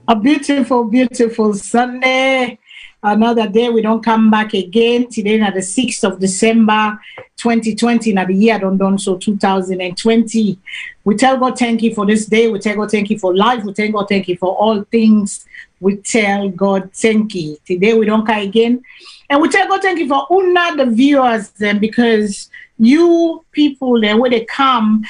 A beautiful, beautiful Sunday. Another day we don't come back again. Today na the 6th of December 2020. Now the year done so 2020. We tell God thank you for this day. We tell God thank you for life. We tell God thank you for all things. We tell God thank you. Today we don't come again. And we tell God thank you for una the viewers then, because you people there where they come,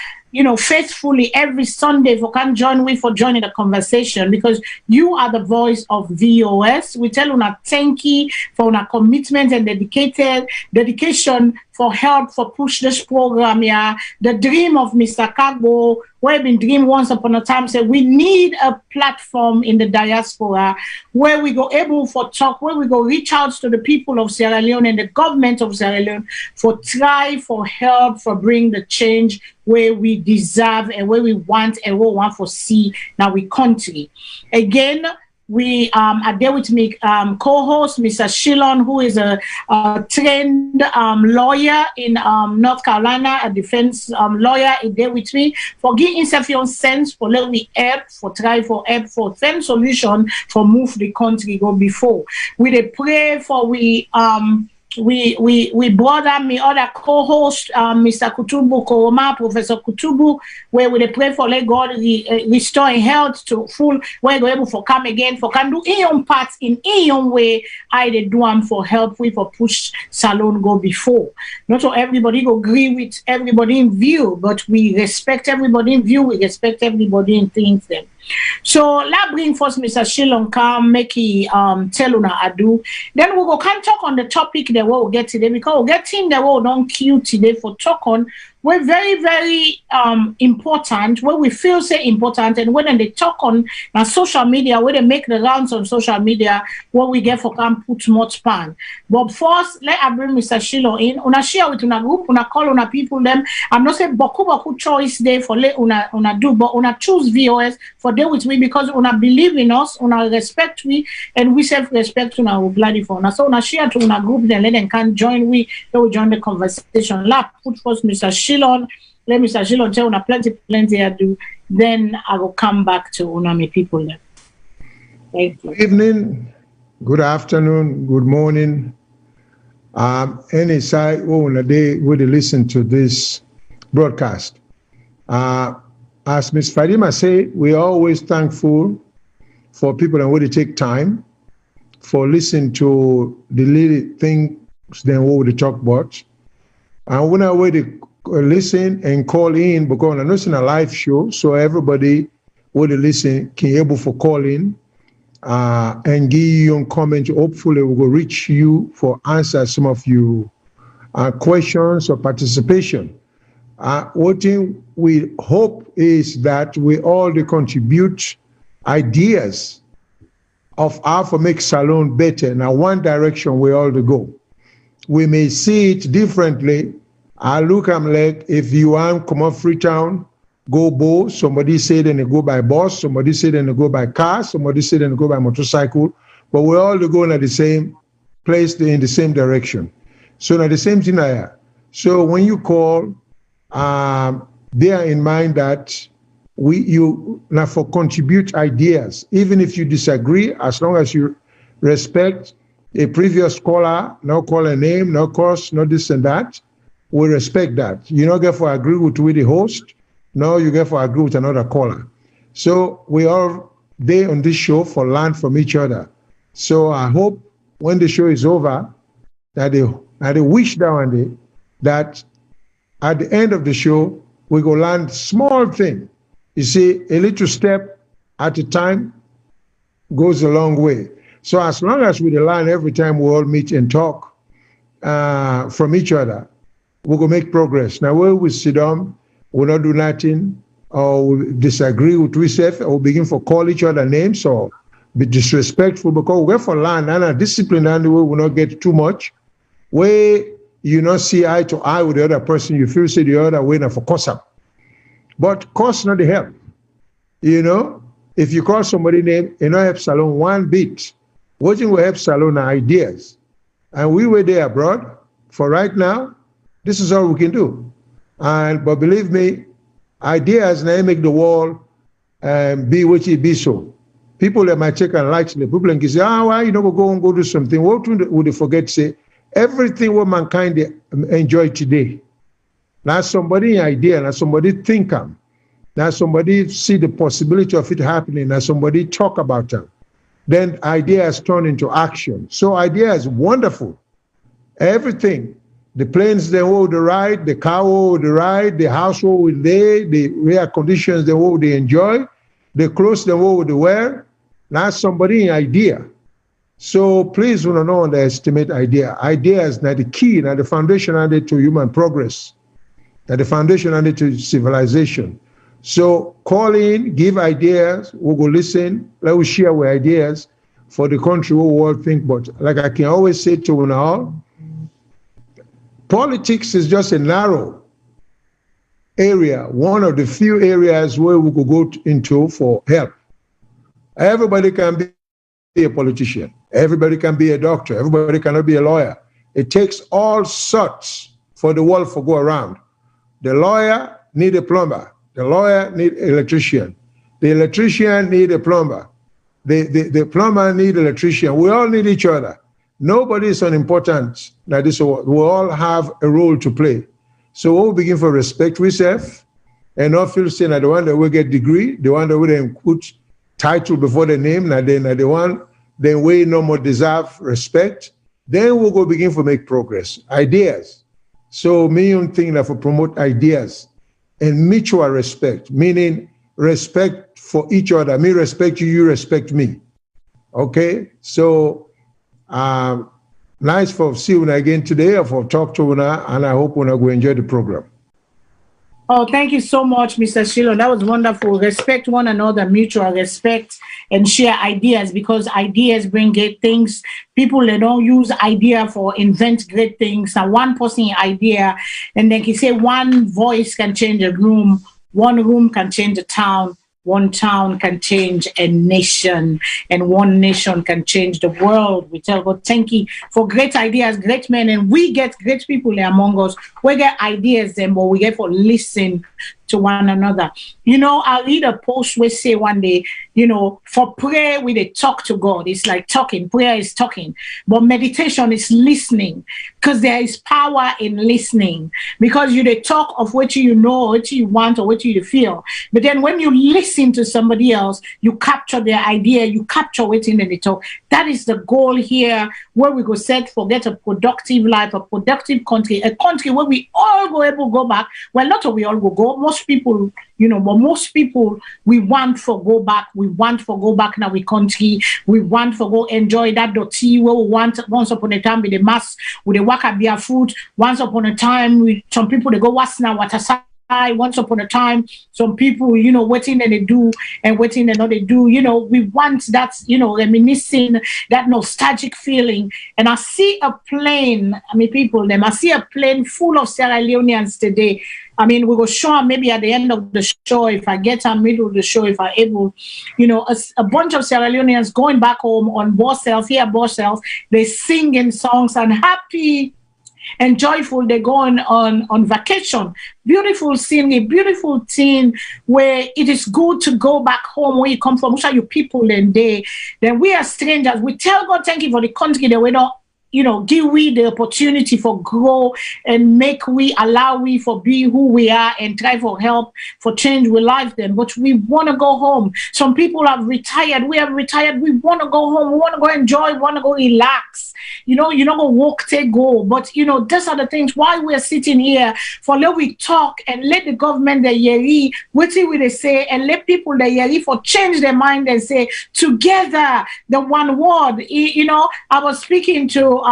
faithfully every Sunday for can join with for joining the conversation, because you are the voice of VOS. We tell una thank you for una commitment and dedication for help for push this program here. The dream of Mr. Kagbo, where been dream once upon a time, said we need a platform in the diaspora where we go able for talk, where we go reach out to the people of Sierra Leone and the government of Sierra Leone for try, for help, for bring the change where we deserve and where we want and what we want for see now we country. Again, we are there with me co-host Mr. Shilon, who is a trained lawyer in North Carolina, a defense lawyer. Is there with me for giving himself your sense for let me help for try for help for find solution for move the country go before. We dey pray for we brought me other co-host, Mr. Kutubu Koroma, Professor Kutubu, where we pray for let God restore health to full, where we able for come again, for can do in own parts in own way. I they do for help with for push SALONE go before. Not so everybody go agree with everybody in view, but we respect everybody in view. We respect everybody in things them. So let's bring first Mr. Shilon come make he tell una adu. Then we go can talk on the topic that we'll get today, because we'll get him that we'll don't queue today for talk on. We're very, very important, where we feel say important, and when they talk on social media, where they make the rounds on social media, what we get for can put much pan. But first, let I bring Mr. Shilo in. Una share with una group, una call una people them. I'm not saying boku choice day for let una do, but una choose VOS for day with me, because una believe in us, una respect we, and we self-respect una we bloody for una. So una share to una group, then let them can join we, they will join the conversation. Lap put first Mr. Shilon. Let Mr. Shilon tell una plenty I do. Then I will come back to Unami people then. Thank you. Good evening, good afternoon, good morning. Any side on a day would listen to this broadcast. As Ms. Fadima said, we're always thankful for people and would take time for listening to the little things then what we talk about. And when I would listen and call in, because I'm not in a live show, so everybody would listen can able for calling and give you a comment. Hopefully we will reach you for answer some of you questions or participation. What we hope is that we all contribute ideas of how to make SALONE better. Now, one direction we all go. We may see it differently. I look, I'm like, if you want come up Freetown, go bow. Somebody say then they go by bus. Somebody say then they go by car. Somebody say then they go by motorcycle. But we all going at the same place in the same direction. So now the same thing I have. So when you call, bear in mind that you now for contribute ideas, even if you disagree, as long as you respect a previous caller, no call a name, no course, no this and that. We respect that. You don't get for agree with the host, no, you get for agree with another caller. So we all there on this show for learn from each other. So I hope when the show is over, that they wish that one day that at the end of the show, we go learn small thing. You see, a little step at a time goes a long way. So as long as we learn every time we all meet and talk from each other, we're going to make progress. Now, where we sit down, we'll not do nothing, or we disagree with ourselves, or begin to call each other names, or be disrespectful, because we're for land and a discipline, and we will not get too much. Where you not see eye to eye with the other person, you feel say the other way, for cause up. But cause not the help. If you call somebody name, you know, help SALONE one bit. What will help SALONE are ideas. And we were there abroad. For right now, this is all we can do. But believe me, ideas now make the world be what it be so. people that might take it lightly. People can say, why you go and go do something? What would they forget to say? Everything what mankind enjoy today. Now somebody idea, now somebody think them. Now somebody see the possibility of it happening. Now somebody talk about them. Then ideas turn into action. So idea is wonderful. Everything. The planes they hold the ride, the car hold the ride, the house hold the air conditions they hold they enjoy, the clothes they hold they wear. Now somebody idea. So please do not underestimate idea. Idea is not the key, not the foundation added to human progress, not the foundation added to civilization. So call in, give ideas, we'll go listen, let us share our ideas for the country we all think. But like I can always say to you all, politics is just a narrow area, one of the few areas where we could go into for help. Everybody can be a politician. Everybody can be a doctor. Everybody cannot be a lawyer. It takes all sorts for the world to go around. The lawyer need a plumber. The lawyer need an electrician. The electrician need a plumber. The plumber need an electrician. We all need each other. Nobody is unimportant. Now this world. We all have a role to play. So we'll begin for respect ourselves and not feel saying that the one that will get degree, the one that will then put title before the name, and then the one then we no more deserve respect. Then we'll go begin to make progress. Ideas. So me think that for promote ideas and mutual respect, meaning respect for each other. Me respect you, you respect me. Okay? So nice for see you again today, or for talk to you, and I hope you go enjoy the program. Oh, thank you so much, Mr. Shilo. That was wonderful. Respect one another, mutual respect, and share ideas, because ideas bring great things. People, they don't use idea for invent great things. Now, one person idea, and then he say one voice can change a room, one room can change a town, one town can change a nation, and one nation can change the world. We tell God, thank you for great ideas, great men, and we get great people among us. We get ideas, then, but we get for listening to one another. You know, I read a post where say one day, you know, for prayer we they talk to God. It's like talking. Prayer is talking, but meditation is listening, because there is power in listening. Because you they talk of what you know, what you want, or what you feel. But then when you listen to somebody else, you capture their idea, you capture what's in the talk. That is the goal here, where we go set for get a productive life, a productive country, a country where we all go able to go back. Well, not all we all go. Most people, you know, but most people, we want for go back. We want for go back now we country. We want for go enjoy that dirty where we want once upon a time with the mass, with the waka beer food. Once upon a time, some people they go what's now what aside. Once upon a time, some people, you know, waiting and they do, and waiting and not they do. You know, we want that, you know, reminiscing, that nostalgic feeling. And I see a plane. I mean, people, them. I see a plane full of Sierra Leoneans today. I mean, we will show maybe at the end of the show, if I get a middle of the show, if I'm able, you know, a bunch of Sierra Leoneans going back home on board self, here board self, they singing songs and happy and joyful. They're going on vacation. Beautiful scene, a beautiful thing where it is good to go back home where you come from. Which are your people then we are strangers. We tell God thank you for the country that we don't, you know, give we the opportunity for grow and make we allow we for be who we are and try for help for change we life them. But we want to go home. Some people have retired. We have retired. We want to go home. We want to go enjoy. We want to go relax. You know, you're not going to walk, take, go. But, you know, these are the things why we're sitting here for let we talk and let the government, the yeri, what will they say, and let people, the yeri, for change their mind and say, together, the one word. You know, I was speaking to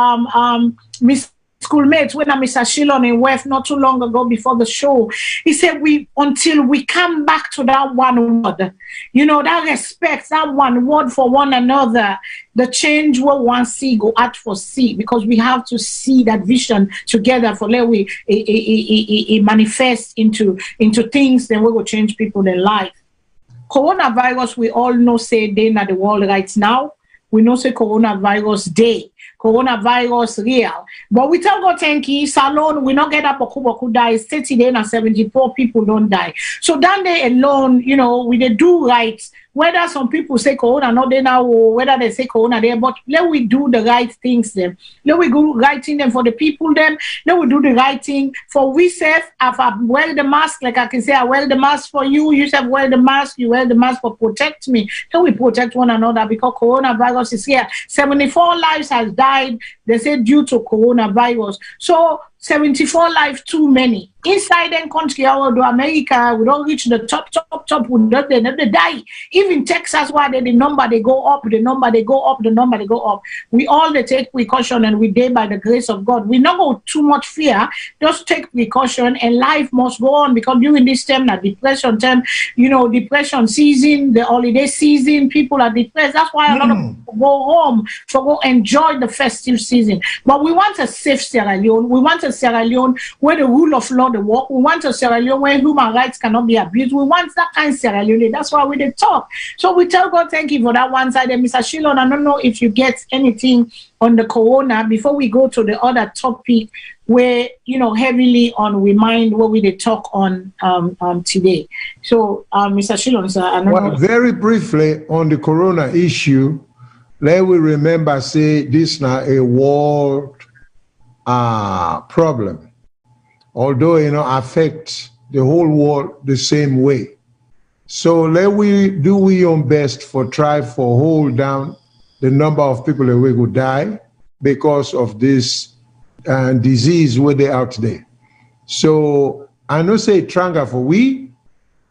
Miss schoolmates when I'm Mr. Shilon in West not too long ago before the show. He said until we come back to that one word, you know, that respect, that one word for one another, the change we want see go out for see, because we have to see that vision together for let we manifest into things, then we will change people in life. Coronavirus, we all know say day in the world right now. We know say coronavirus day. Coronavirus real. But we tell God thank you, SALONE, we not get up boku die, 30 days and 74 people don't die. So that day alone, you know, we they do right whether some people say corona not there now, or whether they say corona there, but let we do the right things them. Let we go right thing them for the people them. Let we do the right thing for we self. If I wear the mask, like I can say, I wear the mask for you. You say wear the mask. You wear the mask for protect me. Let we protect one another because coronavirus is here. 74 lives has died. They say due to coronavirus. So 74 lives too many. Inside the country, our America, we don't reach the top. We don't they die. Even Texas, where the number they go up, the number they go up, the number they go up. We all they take precaution and we day by the grace of God. We not go too much fear. Just take precaution and life must go on because during this time, that depression time, depression season, the holiday season, people are depressed. That's why a lot of people go home to go enjoy the festive season. But we want a safe Sierra Leone. We want a Sierra Leone where the rule of law the work. We want a Sierra Leone where human rights cannot be abused. We want that kind of Sierra Leone. That's why we did talk. So we tell God thank you for that one side. And Mr. Shilon, I don't know if you get anything on the corona before we go to the other topic where heavily on we mind what we did talk on today. So Mr. Shilon, sir, I don't know. Very briefly on the corona issue, let we remember say this now a world problem. Although affect the whole world the same way. So let we do we own best for try for hold down the number of people that will die because of this disease where they out there. So I know say tranga for we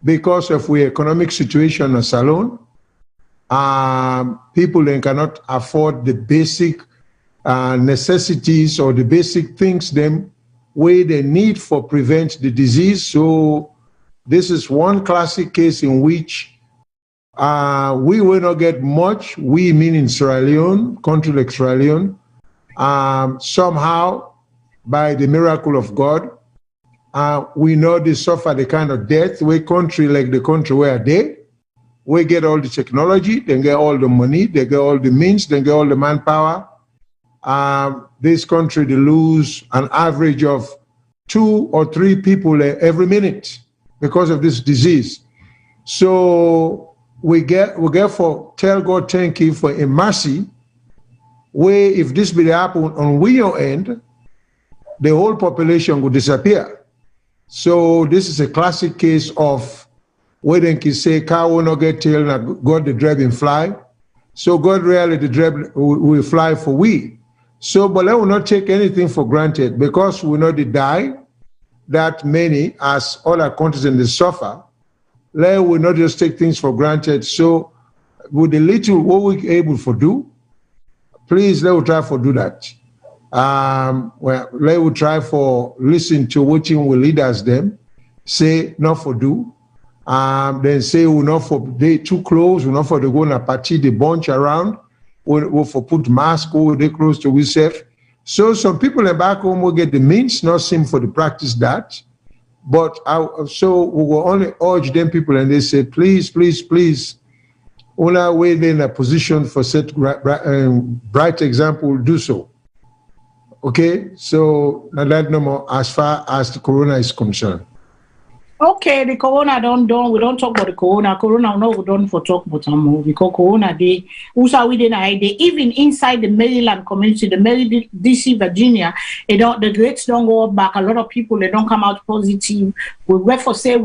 because of we economic situation in SALONE. People then cannot afford the basic necessities or the basic things them way they need for prevent the disease. So this is one classic case in which we will not get much. We meaning Sierra Leone, country like Sierra Leone, somehow by the miracle of God, we know they suffer the kind of death where country like the country where we get all the technology, they get all the money, they get all the means, they get all the manpower. This country, they lose an average of 2 or 3 people every minute because of this disease. So we get for tell God thank you for a mercy where if this be happen on your end, the whole population will disappear. So this is a classic case of where they can say cow will not get tail and God the driving fly. So God really the drive will fly for we. So, but I will not take anything for granted because we know they die that many as other countries in the suffer. Let we not just take things for granted. So, with the little what we able to do, please let we try for do that. Let we try for listen to what we leaders them say not for do. Then say we not for they too close. We not for the go on a party the bunch around. Or for put mask over they close to ourselves. So some people back home will get the means, not seem for the practice that. But so we will only urge them people and they say, please, only way they're in a position for set bright example, do so. Okay, so now that no more as far as the corona is concerned. Okay, the corona done. We don't talk about the corona. Corona, no, we don't for talk about them because corona day. Also, we didn't idea. Even inside the Maryland community, the Maryland, DC, Virginia, the grades don't go back. A lot of people they don't come out positive. We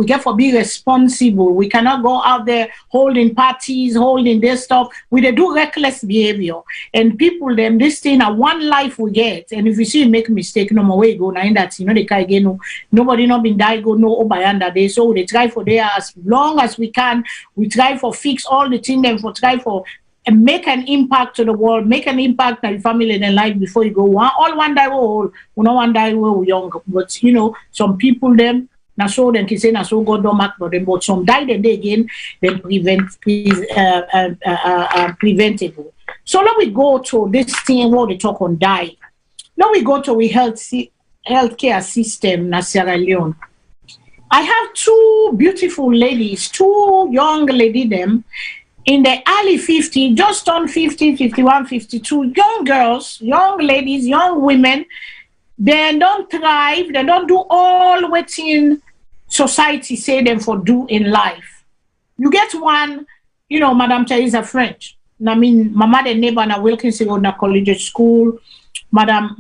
get for be responsible. We cannot go out there holding parties, holding their stuff. We they do reckless behavior, and people them this thing a one life we get. And if you see make mistake, no more way go now in that they can't get no nobody not been die go no obayanda. So they try for there as long as we can. We try for fix all the things and for try for make an impact to the world, make an impact on the family and their life before you go. All one die old, no one die we young. But some people them now so then can say now so God don't mark for them. But some die then they again then preventable. So let we go to this thing where they talk on die. Now we go to we healthcare system in Sierra Leone. I have 2 beautiful ladies, 2 young ladies them in the early 50s, just turned 50, 51, 52, young girls, young ladies, young women. They don't thrive, they don't do all what in society say them for do in life. You get one Madam Teresa French. I mean, Mama the neighbor na Wilkinson Road na Collegiate School. Madam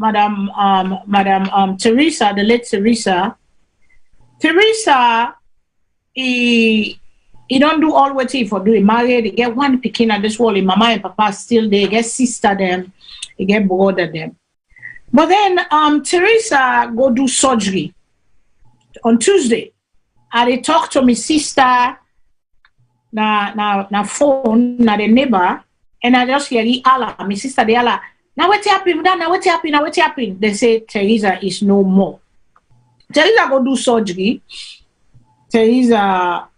Teresa, the late Teresa, he don't do all what he for doing. Married, he get one picking at this wall. Mama and Papa still there. He get sister them, he get brother them. But then Teresa go do surgery on Tuesday. And they talk to my sister na phone, na the neighbor, and I just hear Allah. My sister they Allah. Now what happened? Now what happened? They say Teresa is no more. Teresa go do surgery. Teresa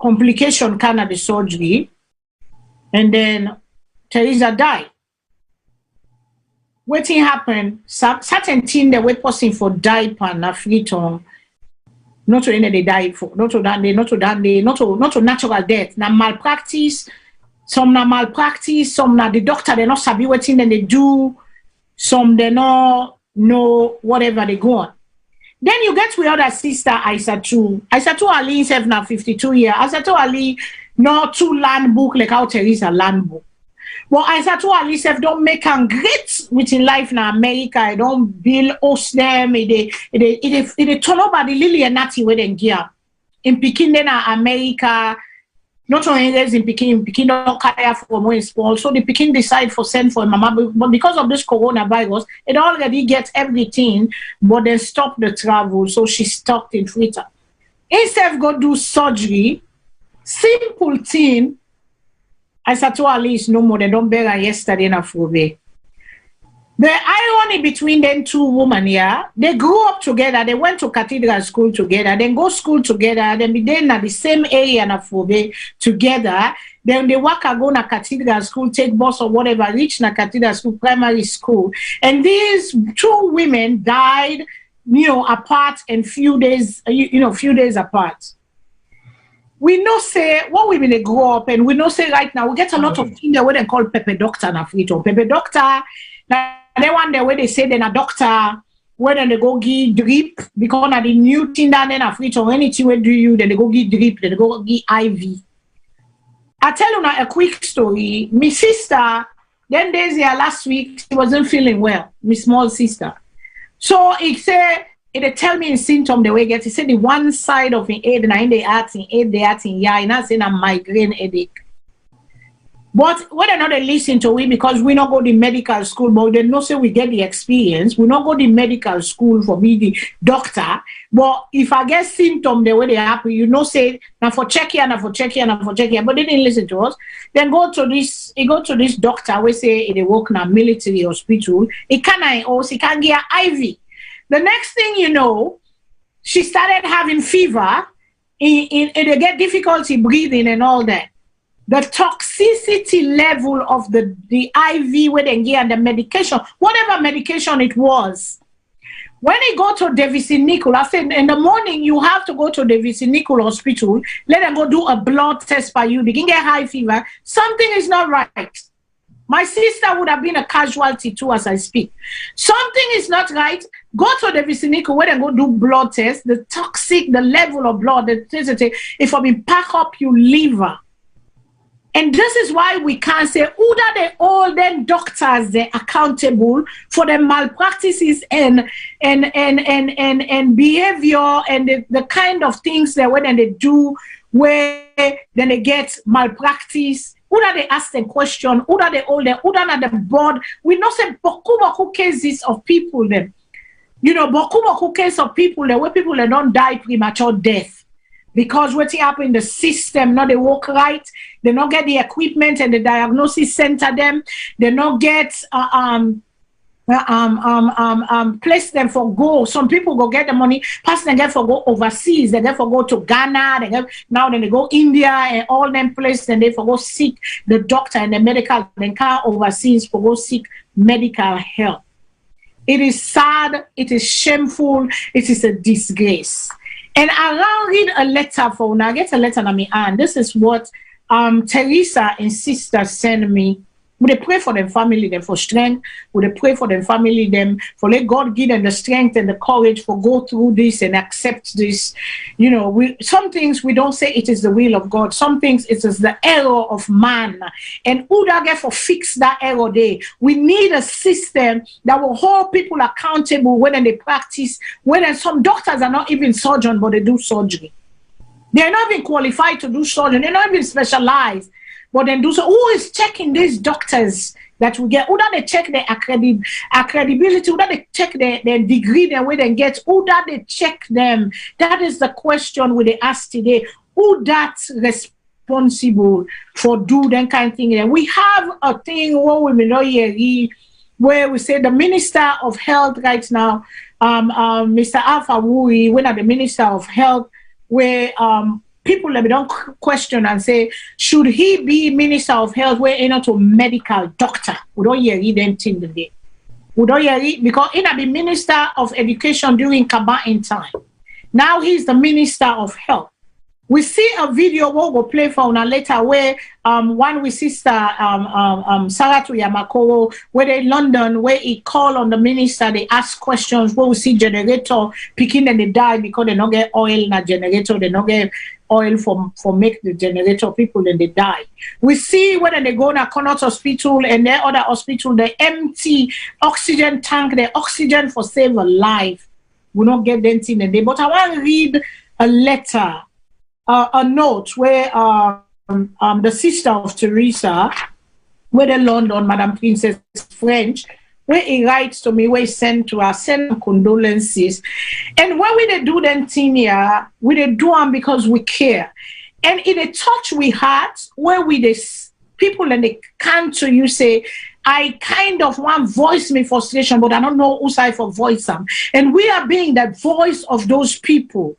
complication kind of the surgery, and then Teresa died. What happened? Certain thing that we person for diaper na freeton. Not to any they die for, not to natural death. Na malpractice. Some na malpractice, some na the doctor they not sabi what thing they do, some they not know whatever they go on. Then you get with other sister Aissatou Ali self na 52 years. Aissatou Ali not too land book like how Teresa land book. But Aissatou Ali self don't make them great within life na America. I don't build host them. They turn over the lily and natty where they gear. In Pekin then America. Not only is in Pekin don't carry from when it's small. So the Pekin decide for send for Mama, but because of this coronavirus, it already gets everything, but then stop the travel. So she stuck in Twitter. Instead of go do surgery, simple thing. Aissatou Ali is no more. They don't bury her yesterday in Afrobe. The irony between them two women here, they grew up together, they went to cathedral school together, then go school together, then be then at the same area in Afrobe together, then they work go na cathedral school, take bus or whatever, reach na cathedral school, primary school. And these two women died, apart and few days apart. We know say what women they grow up, and we know say right now we get a lot of things that what they call Pepe Doctor na Afrito. Pepe Doctor they one day where they say then a doctor when they go give drip because of the new thing that then Afrito anything we do you then they go give drip, then they go give IV. I tell you now a quick story. My sister, then days here last week, she wasn't feeling well, my small sister. So it tell me in symptom the way it gets. He said the one side of the head and in the heart, yeah, and I say a migraine headache. But whether or not they listen to it, because we not go to medical school, but they know say we get the experience. We not go to medical school for me the doctor. But if I get symptom the way they happen, say now for check here, but they didn't listen to us. Then go to this doctor. We say they work in a military hospital. It can get IV. The next thing you know, she started having fever. They get difficulty breathing and all that. The toxicity level of the IV where they get and the medication, whatever medication it was. When they go to Davis Nicol, I said in the morning you have to go to Davis Nicol Hospital. Let them go do a blood test by you. They can get high fever. Something is not right. My sister would have been a casualty too as I speak. Something is not right. Go to the vicinity where they go do blood test. The level of blood, if I mean pack up your liver. And this is why we can't say who that they all then doctors they're accountable for the malpractices and behavior and the kind of things that when they do where then they get malpractice. Who that they ask them question? Who that they all them? Who that at the board? We know say boku cases of people them. Boku cases of people that where people that don't die premature death. Because what happened in the system, not they work right, they not get the equipment and the diagnosis center them, they not get place them for go. Some people go get the money, pass them get for go overseas, they get for go to Ghana, then they go India and all them places, and they for go seek the doctor and the medical, then come overseas for go seek medical help. It is sad, it is shameful, it is a disgrace. And I'll read a letter for when I get a letter on my hand. This is what Teresa and sister sent me We dey pray for them family, them for strength. We dey pray for them family, them for let God give them the strength and the courage for go through this and accept this. You know, some things we don't say it is the will of God. Some things it is the error of man. And who that get for fix that error there? We need a system that will hold people accountable when they practice. When some doctors are not even surgeons, but they do surgery. They're not even qualified to do surgery. They're not even specialized. But then do so. Who is checking these doctors that we get? Who that they check their credibility? Who that they check their degree, their way they get? Who that they check them? That is the question we they ask today. Who that's responsible for do that kind of thing? And we have a thing where we know here, where we say the Minister of Health right now, Mr. Alpha Wui, when the Minister of Health, where people let me don't question and say, should he be Minister of Health where you know to medical doctor? We don't hear anything today. We don't hear it because he be Minister of Education during Kabain time. Now he's the Minister of Health. We see a video we'll play for una later where one with sister Saratu Yamakoro, where they in London, where he call on the minister, they ask questions, where we see generator picking and they die because they don't get oil in a generator, they don't get oil for make the generator people and they die. We see when they go to Connaught Hospital and their other hospital, they empty oxygen tank, the oxygen for save a life. We don't get anything in there. But I want to read a letter. A note where the sister of Teresa, where in London, Madame Princess French, where he writes to me, where he send to her, send condolences. And when we do them thing here, we do them because we care. And in a touch we had, where we people and they come to you say, I kind of want voice me frustration, but I don't know who's I for voice them. And we are being that voice of those people.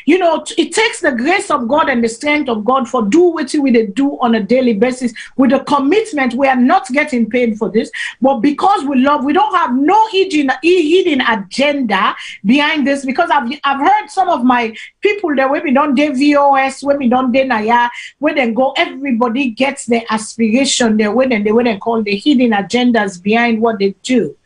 You know, it takes the grace of God and the strength of God for do what we do on a daily basis with a commitment. We are not getting paid for this, but because we love, we don't have no hidden agenda behind this. Because I've heard some of my people that when we don't do VOS, when we don't do Naya, when they go, everybody gets their aspiration there when they call the hidden agendas behind what they do.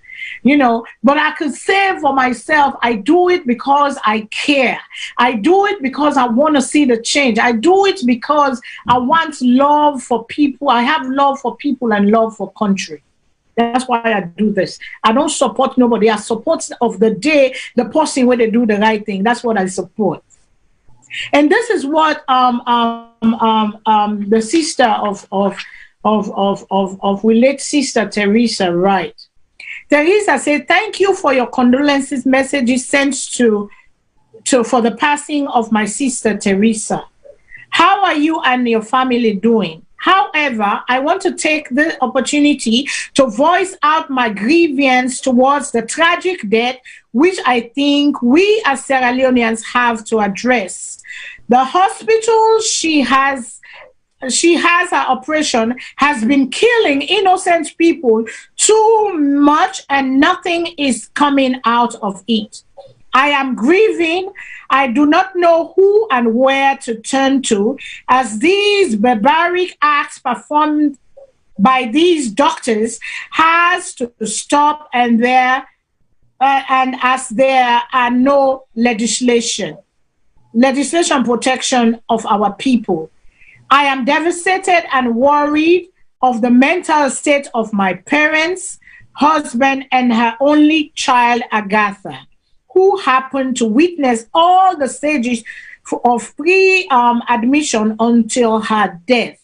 You know, but I could say for myself, I do it because I care. I do it because I want to see the change. I do it because I want love for people. I have love for people and love for country. That's why I do this. I don't support nobody. I support of the day, the person where they do the right thing. That's what I support. And this is what the sister of we late sister Teresa write. Teresa said, thank you for your condolences messages sent for the passing of my sister Teresa. How are you and your family doing? However, I want to take the opportunity to voice out my grievance towards the tragic death, which I think we as Sierra Leoneans have to address. The hospital she has her operation has been killing innocent people too much and nothing is coming out of it. I am grieving. I do not know who and where to turn to as these barbaric acts performed by these doctors has to stop and as there are no legislation protection of our people. I am devastated and worried of the mental state of my parents, husband, and her only child, Agatha, who happened to witness all the stages of pre-admission until her death.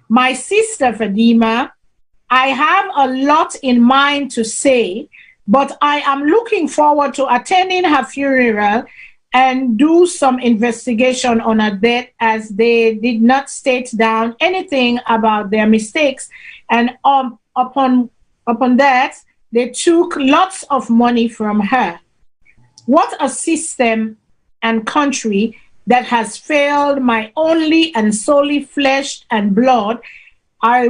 My sister, Fadima, I have a lot in mind to say, but I am looking forward to attending her funeral and do some investigation on her death, as they did not state down anything about their mistakes. And upon that, they took lots of money from her. What a system and country that has failed my only and solely flesh and blood. I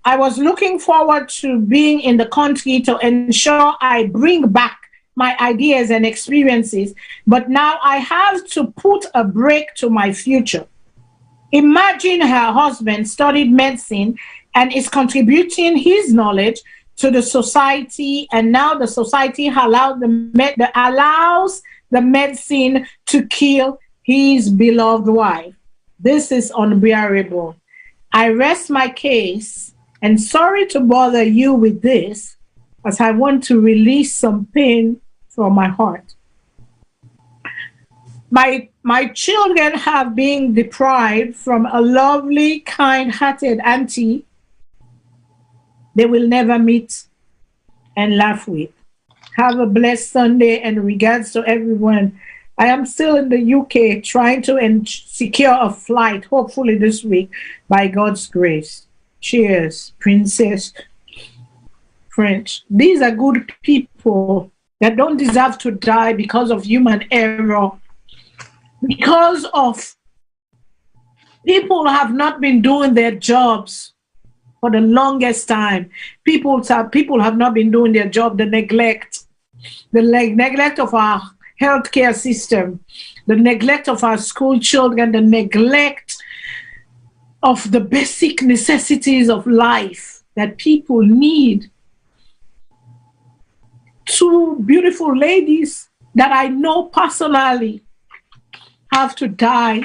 was looking forward to being in the country to ensure I bring back my ideas and experiences, but now I have to put a break to my future. Imagine her husband studied medicine and is contributing his knowledge to the society, and now the society allows the medicine to kill his beloved wife. This is unbearable. I rest my case, and sorry to bother you with this, as I want to release some pain from my heart. My children have been deprived from a lovely, kind-hearted auntie they will never meet and laugh with. Have a blessed Sunday and regards to everyone. I am still in the UK trying to secure a flight, hopefully this week, by God's grace. Cheers, Princess French. These are good people that don't deserve to die because of human error. Because of people have not been doing their jobs for the longest time. People have not been doing their job. The neglect of our healthcare system, the neglect of our school children, the neglect of the basic necessities of life that people need. Two beautiful ladies that I know personally have to die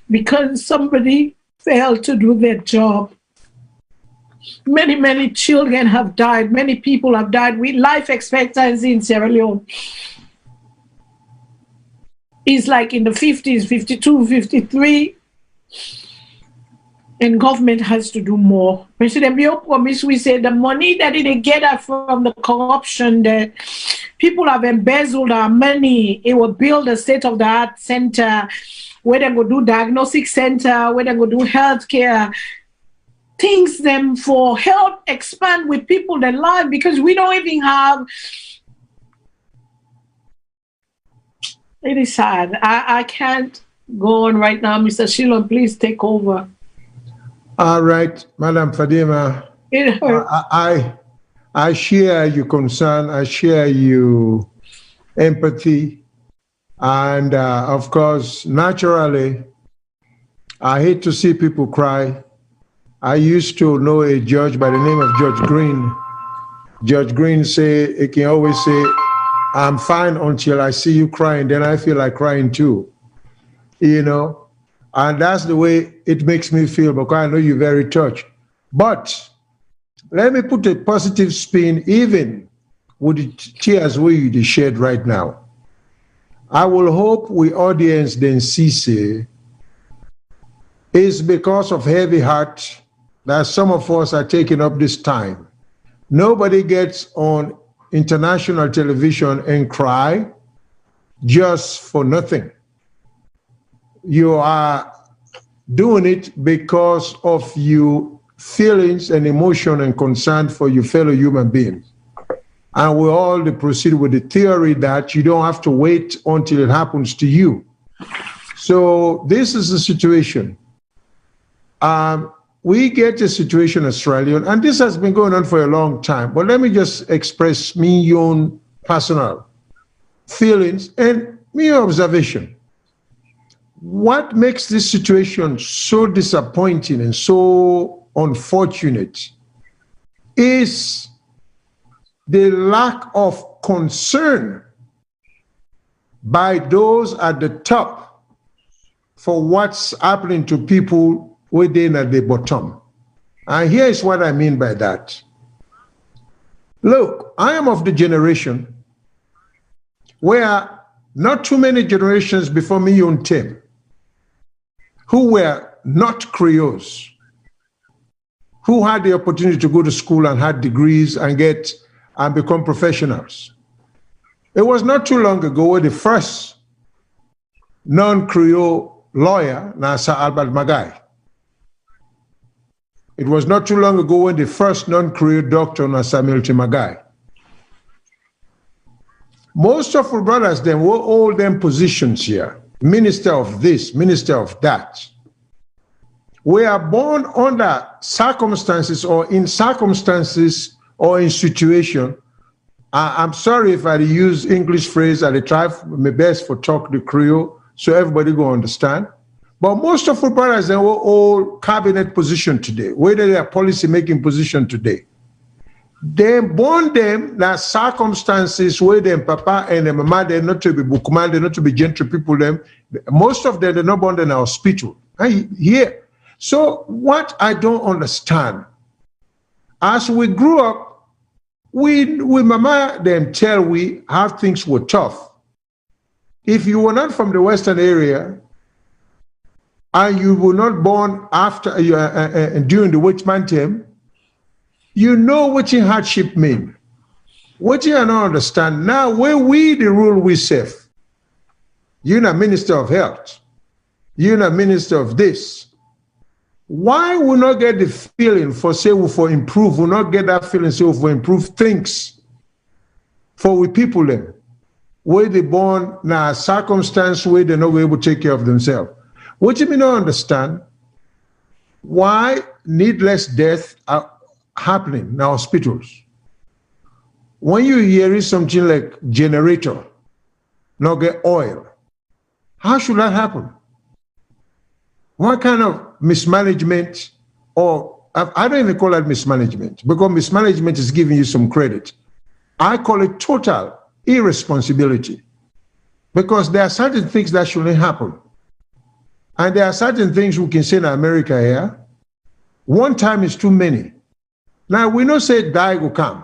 because somebody failed to do their job. Many, many children have died. Many people have died. Life expectancy in Sierra Leone is like in the 50s, 52, 53. And government has to do more. President Bio promised, we say the money that they get from the corruption, that people have embezzled our money. It will build a state-of-the-art center where they go do diagnostic center, where they go do healthcare, things them for help expand with people that live, because we don't even have. It is sad. I can't go on right now. Mr. Shilon, please take over. All right, Madam Fadima. It hurts. I share your concern. I share your empathy. And of course, naturally, I hate to see people cry. I used to know a judge by the name of Judge Green. Judge Green he can always say, I'm fine until I see you crying, then I feel like crying too. You know? And that's the way it makes me feel, because I know you're very touched. But let me put a positive spin, even with the tears you shed right now. I will hope we audience then see is because of heavy heart that some of us are taking up this time. Nobody gets on international television and cry just for nothing. You are doing it because of your feelings and emotion and concern for your fellow human beings. And we all proceed with the theory that you don't have to wait until it happens to you. So this is the situation. We get a situation in Australia, and this has been going on for a long time, but let me just express my own personal feelings and my observation. What makes this situation so disappointing and so unfortunate is the lack of concern by those at the top for what's happening to people within at the bottom. And here is what I mean by that. Look, I am of the generation where not too many generations before me on tape who were not Creoles, who had the opportunity to go to school and had degrees and become professionals. It was not too long ago where the first non-Creole lawyer, Sir Albert Magai. It was not too long ago when the first non-Creole doctor, Sir Milton Magai. Most of our brothers then were all them positions here. Minister of this, minister of that. We are born under circumstances or in situation. I'm sorry if I use English phrase, I try my best for talk the Creole so everybody go understand. But most of our brothers, they were all cabinet position today, whether they are policy making position today. They born them that circumstances where them papa and them mama, they're not to be bookman, they're not to be gentry people. Them most of them, they're not born in a hospital. Here. So what I don't understand, as we grew up, we mama them tell we how things were tough. If you were not from the Western area, and you were not born after during the witchman term, you know what your hardship mean. What you don't understand now, where we the rule we serve. You're not minister of health. You're not minister of this. Why we not get the feeling for say we for improve? We not get that feeling say we for improve things for we people them where they born now circumstance where they're not able to take care of themselves. What you may not understand, why needless death are happening in our hospitals. When you hear something like generator, not get oil, how should that happen? What kind of mismanagement, or I don't even call that mismanagement, because mismanagement is giving you some credit. I call it total irresponsibility, because there are certain things that shouldn't happen. And there are certain things we can say in America here. One time is too many. Now, we don't say die will come.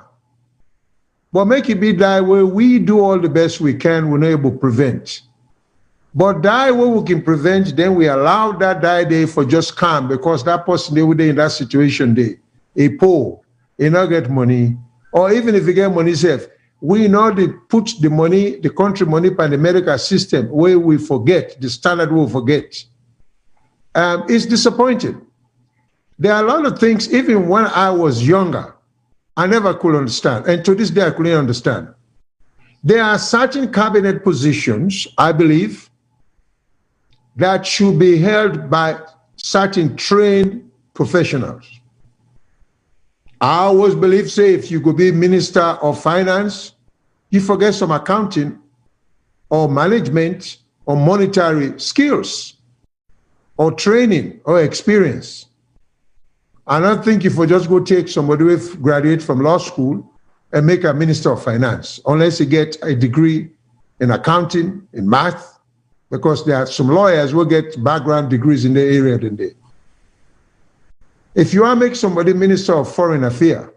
But make it be die where we do all the best we can, we're not able to prevent. But die where we can prevent, then we allow that die day for just come, because that person they would in that situation day, a poor, he not get money, or even if he get money safe, we know they put the money, the country money by the medical system where we forget, the standard we forget. It's disappointing. There are a lot of things, even when I was younger, I never could understand. And to this day, I couldn't understand. There are certain cabinet positions, I believe, that should be held by certain trained professionals. I always believe, say, if you could be Minister of Finance, you forget some accounting or management or monetary skills or training or experience. I don't think if we just go take somebody who graduate from law school and make a Minister of Finance, unless you get a degree in accounting, in math, because there are some lawyers who get background degrees in the area than they. If you want to make somebody Minister of Foreign Affairs,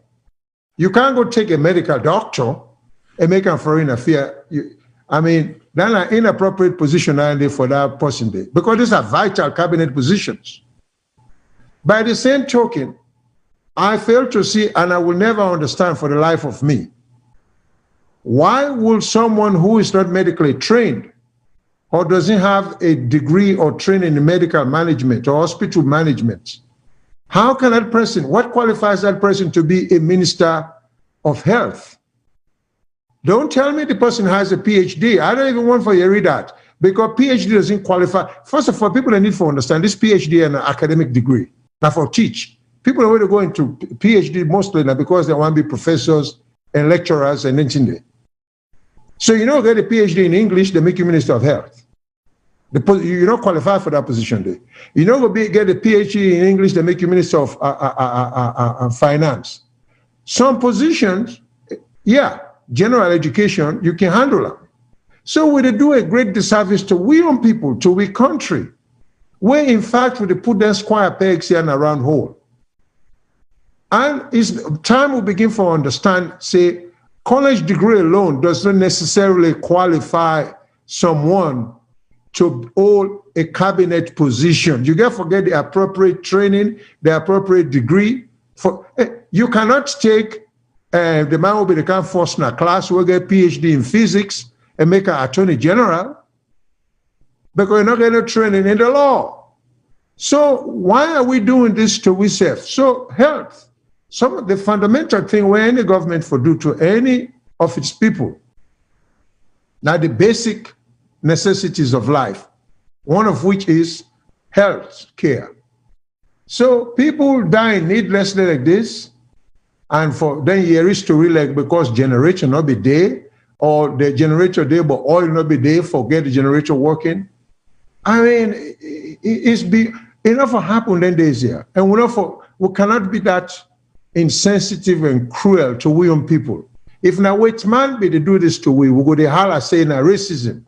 you can't go take a medical doctor and make a foreign affair. That's an inappropriate position for that person there, because these are vital cabinet positions. By the same token, I fail to see, and I will never understand for the life of me, why will someone who is not medically trained or doesn't have a degree or training in medical management or hospital management, how can that person, what qualifies that person to be a minister of health? Don't tell me the person has a PhD. I don't even want for you to read that, because PhD doesn't qualify. First of all, people need to understand this PhD and an academic degree. Now for teach, people are going to go into PhD mostly now because they want to be professors and lecturers and engineers. So you don't get a PhD in English, they make you Minister of Health. You're not qualified for that position there. You don't get a PhD in English, they make you Minister of Finance. Some positions, yeah, general education, you can handle them. So we do a great disservice to we own people, to we country, where in fact we put them square pegs here and around hole. And it's time we begin to understand, say, college degree alone does not necessarily qualify someone to hold a cabinet position. You got to forget the appropriate training, the appropriate degree. You cannot take the man will be the kind of first in a class who will get PhD in physics and make an attorney general, because you're not getting training in the law. So why are we doing this to ourselves? So health, some of the fundamental thing where any government for do to any of its people, now the basic necessities of life, one of which is health care. So people dying needlessly like this, and for then here is to really, because generator not be there, or the generator there but oil not be there, forget the generator working. I mean, it's enough happened in days here. And we cannot be that insensitive and cruel to we young people. If now white man be to do this to we go to holler saying racism.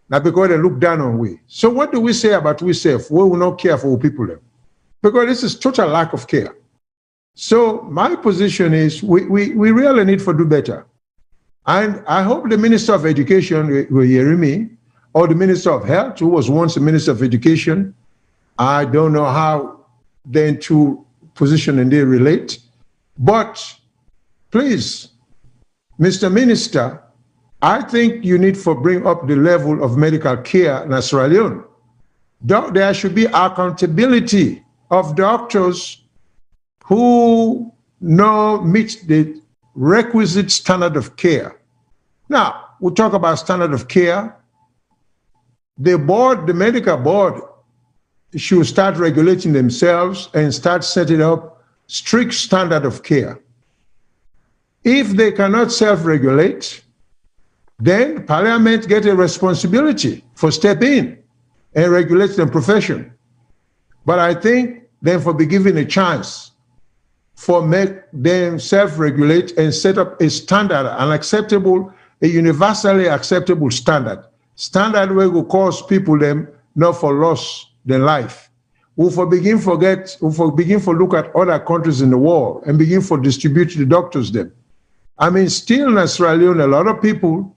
Now because they look down on we. So what do we say about we self? We will not care for people then. Because this is total lack of care. So my position is we really need to do better. And I hope the Minister of Education will hear me, or the Minister of Health, who was once the Minister of Education. I don't know how the two positions and they relate. But please, Mr. Minister, I think you need to bring up the level of medical care in Sierra Leone. There should be accountability of doctors who now meet the requisite standard of care. Now, we'll talk about standard of care. The medical board should start regulating themselves and start setting up strict standard of care. If they cannot self-regulate, then Parliament get a responsibility for step in and regulate the profession. But I think then for be given a chance for make them self-regulate and set up a standard, a universally acceptable standard where will cause people them not for loss their life. We begin for look at other countries in the world and begin for distribute the doctors them. I mean, still in Sierra Leone, a lot of people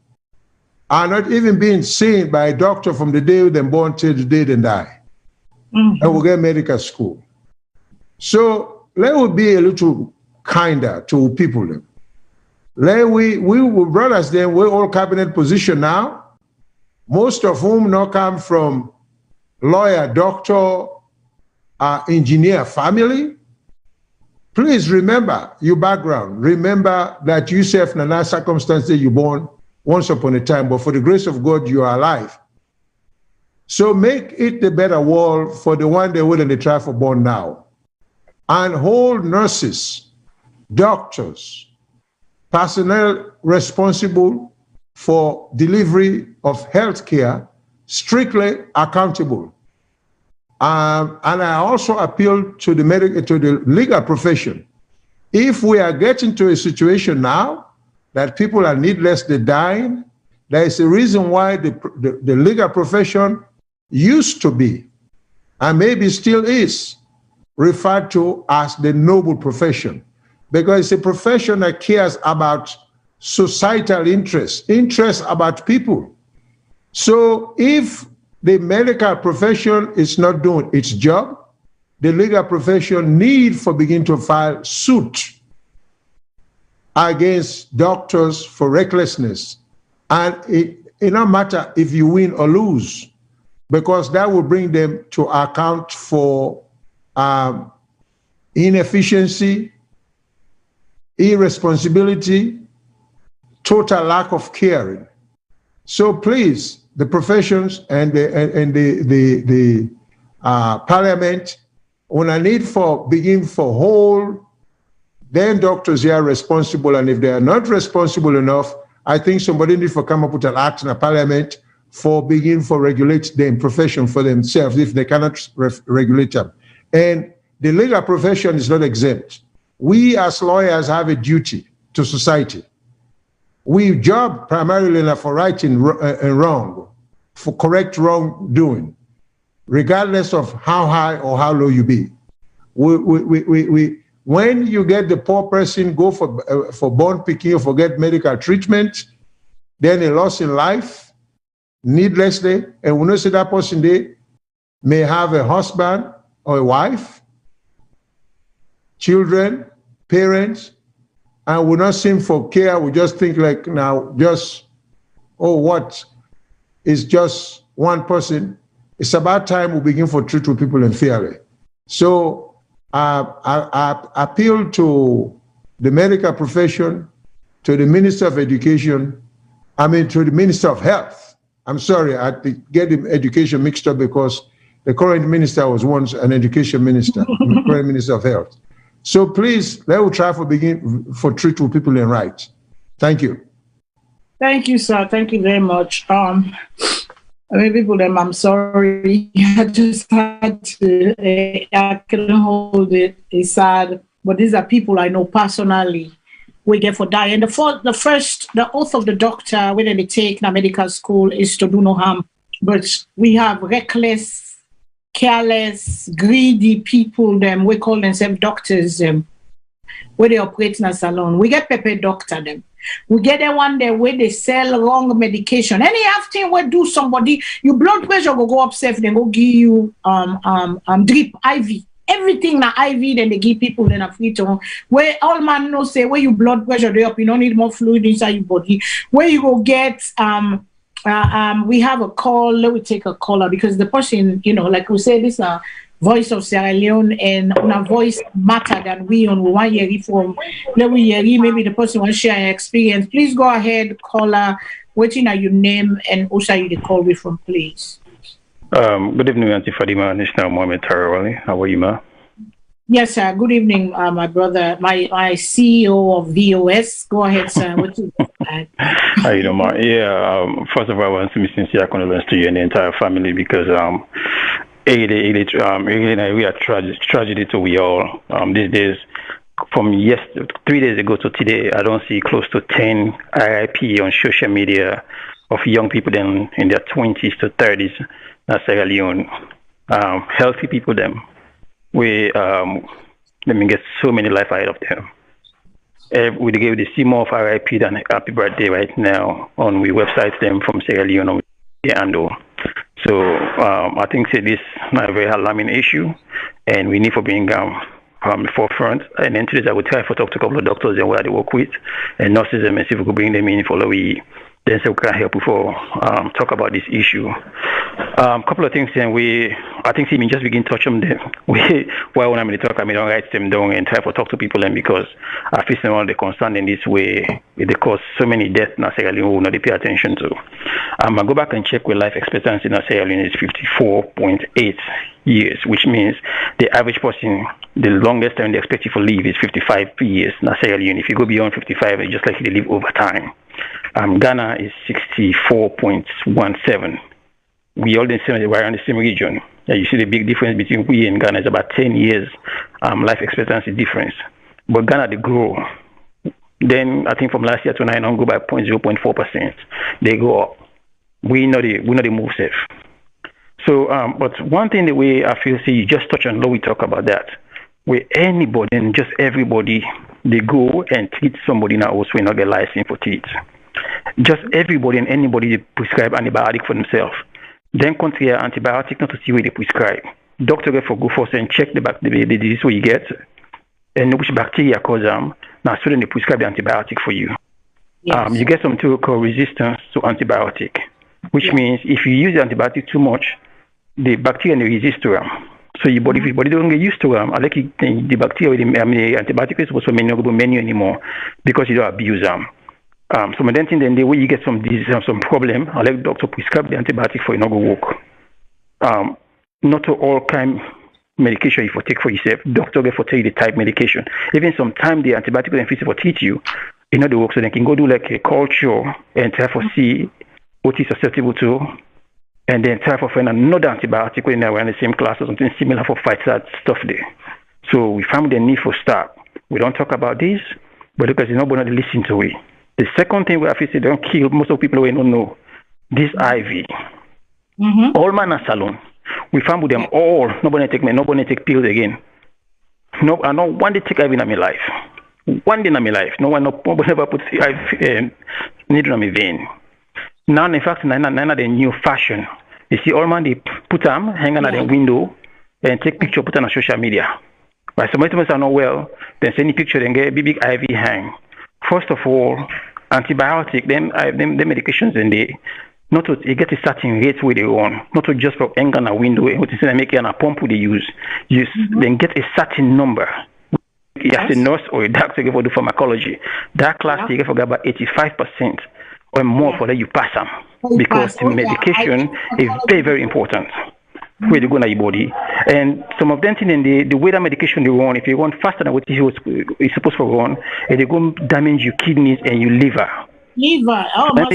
are not even being seen by a doctor from the day they're born till the day they die. And we get medical school. So let us be a little kinder to people then. We brothers then, we're all cabinet position now, most of whom now come from lawyer, doctor, engineer family. Please remember your background. Remember that you self in a circumstances you born once upon a time, but for the grace of God, you are alive. So make it the better world for the one they wouldn't try for born now. And hold nurses, doctors, personnel responsible for delivery of health care strictly accountable. And I also appeal to the legal profession. If we are getting to a situation now that people are needlessly dying, there is a reason why the legal profession used to be, and maybe still is, referred to as the noble profession, because it's a profession that cares about societal interests about people. So if the medical profession is not doing its job, the legal profession need for begin to file suit against doctors for recklessness. And it no matter if you win or lose, because that will bring them to account for inefficiency, irresponsibility, total lack of caring. So please, the professions and the Parliament, when I need for begin for whole, then doctors are responsible, and if they are not responsible enough, I think somebody needs to come up with an act in a Parliament for begin for regulate the profession for themselves if they cannot regulate them. And the legal profession is not exempt. We as lawyers have a duty to society. We job primarily for righting and wrong, for correct wrongdoing, regardless of how high or how low you be. When you get the poor person go for born picking or for get medical treatment, then a loss in life, needlessly, and we know say that person they may have a husband or a wife, children, parents, and we not seem for care. We just think like now, just, oh, what is just one person? It's about time we begin for treat with people unfairly. So I appeal to the medical profession, to the Minister of Education, to the Minister of Health. I'm sorry, I get the education mixed up because the current minister was once an education minister, the current Minister of Health. So please, let us try for begin for treat with people in rights. Thank you. Thank you, sir. Thank you very much. I mean, people, them, I'm sorry. I just had to, I couldn't hold it. It's sad. But these are people I know personally. We get for die. And the oath of the doctor, when they take in a medical school, is to do no harm. But we have reckless, careless, greedy people, them, we call themselves doctors, where they operate in a salon. We get pepper doctor, them. We get the one there where they sell wrong medication. Any after we do somebody, your blood pressure will go up safe, then go give you drip IV. Everything na IV, then they give people then a free to where all man know say where your blood pressure they up, you don't need more fluid inside your body. Where you go get we have a call, let me take a caller because the person, you know, like we say this voice of Sierra Leone and on a voice matter than we on 1 year from let we hear maybe the person will share an experience. Please go ahead, caller, waiting at your name and also you the call me from please. Good evening, Auntie Fadima. National Mohammed Tarawali. How are you, ma? Yes, sir. Good evening, my brother, my CEO of VOS. Go ahead, sir. What you How you doing, ma? Yeah. First of all, I want to be sincere condolence to you and the entire family because really a tragedy to we all. These days, from 3 days ago to today, I don't see close to 10 RIP on social media of young people then in their 20s to 30s. Sierra Leone, healthy people, them. We get so many life ahead of them. We give the see more of RIP than happy birthday right now on we websites them from Sierra Leone and so I think this is a very alarming issue, and we need for being the forefront. And then today I would try to talk to a couple of doctors and where they work with and nurses and see if we could bring them in for then so we can help before talk about this issue. Couple of things, and I think we just begin to touch on them. Why when I'm going to talk, I don't write them down and try to talk to people, and because I feel some of the concern in this way, they cause so many deaths in Sierra Leone we will not pay attention to. I go back and check where life expectancy in Sierra Leone is 54.8 years, which means the average person, the longest time they expect you to live is 55 years in Sierra Leone. If you go beyond 55, it's just like they live over time. Ghana is 64.17. We all we're in the same region. You see the big difference between we and Ghana is about 10 years life expectancy difference. But Ghana, they grow. Then I think from last year to now, go by 0.4%. They go up. We know they move safe. So, but one thing the way I feel, see, you just touch on, we talk about that. Where anybody and just everybody, they go and treat somebody now also not get license for teeth. Just everybody and anybody they prescribe antibiotic for themselves. Then country antibiotic not to see where they prescribe. Doctor get for go first and check the disease where you get and know which bacteria cause them. Now so then they prescribe the antibiotic for you. Yes. You get something called resistance to antibiotic, which means if you use the antibiotic too much, the bacteria they resist to them. So your body, if your body don't get used to them, I like the bacteria, the antibiotic is supposed to not go menu anymore because you don't abuse them. So my then the way you get some disease and some problem, I like doctor prescribe the antibiotic for you not go work. Not to all kind medication you for take for yourself. Doctor get for tell you the type medication. Even sometimes the antibiotic and for teach you, you know the work, so they can go do like a culture and try for see what is susceptible to, and then try for find another antibiotic when we're in the same class or something similar for fight that stuff there. So we found the need for start. We don't talk about this, but because nobody listen to it. The second thing we have to say, don't kill most of the people who don't know this IV. All man at salon. We found with them all. Nobody take pills again. No, I know one day take IV in my life. One day in my life. Nobody ever put needle on my vein. Now, in fact, none of the new fashion. You see, all man they put them hang on at the window and take picture, put on social media. But some customers are not well, then send a picture and get a big IV hang. First of all, antibiotic, them medications in there, not to you get a certain rate where they on, not to just for hang on a window and what is they make it on a pump they use. Then get a certain number. As a nurse or a doctor for the pharmacology. That class they get for about 85% or more for that you pass them. Because the medication is very, very important. Where they go in your body. And some of them in the way that medication they run, if you run faster than what it's supposed to run, they go damage your kidneys and your liver. Liver. Oh, my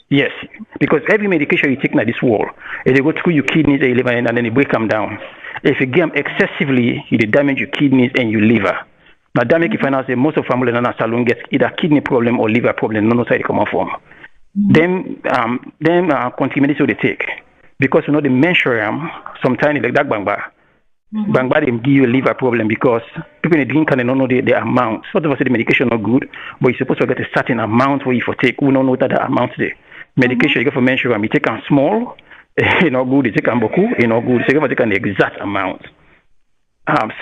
Yes, because every medication you take in this world, they go through your kidneys and your liver, and then they break them down. If you give them excessively, you damage your kidneys and your liver. Now, that make you find out that most of family in a salon gets either kidney problem or liver problem. No side they come out from. Then contamination they take, because you know the menstruum sometimes like that bangba. Bangba they give you a liver problem because people in the drink and they don't know the amount. First of all, say the medication not good, but you're supposed to get a certain amount where you for take. We don't know that the amount there. Medication you get for menstruum, you take them small, you know good. You take them beaucoup, you know good. So you take the exact amount.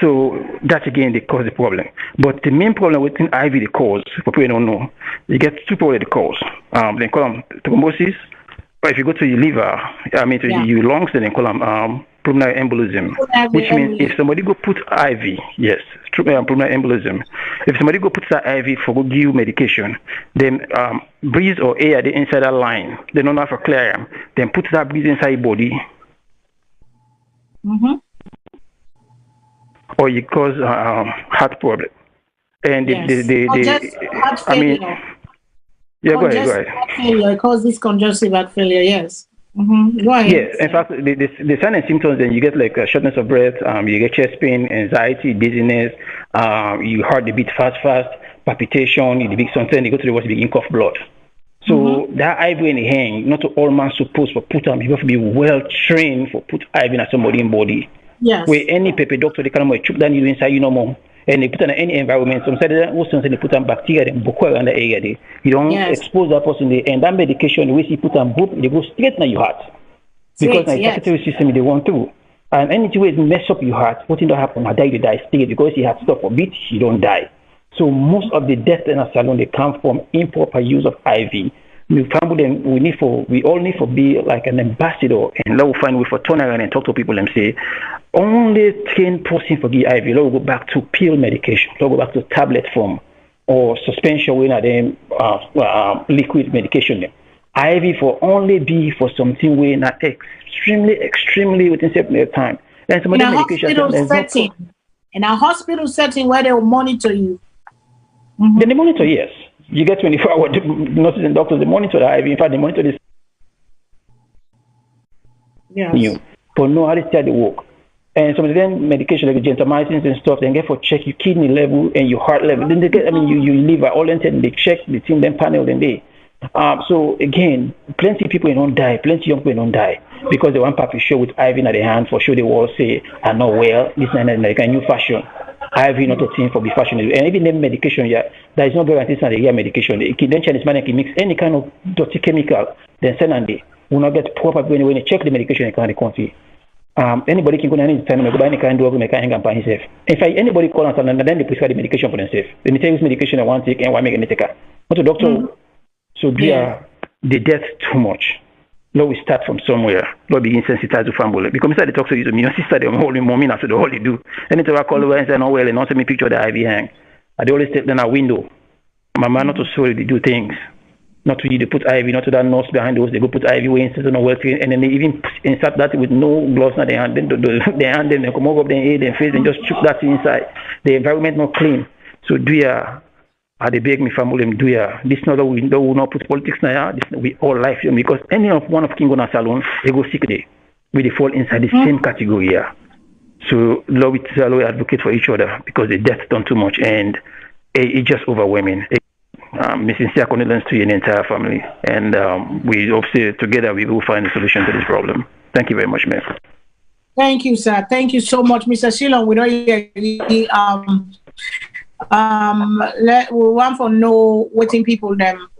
So that again they cause the problem. But the main problem with IV the cause, for people who don't know, you get two problems the cause. They call them thrombosis, or if you go to your liver, your lungs, then they call them pulmonary embolism, which means if somebody go put IV, yes, pulmonary embolism. If somebody go put that IV for go give you medication, then breeze or air the inside that line, they don't know how to clear them. Then put that breeze inside your body. Or you cause heart problem, and heart failure. Go ahead. Heart failure causes congestive heart failure. Yes. Go ahead. Yes, in fact, the signs and symptoms, then you get like shortness of breath, you get chest pain, anxiety, dizziness, your heart they beat fast, palpitation, you begin something, you go to the water, begin cough blood. So that IV in the hand, not all man supposed to put on. You have to be well trained for put IV in somebody's body. Yes. Where any paper doctor they can chuck that needle inside you no more, and they put on any environment. Sometimes they put on bacteria and book around the area there. You don't expose that person there, and that medication the way you put on boop, they go straight to your heart because the circulatory system they want to. And anything way mess up your heart, what will happen? I die, you die straight because you have to stop a bit, you don't die. So most of the deaths in a salon they come from improper use of IV. We all need to be like an ambassador, and now we find we for turn around and talk to people and say only 10% for give IV. Now we go back to pill medication. Now we go back to tablet form or suspension when them liquid medication. IV for only be for something way not extremely within certain time. Then some in a hospital setting, in a hospital setting where they will monitor you. Then they monitor, yes. You get 24-hour nurses and doctors, they monitor the IV. In fact, they monitor this. Yes. For know how to start the work. And some of them medication like gentamicin and stuff, they get for check your kidney level and your heart level. Then they get, you liver, all them they check the team, them panel, then they. So again, plenty of people don't die, plenty of young people don't die because they want papi show with IV in their hand for sure they will say, I'm not well, this and like a new fashion. IV not a thing for be fashionable. And even the medication, there is no guarantee that they get medication. Then Chinese man can mix any kind of dirty chemical, then send and they will not get proper when they check the medication in the country. Anybody can go any time and go buy any kind of drug and make a hang up by himself. In fact, anybody call us and then they prescribe the medication for themselves. Then they take this medication I want to take and why make any taker. Not a doctor. So the death too much. Now we start from somewhere. Lord begin sensitize to family. Because I talk to you, my sister, they holding mommy now, so the whole they do. Anytime I call over and say, no, well, and not send me picture of the IV hang. I always take them a window. My man not to sorry they do things. Not to you, they put IV, not to that nurse behind those, they go put IV way instead of no well trained, and then they even insert that with no gloves in their hand, then their hand, then they come over their head and face and just chuck that inside. The environment not clean. So do ya they beg me family do ya this not that we will not put politics now, this we all life because any of one of King on a salon, they go sick day. We they fall inside the same category here. So Lord we advocate for each other because the death done too much and it's just overwhelming. My sincere condolence to you and the entire family. And we hope together we will find a solution to this problem. Thank you very much, ma'am. Thank you, sir. Thank you so much, Mr. Shilon. We want to know what people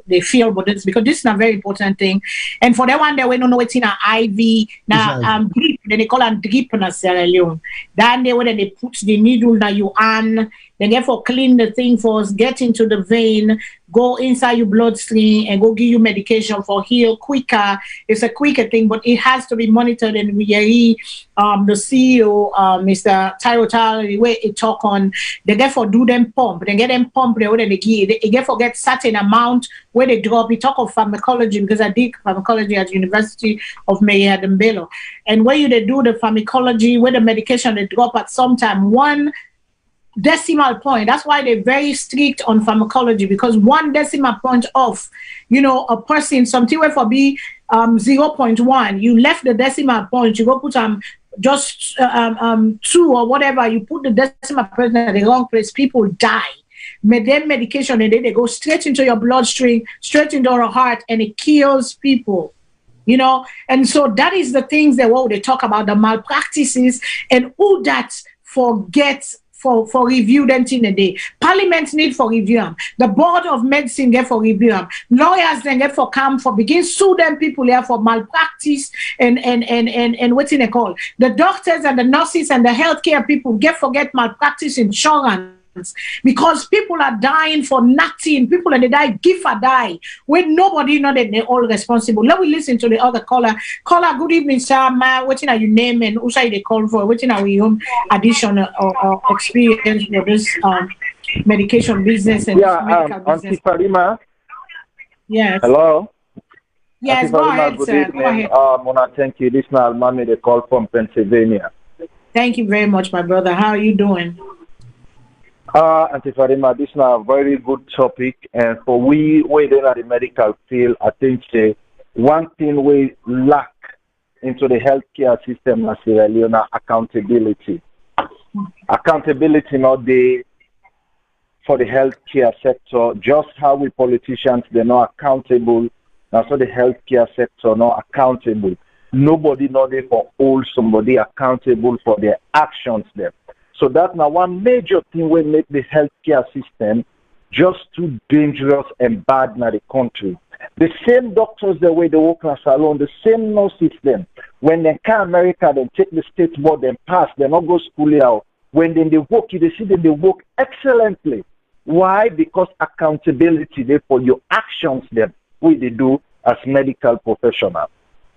they feel about this because this is a very important thing. And for that one, they don't know what's in an IV now drip. Then they call it drip in Sierra Leone. Then they put the needle that you on. Then therefore clean the thing first, get into the vein, go inside your bloodstream, and go give you medication for heal quicker. It's a quicker thing, but it has to be monitored. And we the CEO, Mr. Tyro, the way it talk on, they therefore do them pump. They get them pump. They give. They therefore get certain amount where they drop. We talk of pharmacology because I did pharmacology at the University of Maryland and Bello. And where they do the pharmacology, where the medication they drop at some time, one decimal point. That's why they're very strict on pharmacology, because 1 decimal point off, you know, a person, something where for be 0.1, you left the decimal point, you go put just 2 or whatever, you put the decimal point in the wrong place, people die. Medication, and then they go straight into your bloodstream, straight into your heart, and it kills people. You know, and so that is the things that what they talk about, the malpractices, and who that forgets for review them in a day. Parliament need for review them. The Board of Medicine get for review them. Lawyers then get for come for begin sue them people here for malpractice and what's in it called. The doctors and the nurses and the healthcare people forget malpractice insurance. Because people are dying for nothing. People and they die, give or die. When nobody know that they're all responsible. Let me listen to the other caller. Caller, good evening, sir. What are your name and who say they call for? What are your own addition or experience for this medication business and medical business? Auntie Farima. Yes. Hello. Yes, Auntie go Farima, ahead, good sir. evening. Go ahead. Mona, thank you. This is Almami, the call from Pennsylvania. Thank you very much, my brother. How are you doing? Auntie Farima, this is a very good topic, and for we within the medical field, I think one thing we lack into the healthcare system as Sierra Leone, accountability. Accountability not the for the healthcare sector, just how we politicians they're not accountable, and so the healthcare sector not accountable. Nobody not there for hold somebody accountable for their actions there. So that's now one major thing we make the healthcare system just too dangerous and bad in the country. The same doctors the way they work in SALONE, the same nurses them. When they come America, they take the state board and pass, they not go school out. When they work, you see them they work excellently. Why? Because accountability there for your actions them, what they do as medical professionals.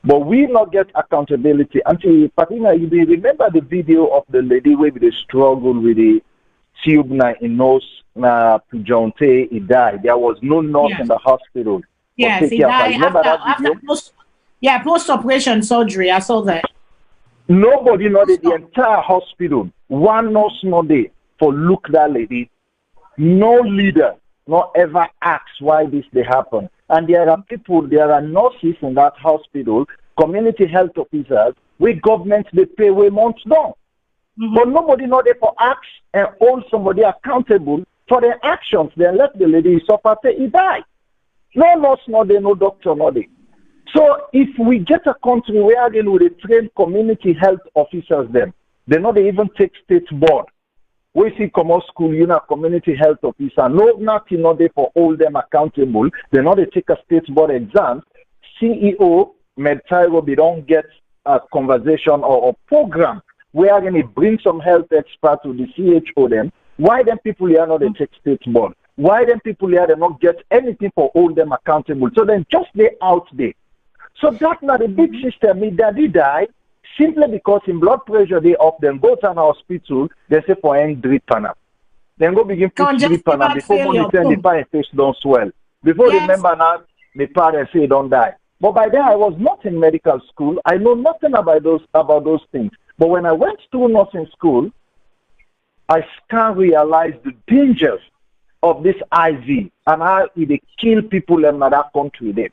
But we not get accountability. Until Patina, you remember the video of the lady where they struggle with the tube in nose, Jonte, he died. There was no nurse in the hospital. Yes, he died after post-operation surgery. I saw that. Nobody know the entire hospital. One nurse not there for look that lady. No leader not ever asks why this they happen. And there are people, there are nurses in that hospital, community health officers, where government they pay way months down. But nobody know they for ask and hold somebody accountable for their actions. They let the lady suffer till he die. No nurse not there, no doctor not there. So if we get a country where again with the trained community health officers then, they not they even take state board. We see common school, you know, community health officer, no nothing not there for hold them accountable. They not they take a state board exam. CEO, MedTyro, they don't get a conversation or program where again it brings some health expert to the CHO them. Why them people here not they take state board? Why them people here they not get anything for hold them accountable? So then just they out there. So that's not a big system. If daddy die, simply because in blood pressure they up, then go to an hospital, they say for end drip panel. Then go begin put drip panel before money turn the pie face don't swell. Before remember now, the parents say don't die. But by then I was not in medical school. I know nothing about those things. But when I went to nursing school, I can realize the dangers of this IV and how it kill people in that country there.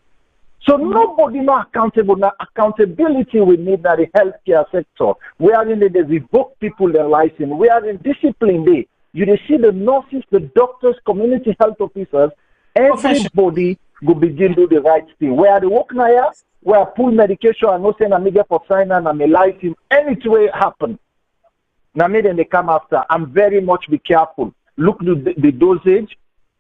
So nobody not accountable. Now accountability we need in the healthcare sector. We are in they revoke people their license. We are in discipline day. You see the nurses, the doctors, community health officers, everybody go begin do the right thing. Where the work now, where I pull medication and no saying I may get for sign and I may license, any way happen. Now me then they come after. I'm very much be careful. Look the dosage,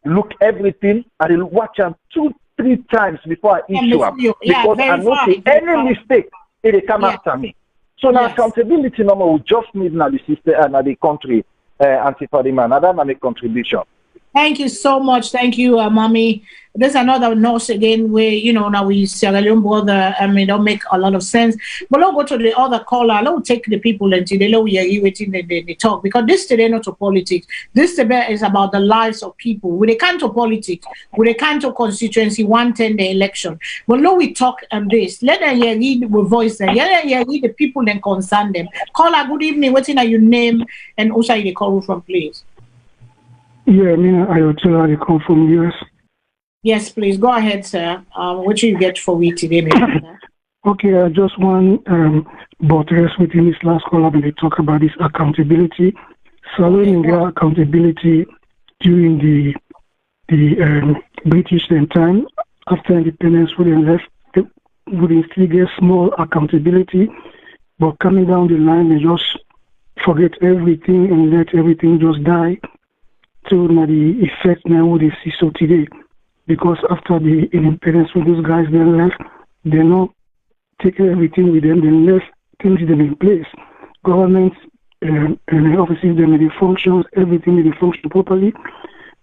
look everything, and watch them 2-3 times before I issue up. Because I know any mistake, it will come after me. So now accountability number we just need now the system and the country, Auntie Farima. Now that's my contribution. Thank you so much. Thank you, Mommy. There's another nurse again where, you know, now we Sierra Leone brother, I mean, don't make a lot of sense. But let's go to the other caller. Let's take the people and they know we are waiting they talk. Because this today not to politics. This debate is about the lives of people. We can't to politics. We can't to constituency 110 the election. But now we talk on this. Let them hear read the voice them. Let them hear read the people and concern them. Caller, good evening. What's in your name and also you call from, please? Yeah, I will tell you call from US. Yes, please go ahead, sir. What do you get for we today, brother? Okay, I just want buttress within this last column when they talk about this accountability. SALONE got accountability during the British time after independence. We left, we still get small accountability, but coming down the line, they just forget everything and let everything just die. So now the effect now what they see so today, because after the independence, when those guys then left, they're not taking everything with them, then left things them in place. Government and offices them they functions, everything they function properly.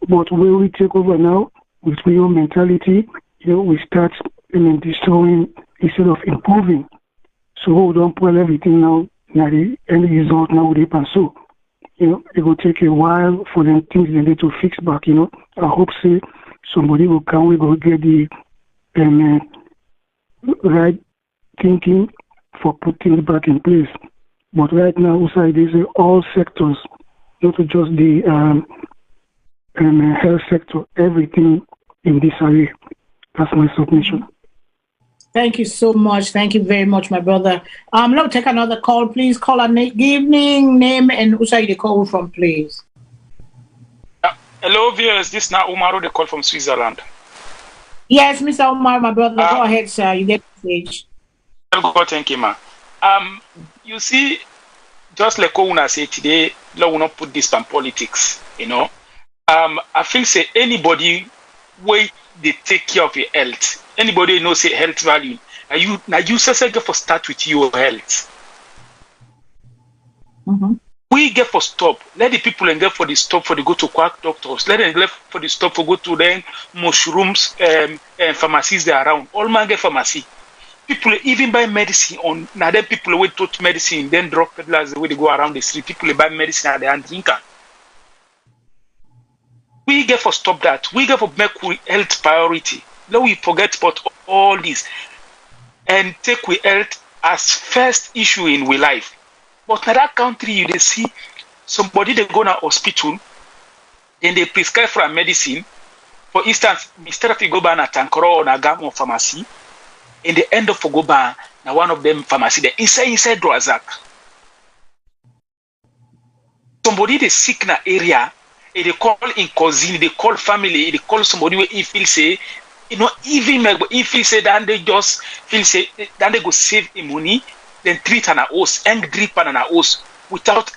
But when we take over now with real mentality, we start destroying instead of improving. So we don't put everything now. Now the end result now would happen. So it will take a while for them things they need to fix back. I hope say somebody will come. We will get the right thinking for putting it back in place. But right now, outside these all sectors, not just the health sector, everything in this area. That's my submission. Thank you so much. Thank you very much, my brother. Let me take another call, please. Caller, good evening, name and who are you call from, please? Hello, viewers. This is now Umaru, the call from Switzerland. Yes, Mr. Umar, my brother. Go ahead, sir. You get the stage. Thank you, ma. You see, just like Ouna said today, Lord will not put this on politics, I feel say anybody way they take care of your health, anybody knows say health value, you say get for start with your health. Mm-hmm. We get for stop. Let the people and get for the stop for the go to quack doctors. Let them get for the stop for go to then mushrooms and pharmacies they are around. All man get pharmacy. People even buy medicine on now. Then people will touch medicine. Then drug peddlers the way they go around the street. People buy medicine and they are drinking. We get for stop that. We get for make health priority. Now we forget about all this and take we health as first issue in we life. But in that country, you they see somebody they go to hospital, then they prescribe for a medicine. For instance, instead of you go by a Tankoro or a Gamo pharmacy, in the end of go by now one of them pharmacy, they inside Drazak. Somebody they sick in an area, they call in cousin, they call family, they call somebody where he feel say, even if he say that they just feel say that they go save him money. Then treat an host and drip an host without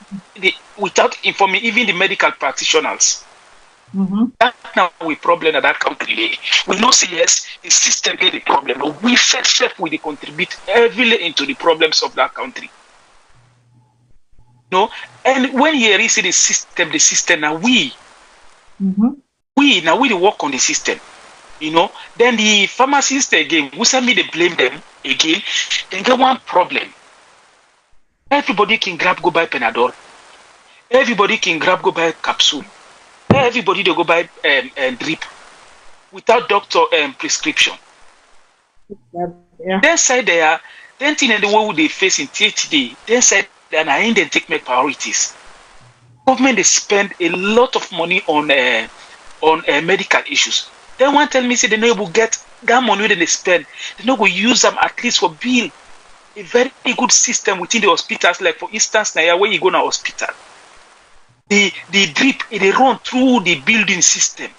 informing even the medical practitioners. Mm-hmm. That's now we problem at that country. We know say yes, the system get the problem, but we self we contribute heavily into the problems of that country. And when you see the system now we work on the system. Then the pharmacists again, we send me they blame them again, then get one problem. Everybody can go buy Panadol. Everybody can go buy capsule. Everybody they go buy drip without doctor prescription. Yeah. Then side there, then thing in the way they face in THD, then side then I ain't then take my priorities. Government they spend a lot of money on medical issues. Then one tell me say they no will get that money that they spend, they no go use them at least for bill. A very good system within the hospitals, like for instance, now where you go to hospital, the drip they run through the building system.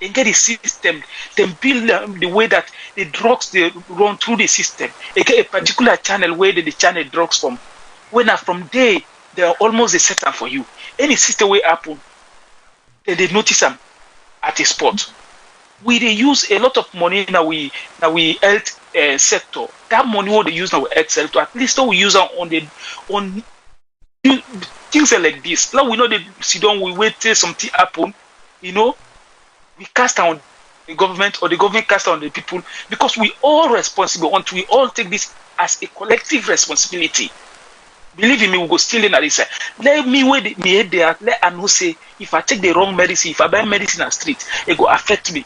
They get the system, then build the way that the drugs they run through the system. They get a particular channel where they channel drugs from. When from there, they are almost a setup for you. Any system will happen, then they notice them at a spot. We they use a lot of money now we health sector. That money what they use now health sector, at least we use on things like this. Now we know they sit down, we wait till something happen, we cast on the government or the government cast on the people because we all responsible until we all take this as a collective responsibility. Believe in me, we go still in at this side. Let me wait me head there, let I know say if I take the wrong medicine, if I buy medicine on street, it go affect me.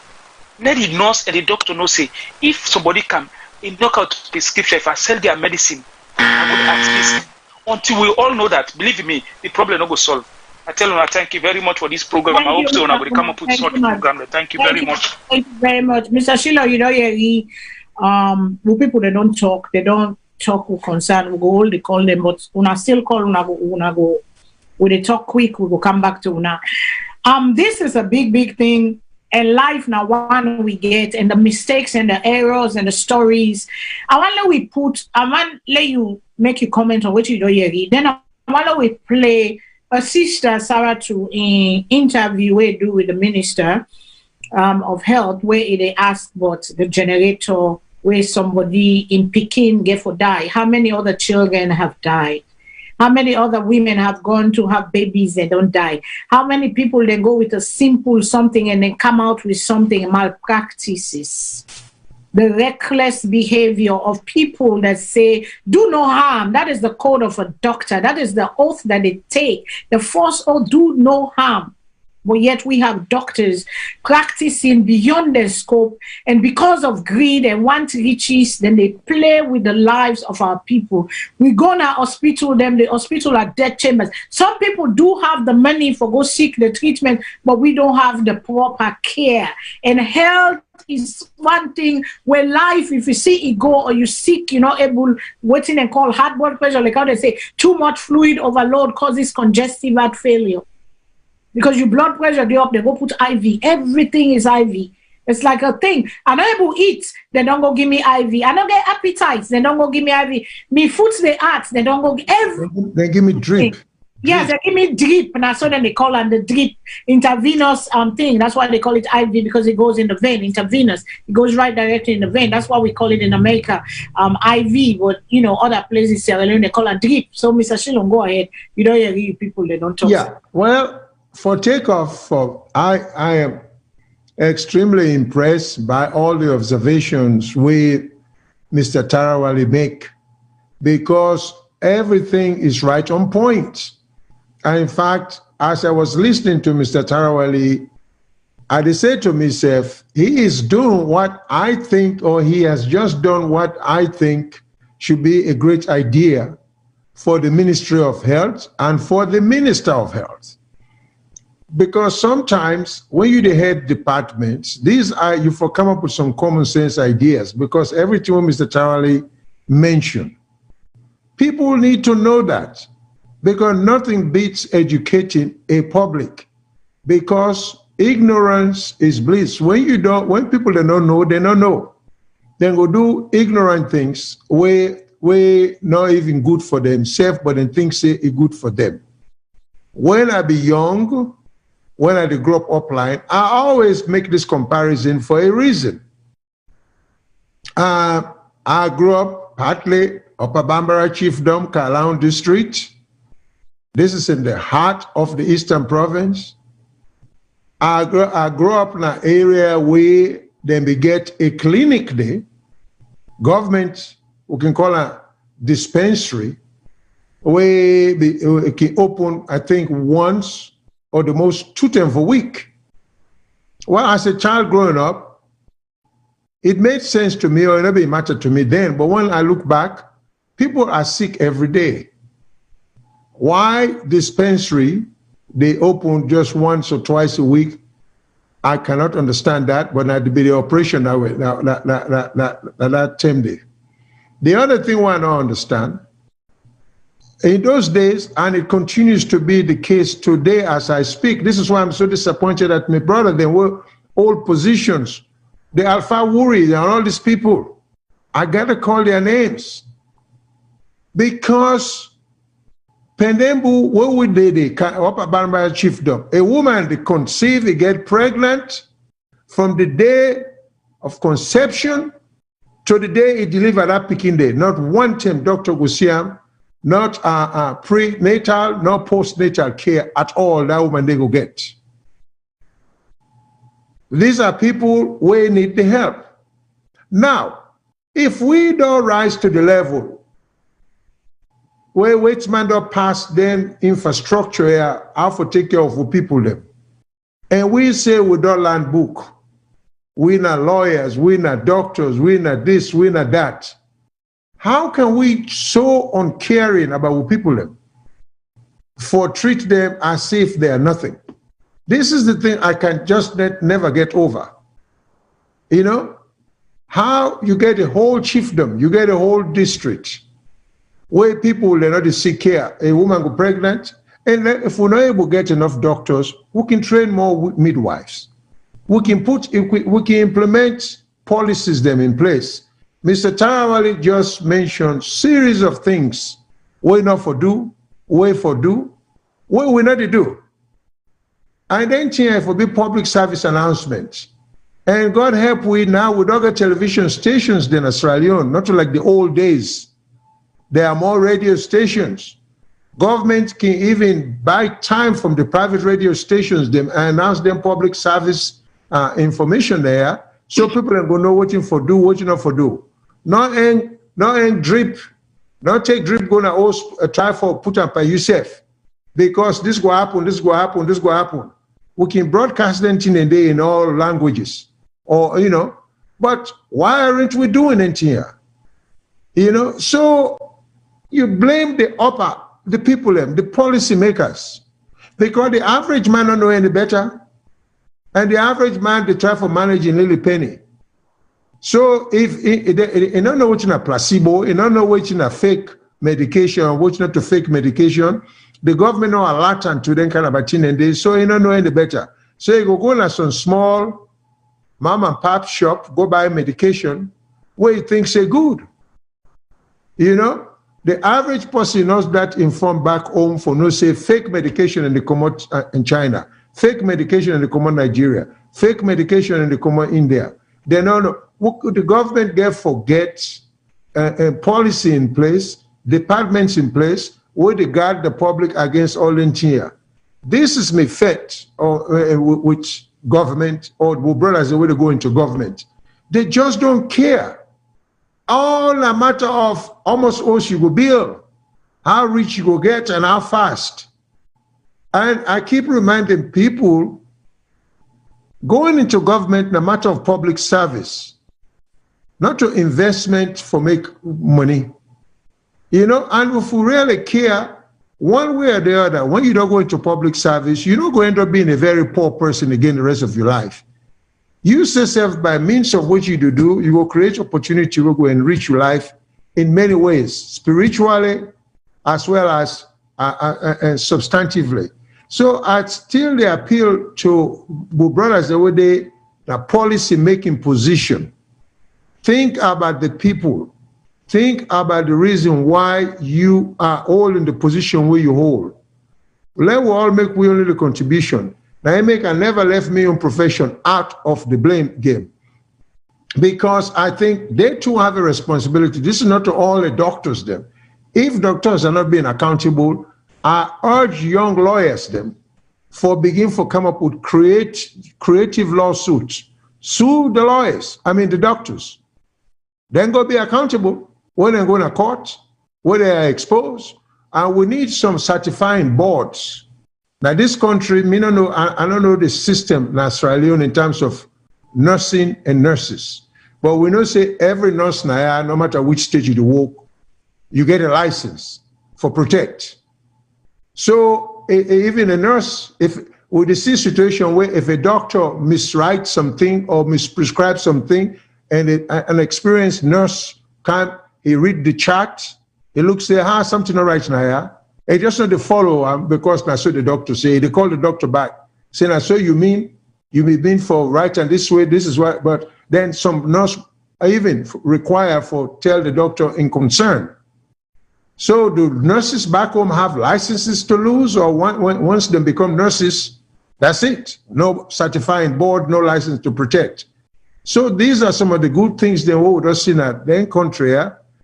Let the nurse and the doctor know say if somebody come in knock out prescription, if I sell their medicine, I would ask this. Until we all know that, believe me, the problem not go solve. I tell you, thank you very much for this program. I hope so. Now we come up with such program. Thank you very much. Thank you very much, Mr. Sheila. You know, with people they don't talk with concern. We go all they call them, but una still call una go. When they talk quick, we will come back to una. This is a big thing. And life now, one we get, and the mistakes and the errors and the stories. I want to let you make your comment on what you do here. Then I want to play a sister Sarah to an interview we do with the minister of health, where they ask about the generator, where somebody in Peking get for die. How many other children have died? How many other women have gone to have babies and don't die? How many people they go with a simple something and then come out with something malpractices? The reckless behavior of people that say, do no harm. That is the code of a doctor. That is the oath that they take. The first oath, do no harm. But yet we have doctors practicing beyond their scope, and because of greed and want riches, then they play with the lives of our people. We go to hospital, them the hospital are death chambers. Some people do have the money for go seek the treatment, but we don't have the proper care. And health is one thing where life, if you see it go or you sick, you're not able, waiting and call high blood pressure, like how they say, too much fluid overload causes congestive heart failure. Because your blood pressure they up, they go put IV. Everything is IV. It's like a thing. I'm not able to eat, they don't go give me IV. I don't get appetites, they don't go give me IV. Me foods they ask, they don't go They give me drip. Yes, they give me drip, and I saw them they call it the drip intravenous thing. That's why they call it IV, because it goes in the vein, intravenous. It goes right directly in the vein. That's why we call it in America IV, but you know other places Sierra Leone they call it drip. So Mr. Shilon, go ahead. You don't hear people they don't talk. Yeah, well. For takeoff, I am extremely impressed by all the observations we, Mr. Tarawali, make, because everything is right on point. And in fact, as I was listening to Mr. Tarawali, I said to myself, he is doing what I think, or he has just done what I think should be a great idea for the Ministry of Health and for the Minister of Health. Because sometimes when you the head departments, these are, you for come up with some common sense ideas, because everything Mr. Charlie mentioned, people need to know that, because nothing beats educating a public, because ignorance is bliss. When people they don't know, then go do ignorant things where not even good for themselves, but then think say it good for them. When I be young, when I grew up upline, I always make this comparison for a reason. I grew up partly Upper Bambara Chiefdom, Kalaun District. This is in the heart of the Eastern Province. I grew up in an area where then we get a clinic there, government, we can call a dispensary, where it can open, I think, once or the most 2 times a week. Well, as a child growing up, it made sense to me, or it never mattered to me then, but when I look back, people are sick every day. Why dispensary, they open just once or twice a week, I cannot understand that, but not be the operation that term day. The other thing I want to understand, in those days, and it continues to be the case today as I speak, this is why I'm so disappointed at my brother. They were old positions, the Alpha Wuri and all these people. I got to call their names. Because Pendembu, what would they do? Chiefdom. A woman, they conceive, they get pregnant from the day of conception to the day it delivered that picking day. Not one time Dr. Gusiam, not prenatal, not postnatal care at all that woman they go get. These are people who need the help. Now, if we don't rise to the level where Waitsman don't pass then infrastructure here, how to take care of the people them, and we say we don't learn book, we not lawyers, we not doctors, we not this, we not that. How can we so uncaring about people them? for treat them as if they are nothing. This is the thing I can just never get over. You know, how you get a whole chiefdom, you get a whole district where people will not seek care. A woman go pregnant, and if we're not able to get enough doctors, we can train more midwives. We can implement policies them in place. Mr. Tarawali just mentioned series of things we not for do, we for do, we not to do. And then for the public service announcement. And God help we now with other television stations than Australia, not like the old days. There are more radio stations. Government can even buy time from the private radio stations them and announce them public service information there, so people are gonna know what you for do, what you not for do. Not in drip, not take drip gonna try for put up by yourself, because this go happen, this go happen, this go happen. We can broadcast them in all languages, or you know, but why aren't we doing it here? You know, so you blame the people, the policy makers, because the average man don't know any better, and the average man they try for managing little penny. So if you don't know what's in a placebo, you don't know what's in a fake medication, or what's not a fake medication, the government know a lot to them kind of a thing, and they so you don't know any better. So you go to some small mom and pop shop, go buy medication where you think say good. You know, the average person knows that informed back home for no say fake medication in the common in China, fake medication in the common Nigeria, fake medication in the common India. They don't know what could the government get a policy in place, departments in place, where they guard the public against all in here. This is my fate which government or brothers the way to go into government. They just don't care. All a matter of almost all you go build, how rich you go get and how fast. And I keep reminding people going into government in a matter of public service, not to investment for make money. You know, and if we really care, one way or the other, when you don't go into public service, you're not going to end up being a very poor person again the rest of your life. Use yourself by means of what you do, you will create opportunity to go enrich your life in many ways, spiritually as well as substantively. So I still the appeal to brothers the way they the policy making position. Think about the people. Think about the reason why you are all in the position where you hold. Let we all make we only the contribution. Now I make I never left me own profession out of the blame game. Because I think they too have a responsibility. This is not to all the doctors them. If doctors are not being accountable, I urge young lawyers them for come up with creative lawsuits. Sue the lawyers, the doctors. Then go be accountable when they go to court, when they are exposed. And we need some certifying boards. Now this country, I don't know the system in Australia in terms of nursing and nurses. But we know say every nurse now, no matter which stage you work, you get a license for protect. So even a nurse, if we see a situation where if a doctor miswrites something or misprescribes something, and an experienced nurse he read the chart, he looks say, something not right now. He just not to follow because I saw the doctor say, they call the doctor back, saying, I saw you mean for right and this way, this is why, but then some nurse even require for tell the doctor in concern. So do nurses back home have licenses to lose, or once they become nurses, that's it? No certifying board, no license to protect. So these are some of the good things that we would have seen at the country,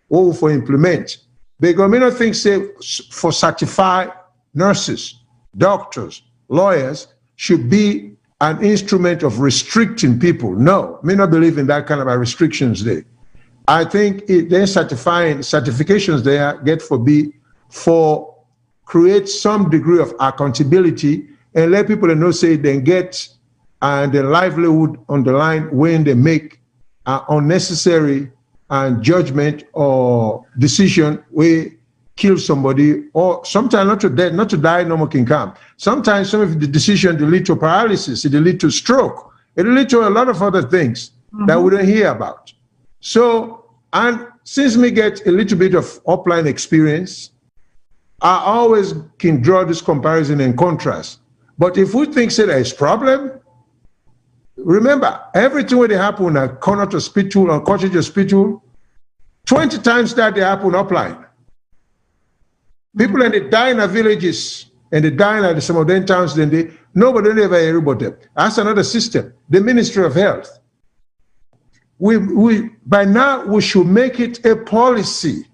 or for implement. Because I don't think say for certified nurses, doctors, lawyers should be an instrument of restricting people. No, I not believe in that kind of restrictions there. I think then certifications there get for create some degree of accountability and let people know say they get the livelihood on the line when they make unnecessary judgment or decision where kill somebody, or sometimes not to death, not to die, no more can come. Sometimes some of the decisions lead to paralysis, it lead to stroke, it lead to a lot of other things that we don't hear about. So, and since we get a little bit of upline experience, I always can draw this comparison and contrast. But if we think say there is problem, remember, everything when they happen at Connaught Hospital or Cottage Hospital, 20 times that they happen upline. People and they die in the villages and they die in some of them towns, then nobody ever hear about them. That's another system, the Ministry of Health. We by now we should make it a policy.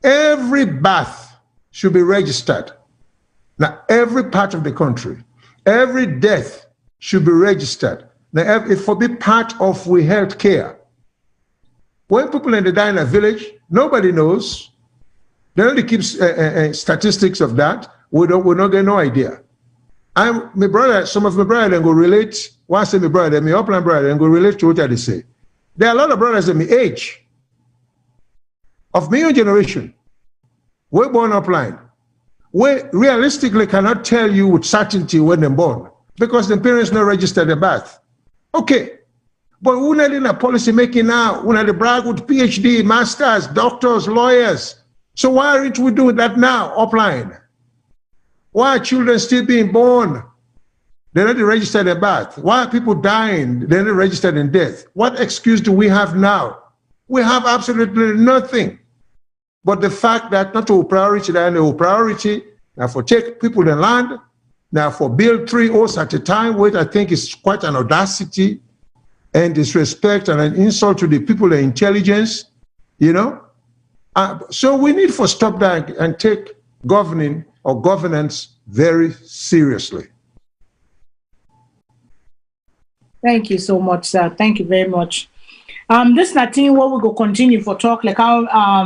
Every bath should be registered. Now, every part of the country, every death should be registered. Now, it will be part of we health care. When people in the die in a village, nobody knows. They only keep statistics of that. We don't get no idea. My brother, some of my brothers then go relate. Once I say my brother, my upline brother, and go relate to what they say. There are a lot of brothers in my age, of my own generation, we're born upline. We realistically cannot tell you with certainty when they're born because the parents not registered the birth. Okay, but we're not in a policy making now. We're not the brag with PhD, masters, doctors, lawyers. So why aren't we doing that now, upline? Why are children still being born? They're not registered in birth. Why are people dying? They're not registered in death. What excuse do we have now? We have absolutely nothing. But the fact that not a priority, that a priority, now for take people in land, now for build 3 hours at a time, which I think is quite an audacity and disrespect and an insult to the people and intelligence, you know? So we need to stop that and take governing or governance very seriously. Thank you so much, sir. Thank you very much. This is nothing what we go continue for talk, like how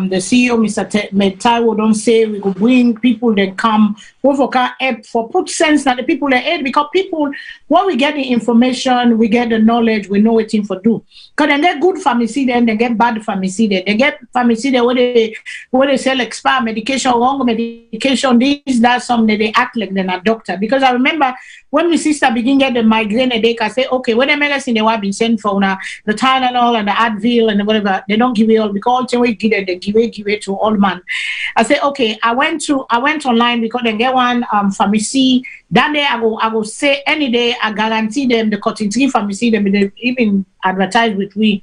the CEO, Mr. Taiwo, don't say we go bring people that come, we for help for put sense that the people that aid, because people, when we get the information, we get the knowledge, we know what thing for do. Because they get good pharmacy then, they get bad pharmacy then. They get pharmacy there where they sell expired medication, wrong medication, this, that, something, they act like they're not doctor. Because I remember when my sister begin get the migraine headache, I say, okay, when the medicine they were being sent for the Tylenol and the Advil and whatever, they don't give it all because all they give it to all man. I say, okay, I went online because they get one pharmacy. That day I go say any day I guarantee them the cotton tree pharmacy, they even advertise with we.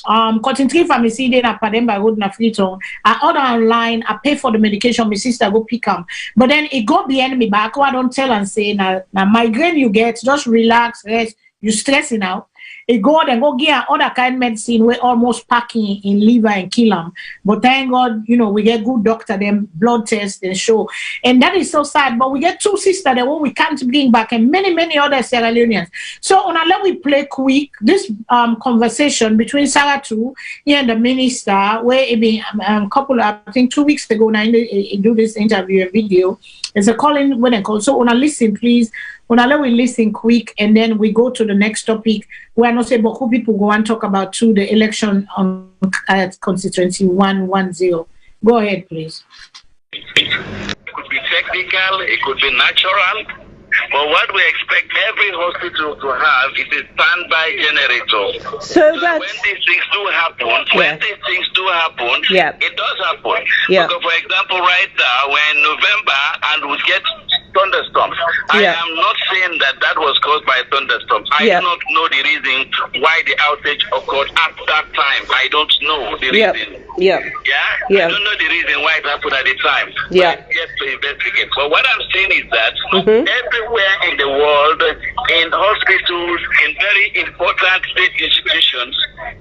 Cotton tree pharmacy then I them by road na Freetown. I order online, I pay for the medication, my sister go pick them. But then it go behind me back, I don't tell and say now migraine you get, just relax, rest, you stressing out. It go and go get other kind of medicine we're almost packing in liver and kill them. But thank God, you know, we get good doctor, them blood tests, they show. And that is so sad. But we get 2 sisters that we can't bring back and many other Sierra Leoneans. So let we play quick this conversation between Sarah too and the minister, where it been a couple of, I think 2 weeks ago now do this interview video. It's a calling when I call. So listen, please. Let we listen quick and then we go to the next topic. We are not saying but who people go and talk about too the election on constituency 110. Go ahead, please. It could be technical, it could be natural. But what we expect every hospital to have is a standby generator. So that when these things do happen, it does happen. Yeah. Because for example, right now, we're in November and we get thunderstorms. I am not saying that was caused by thunderstorms. I do not know the reason why the outage occurred at that time. I don't know the reason. I don't know the reason why it happened at the time. Yet to investigate. But what I'm saying is that everywhere in the world, in hospitals, in very important state institutions,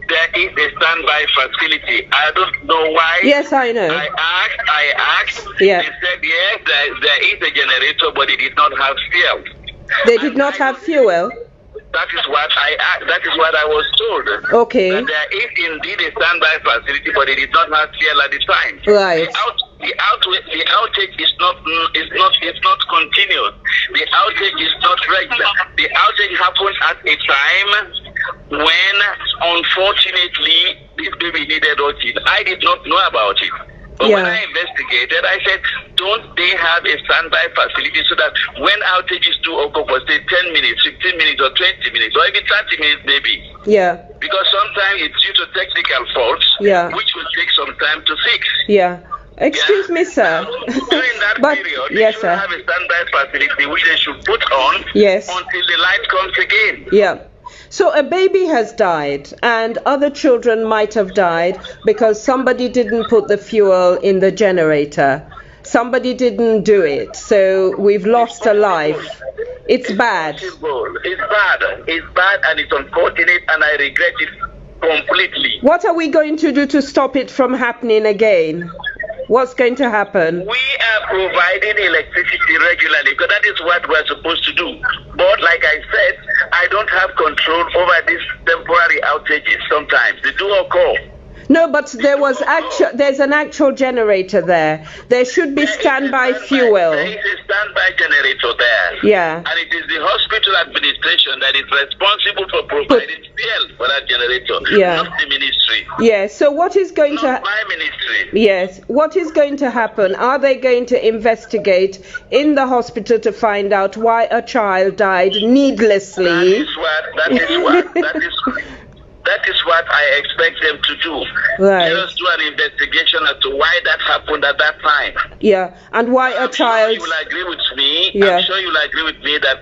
there is a standby facility. I don't know why. Yes, I know. I asked. Yeah. They said yes, there is a generator, but it did not have fuel. They did not have fuel. That is what I was told. Okay. That there is indeed a standby facility, but it did not have fuel at the time. Right. The outage is not continuous. The outage is not regular. The outage happens at a time when, unfortunately, this baby needed oxygen. I did not know about it. But when I investigated, I said, don't they have a standby facility so that when outages do occur for, say, 10 minutes, 15 minutes, or 20 minutes, or even 30 minutes maybe? Yeah. Because sometimes it's due to technical faults, which will take some time to fix. Yeah. Excuse me, sir. During that period, they should have a standby facility which they should put on until the light comes again. Yeah. So a baby has died and other children might have died because somebody didn't put the fuel in the generator. Somebody didn't do it. So we've lost a life. It's bad. It's bad. It's bad and it's unfortunate and I regret it completely. What are we going to do to stop it from happening again? What's going to happen? We are providing electricity regularly because that is what we're supposed to do. But like I said, I don't have control over these temporary outages sometimes. They do occur. No, but there's an actual generator there. There should be standby fuel. There is a standby generator there. Yeah. And it is the hospital administration that is responsible for providing fuel for that generator, not the ministry. Yes. So what is going not my ministry. Yes. What is going to happen? Are they going to investigate in the hospital to find out why a child died needlessly? That is what I expect them to do. Right. Let us do an investigation as to why that happened at that time. Yeah, and why a child... I'm sure you will agree with me. Yeah. I'm sure you'll agree with me that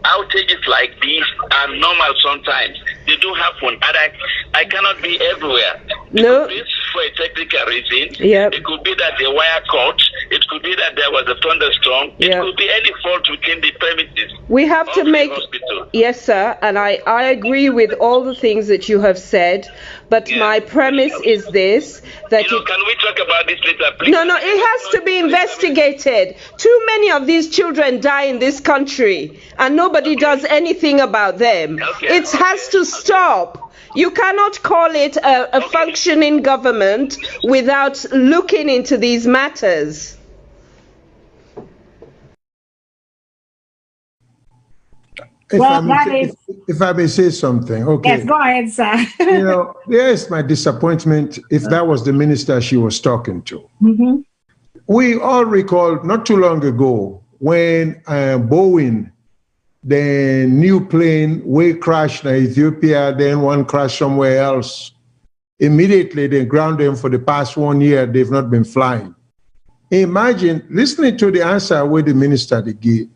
outages like these are normal sometimes. They do happen. And I cannot be everywhere. No. It could be for a technical reason. Yep. It could be that the wire caught. It could be that there was a thunderstorm. It could be any fault within the premises. We have to make... Hospital. Yes, sir. And I agree with all the things that you have said. But my premise is this, that... can we talk about this later, please? No, it has to be investigated. Too many of these children die in this country, and nobody does anything about them. It has to stop. You cannot call it a functioning government without looking into these matters. If I may say something, okay. Yes, go ahead, sir. There's my disappointment if that was the minister she was talking to. Mm-hmm. We all recall not too long ago when Boeing, the new plane, we crashed in Ethiopia, then one crashed somewhere else. Immediately, they ground them for the past 1 year. They've not been flying. Imagine listening to the answer where the minister they give.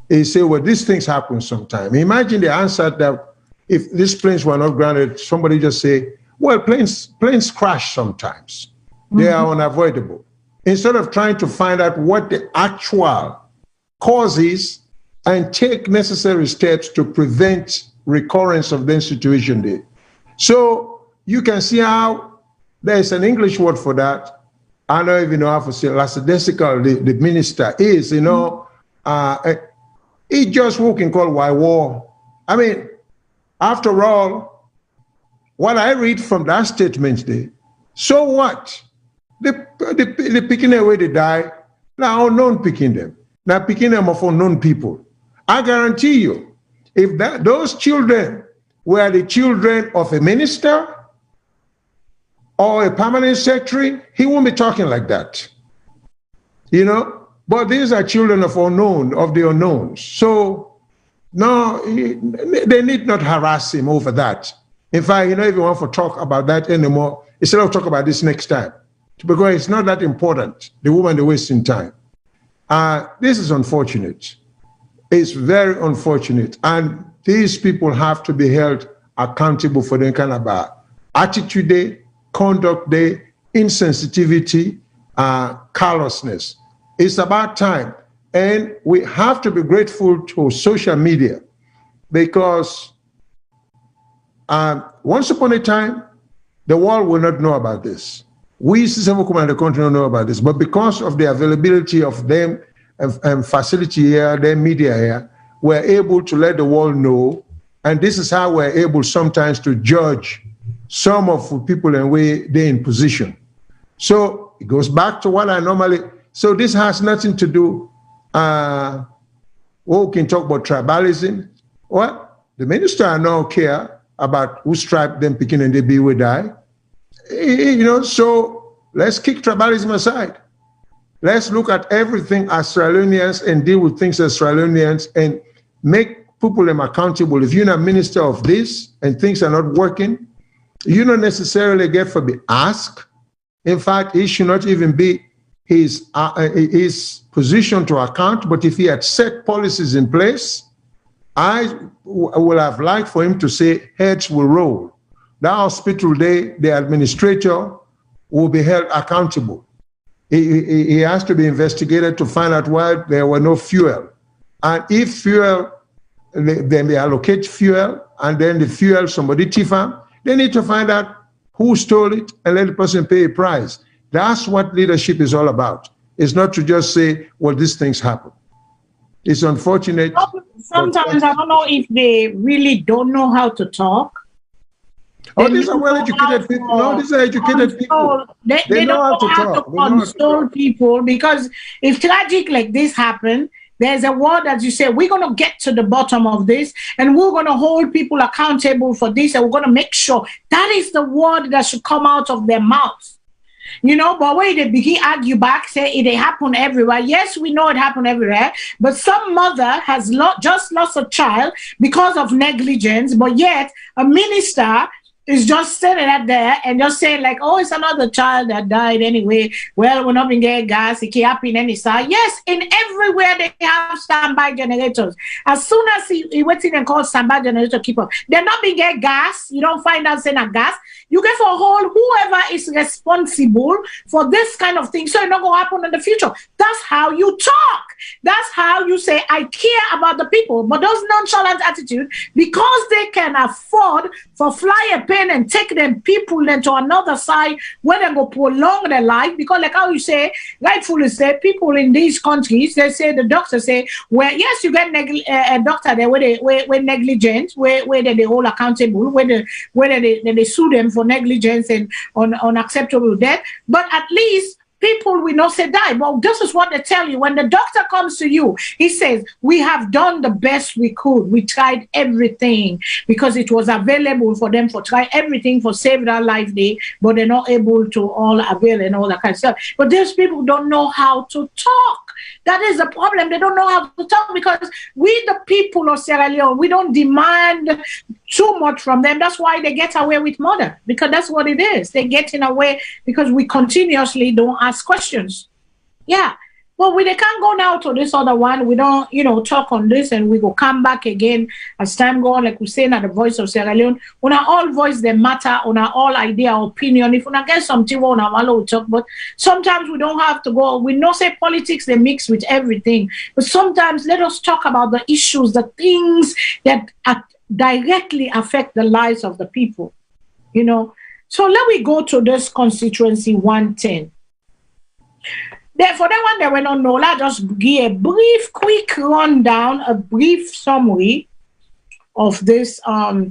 He said, well, these things happen sometime. Imagine the answer that if these planes were not grounded, somebody just say, well, planes crash sometimes. They are unavoidable. Instead of trying to find out what the actual cause is and take necessary steps to prevent recurrence of the situation there. So you can see how there's an English word for that. I don't even know how to say lackadaisical the minister is, he just what we can call why war. I mean, after all, what I read from that statement there, so what? The picking away they die, now unknown picking them. Now picking them of unknown people. I guarantee you, if those children were the children of a minister or a permanent secretary, he won't be talking like that. But these are children of the unknowns. So, no, they need not harass him over that. In fact, if you want to talk about that anymore, instead of talk about this next time, because it's not that important. The woman, they're wasting time. This is unfortunate. It's very unfortunate. And these people have to be held accountable for their kind of attitude day, conduct day, insensitivity, callousness. It's about time. And we have to be grateful to social media because once upon a time, the world will not know about this. We, civil command, the country don't know about this, but because of the availability of them and facility here, their media here, we're able to let the world know. And this is how we're able sometimes to judge some of the people and way they're in position. So it goes back to what I normally... So this has nothing to do, we can talk about tribalism. Well, the minister I don't care about whose tribe them picking and they be will die. So let's kick tribalism aside. Let's look at everything as Australians and deal with things as Australians and make people them accountable. If you're not minister of this and things are not working, you don't necessarily get for be asked. In fact, it should not even be his position to account. But if he had set policies in place, I would have liked for him to say heads will roll. That hospital day, the administrator will be held accountable. He has to be investigated to find out why there were no fuel. And if fuel, then they allocate fuel, and then the fuel somebody tifam, they need to find out who stole it and let the person pay a price. That's what leadership is all about. It's not to just say, well, these things happen. It's unfortunate. Sometimes I don't know if they really don't know how to talk. Oh, these are well-educated people. No, these are educated people. They know how to talk. Console people, because if tragic like this happen, there's a word that you say, we're going to get to the bottom of this, and we're going to hold people accountable for this, and we're going to make sure that is the word that should come out of their mouths. You know, but when they begin argue back, say it happen everywhere. Yes, we know it happened everywhere, but some mother has just lost a child because of negligence, but yet a minister is just standing out there and just saying like, oh, it's another child that died anyway. Well, we're not being getting gas. It can't happen any side. Yes, in everywhere they have standby generators. As soon as he went in and called standby generator keeper, they're not being getting gas. You don't find out saying a gas. You get for hold whoever is responsible for this kind of thing. So it's not going to happen in the future. That's how you talk. That's how you say, I care about the people. But those nonchalant attitude, because they can afford for fly a pen and take them people into another side where they go prolong their life, because like how you say, rightfully say, people in these countries, they say, the doctor say, well, yes, you get a doctor there where negligent, where they hold accountable, where they sue them for negligence and unacceptable death, but at least people will not say die. But this is what they tell you. When the doctor comes to you, he says, we have done the best we could. We tried everything because it was available for them for try everything for save their life day, but they're not able to all avail and all that kind of stuff. But these people don't know how to talk. That is the problem. They don't know how to talk because we, the people of Sierra Leone, we don't demand too much from them. That's why they get away with murder, because that's what it is. They get in away because we continuously don't ask questions. Yeah. Well, they can't go now to this other one. We don't, talk on this, and we go come back again as time go on. Like we say now, the voice of Sierra Leone. On our all voice, they matter. On our all idea, opinion. If we not get something on our malo talk, but sometimes we don't have to go. We know say politics they mix with everything, but sometimes let us talk about the issues, the things that directly affect the lives of the people. So let me go to this constituency 110. For that one that we don't know, let's just give a brief, quick rundown, a brief summary of this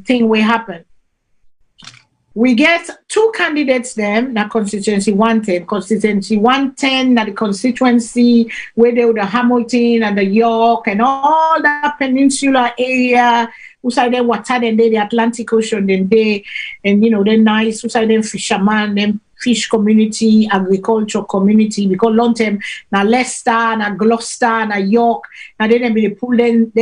thing will happen. We get two candidates then, that constituency 110. Constituency 110, that the constituency where they were the Hamilton and the York and all that peninsula area, usai them water, then they the Atlantic Ocean, then they, and they're nice, usai them fisherman, them fish community, agriculture community, because long term na Leicester, na Gloucester, na York, na then be pull then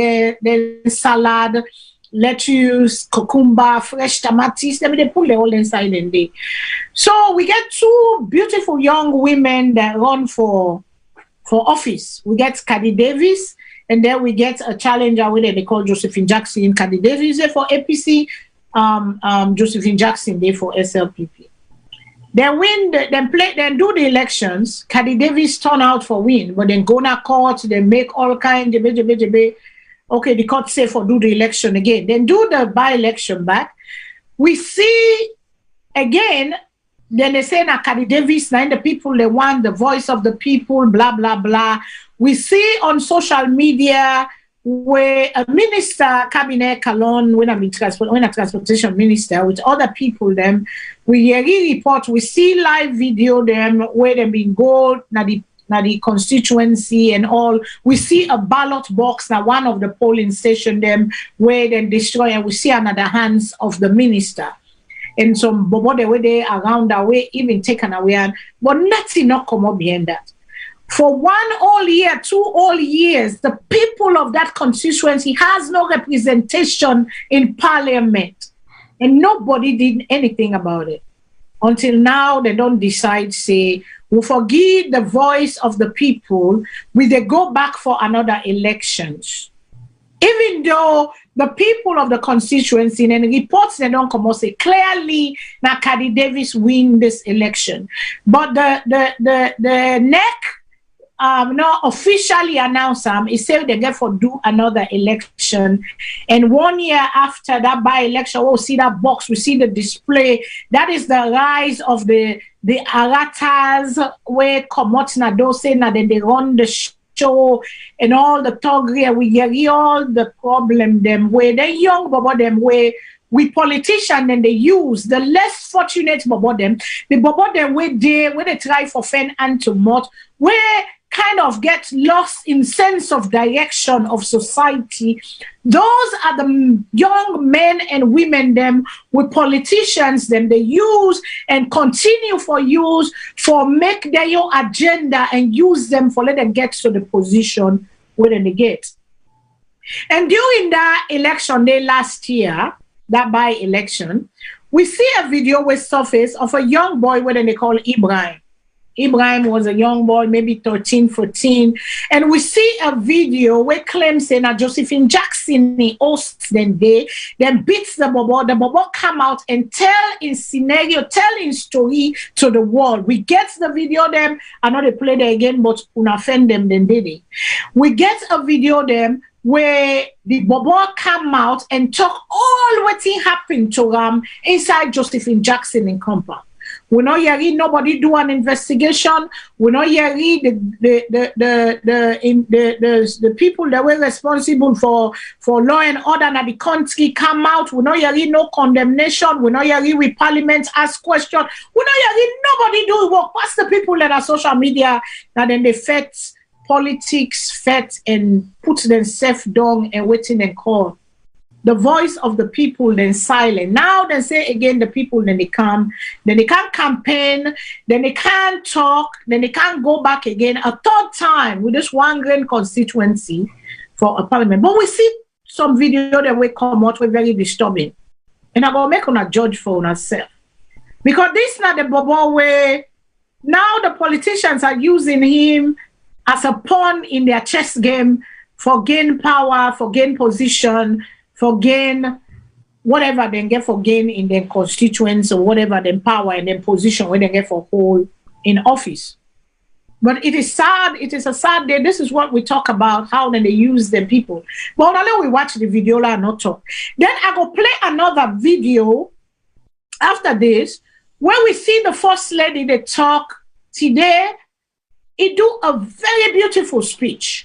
salad, lettuce, cucumber, fresh tomatoes, then they pull the all inside and day. So we get two beautiful young women that run for office. We get Caddy Davis, and then we get a challenger where they call Josephine Jackson. Caddy Davis there for APC, Josephine Jackson there for SLPP. They win, then do the elections. Caddy Davis turn out for win, but then go to court, they make all kinds of okay, the court say for do the election again. Then do the by-election back. We see again, then they say na Caddy Davis, now the people, they want the voice of the people, blah, blah, blah. We see on social media where a minister, cabinet, Calon, when a transportation minister with other people, them, we hear report, we see live video them where they been go na the constituency and all. We see a ballot box na one of the polling station them where they destroy, and we see another hands of the minister. and some bobo the way they around that way even taken away, but nothing not come up behind that. For 1 whole year, 2 whole years, the people of that constituency has no representation in parliament. And nobody did anything about it. Until now, they don't decide, say, we forgive the voice of the people, will they go back for another elections? Even though the people of the constituency and reports they don't come out say clearly that Caddy Davis win this election. But the NEC not officially announced it said they get for do another election. And 1 year after that by-election, we'll see that box, we see the display. That is the rise of the Aratas where Komotina don't say now then they run the show and all the toggery. We hear all the problem them where they young about them where we politicians and they use the less fortunate about them, the about them where they try for fen and to mot, where kind of get lost in sense of direction of society. Those are the young men and women them with politicians them they use and continue for use for make their own agenda and use them for let them get to the position where they get. And during that election day last year, that by-election, we see a video with surface of a young boy where they call Ibrahim. Ibrahim was a young boy, maybe 13, 14. And we see a video where claims saying that Josephine Jackson hosts them day, then beats the bobo. The bobo come out and tell in scenario, tell in story to the world. We get the video them, I know they play there again, but unoffend them then did it. We get a video them where the bobo come out and talk all what happened to them inside Josephine Jackson in compound. We know you read nobody do an investigation. We know you read the people that were responsible for law and order in the country come out. We know you read no condemnation. We know you read with parliament ask questions. We know you read nobody do work. What's the people that are social media that then they fet politics, fet and put themselves down and waiting and call. The voice of the people then silent. Now they say again the people then they come, then they can't campaign, then they can't talk, then they can't go back again a third time with this one grand constituency for a parliament. But we see some video that will come out with very disturbing. And I'm gonna make on a judge for ourselves. Because this is not the bubble where now the politicians are using him as a pawn in their chess game for gain power, for gain position, for gain whatever they get for gain in their constituents or whatever their power and their position when they get for hold in office. But it is sad, it is a sad day. This is what we talk about, how then they use the people. But only we watch the video and not talk. Then I go play another video after this where we see the first lady they talk today. He do a very beautiful speech.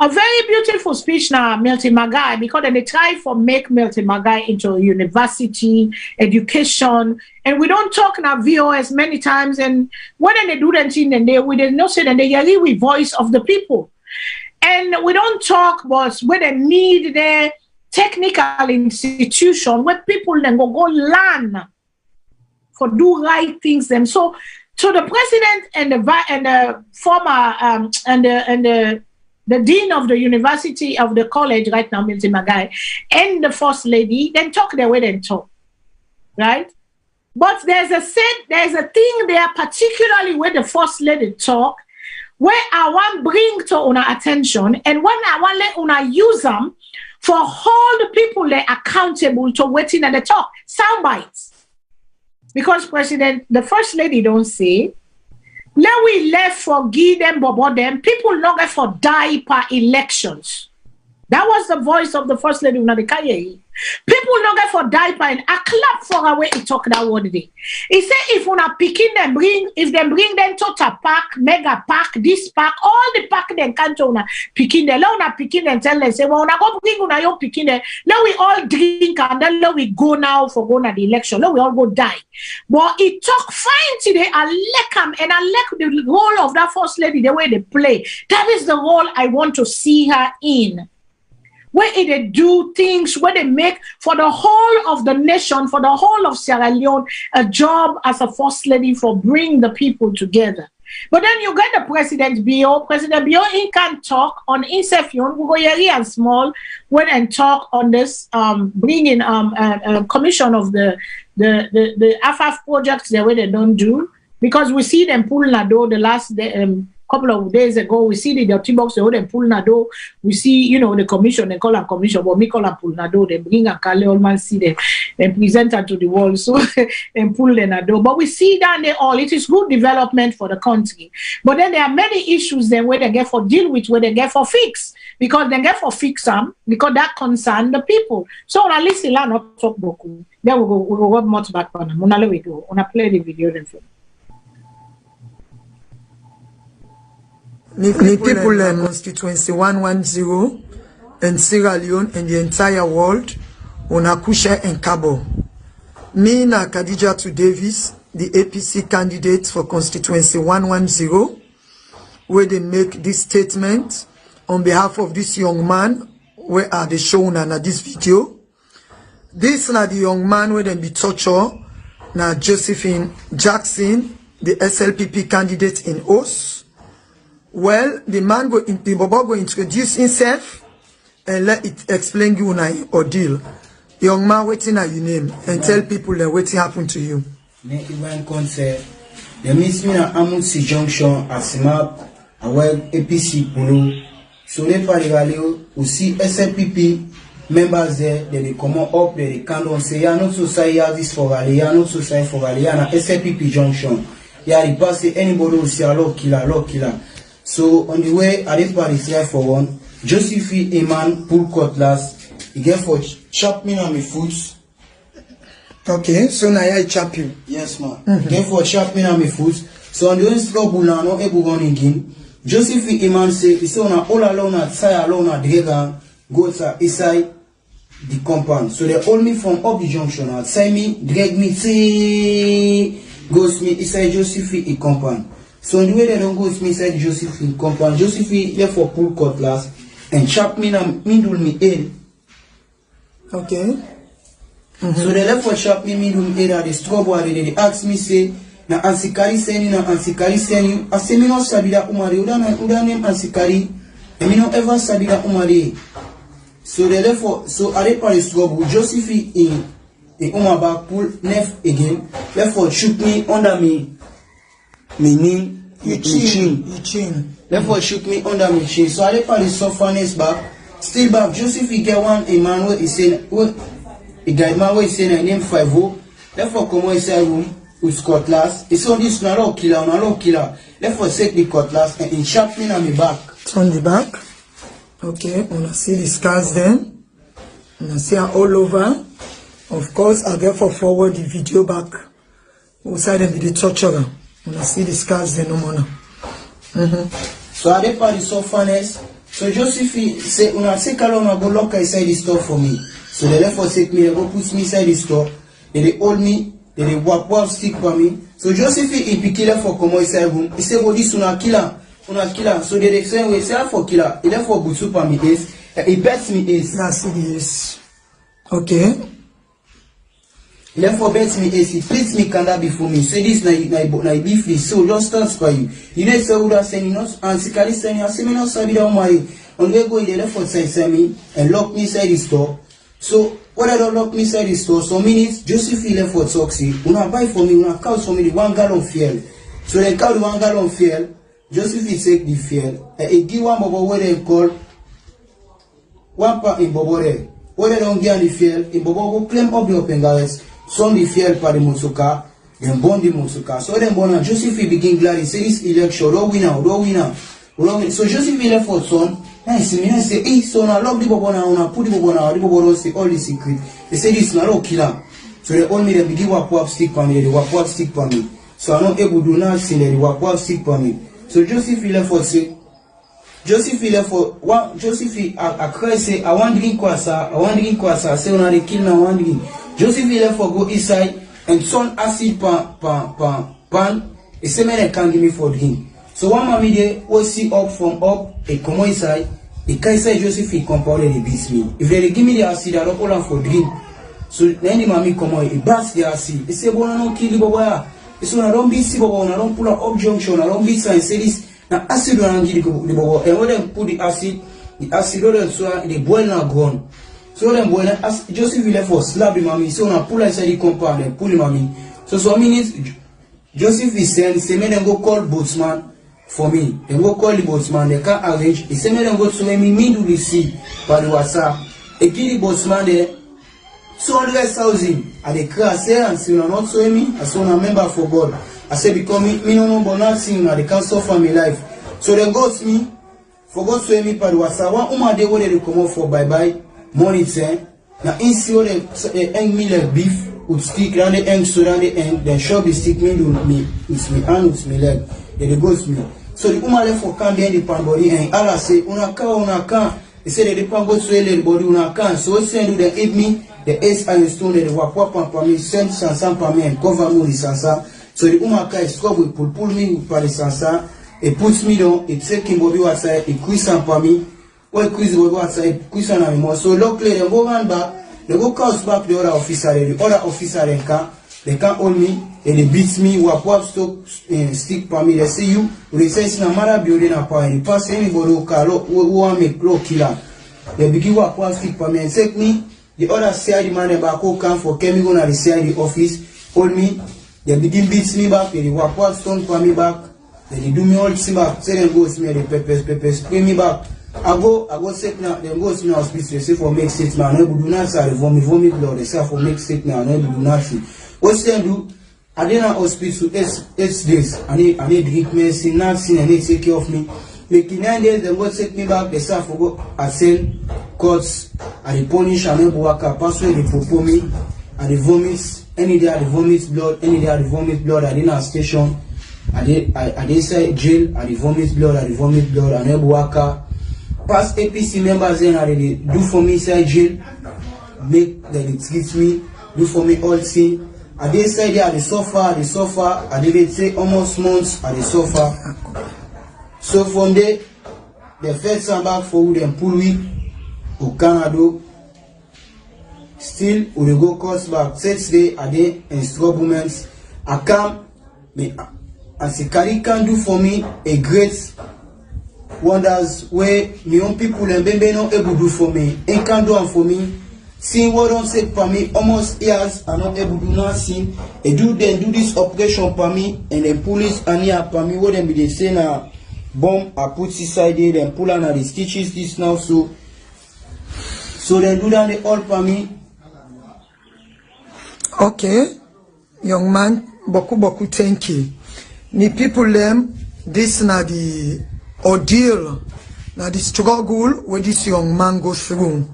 A very beautiful speech now, Milton Magai, because they try for make Milton Magai into a university, education, and we don't talk now VOS many times, and when they do that thing, and we don't say that they hear with voice of the people. And we don't talk about where they need their technical institution, where people then go learn for do right things them. So to the president and the former and the dean of the university of the college right now, Milton Magai, and the first lady, then talk their way then talk, right? But there's a thing there, particularly where the first lady talk, where I want bring to una attention, and when I want let una use them for hold the people they accountable to waiting at the talk, sound bites. Because the first lady don't say, let we left for give them, bobo them, people not get for die per elections. That was the voice of the first lady. People not get for die per and I clap for her way he talk that word today. He said if una picking them bring them to a park, mega park, this park, all the park then can't una picking them, let una picking them tell them say, well, una go bring una your picking them, let we all drink and then let we go now for going to the election, let we all go die. But he talk fine today, I like him and I like the role of that first lady, the way they play. That is the role I want to see her in. where they do things, where they make for the whole of the nation, for the whole of Sierra Leone, a job as a first lady for bringing the people together. But then you get the President Bio. President Bio, he can talk on Insefion, we go here and small, when and talk on this, bringing a commission of the AFAF projects the way they don't do, because we see them pull Nado the last day, couple of days ago, we see the dirty box, they hold them pull Nado. We see, you know, the commission, they call them commission, but we call them pull Nado. They bring a Kale Allman, see them and present her to the world, so and pull the Nado. But we see that they all, it is good development for the country. But then there are many issues then where they get for deal with, where they get for fix, because they get for fix them, because that concern the people. So at least not talk boku. Then we go rub much back on them. Unale we go. Una play the video then film. The people in constituency 110 in Sierra Leone and the entire world on Akusha and Cabo. Me na Khadija Davis, the APC candidate for constituency 110, where they make this statement on behalf of this young man, where are they shown in this video. This na the young man where they be tortured, na Josephine Jackson, the SLPP candidate in Os. Well, the man the Bobo go introduce himself and let it explain you na ordeal. Young man, waiting at your name and tell people that what happened to you. Me even concert. The miss me na Amutsi Junction Asimap away APC Polo. So they party we see SLPP members there. They come up, they can't say ya not so say ya this for Valley, ya not so say for Valley, na SLPP Junction. Ya the pass anybody will see a law killer. So on the way, I did party here for one. Josephine Eman pull cutlass. He get for chop me on my foot. Okay, so now I chop you. Yes, man. Get for chop me on my foot. So on the way, trouble now, no able going again. Josephine Eman say, he say on all alone at side alone at Dragon, go to inside the compound. So they hold me from up the junction outside me, drag me, say, goes me inside Josephine compound. So in the way they don't go with me inside Josephine compound, Josephine therefore pull cutlass and chop me and middle me head. Okay. So they left for chop me middle me head at the strawberry. They ask me say, na Ansikari send you. I say me no sabida umari. Uda name Ansikari. And me no ever sabida umari. So they left for I did for the struggle. Josephine in Umaba pull left again. Left for shoot me under me. Me knee, your chin. Therefore shoot me under my chin. So I let the softness back. Still back. Joseph he get one a man where he saying a guy man where he saying I name 5-0. Therefore come inside room with cutlass. He saw this no killer. Therefore take the cutlass and in sharp me on my back. On the back. Okay, wanna see the scars then. Wanna see her all over. Of course, I'll get forward the video back. Outside and be the torturer. When I see the scars, they no more now. So I did the softness. So Josephine say, when I take along, I go lock inside the store for me. So they left for take me, they go put me inside the store. They hold me, they wap stick for me. So Josephine, he be killer for come inside room. He say, well, this una killer. So they say, we say for killer. He left for Butsu for me ace. He bets me ace. Now see the ace. Okay. Therefore, bet me AC, please me can that before me. Say this na beef this, so just starts by you. You know, so would I say you not Ansikari saying I say me not sabi that my on we go in the therefore say me and lock me inside the store. So what I don't lock me inside the store, some minutes, Josephine left for Toxi, una buy for me, una count for me the 1 gallon fuel. So they count the 1 gallon fuel, Josephine take the fuel, and he give one bubble where they call 1 part in bubble there. Where they don't get the fuel, in bubble go claim up the open guys. Some the fuel for the motocar, then burn the motocar. So then born and Josephine begin glad. He say this election, don't winner. So Josephine left for son. And he say, hey son, I love the bobo now, put the bobo now, the bobo don't say all the secret. They say this na no killer. So they all me they begin wap stick for me, they wap stick for me. So I'm not able to do nothing, they wap stick for me. So Josephine left for say, I cry say, I want drink kwasa, say when they kill now, I want drink. Joseph left for go inside and turn acid pan. He say man can't give me for drink. So one mommy there, we see up from up, he come inside, The guy said Joseph he compounded the beats me. If they give me the acid, I don't pull on for drink. So then the mommy come out, he bust the acid. He say, "Boy, I don't kill the boy. He say, I don't beat the boy. I don't pull up junction. I don't beat and say this. Now acid don't give the boy. And when they put the acid don't so the boy now gone. So then boy, Joseph he left for slap the mommy. So when I pull inside the compound and pull the mommy. So I mean Joseph is saying, say me them go call boatsman for me. They go call the boatsman, they can't arrange. He say me them go to me do the sea by the WhatsApp. They give the boatsman there 200,000. And they cry, say, and say, not so me, I say, I'm a member for God. I say, because me no know but nothing, they can't suffer my life. So they go to me, for God to me by the WhatsApp. One woman they go they come out for bye-bye, money say. Now in see what they hang me like beef. Would stick round the end, so round the end, then shove the stick me with me hand with me leg. Then they go to me. So the woman left for camp behind the pan body and Allah say, una can. They say that the pan go to the body, una can. So what say do they hit me, the ace and stone, they wap for me, send sansan for me and cover me with sansan. So the woman can stop with pull me with the sansan. It puts me down, it take him body outside, it quiz for me. Well, quiz the body outside, quiz on me. So luckily they go run back. They go call back the other officer. The other officer they can't hold me. And they beat me. Wap stick for me. They say you. They say it's in a matter building a power. They pass anybody who want make low killer. They begin wap stick for me and take me. The other CID man back who come for chemical at the CID office. Hold me. They begin beat me back. They wap stone for me back. They do me all this back. Say them go to me. They pepper spray me back. I go set now, then go to the hospital, they say for make statement, I never do nothing, I vomit blood, they say for make statement, I never do nothing. What they do, I did not hospital 8 days, I need drink medicine, nothing, and they take care of me. Making 9 days, they go take me back, they say for go, I send courts, I punish, I never work out, password, they propose me, I vomit, any day I vomit blood, any day I vomit blood, I didn't have station, I did say jail, I vomit blood, I never work out. Past APC members then they do for me inside jail, make them treat me, do for me all thing. And they say they are the suffer, and they say almost months at the suffer. So from there, the first time back for them pull we to Canada. Still we go course back. Saturday are they instruments. I come me and Sikari can do for me a great wonders where my own people and baby not able to do for me. They can do for me. Seeing what don't say for me almost years and not able to do nothing. They do this operation for me and the police and here for me what them be they say now bomb I put inside there then pull on the stitches this now so they do that they all for me. Okay, young man, boku thank you. Me people them this na the ordeal, now the struggle where this young man goes through.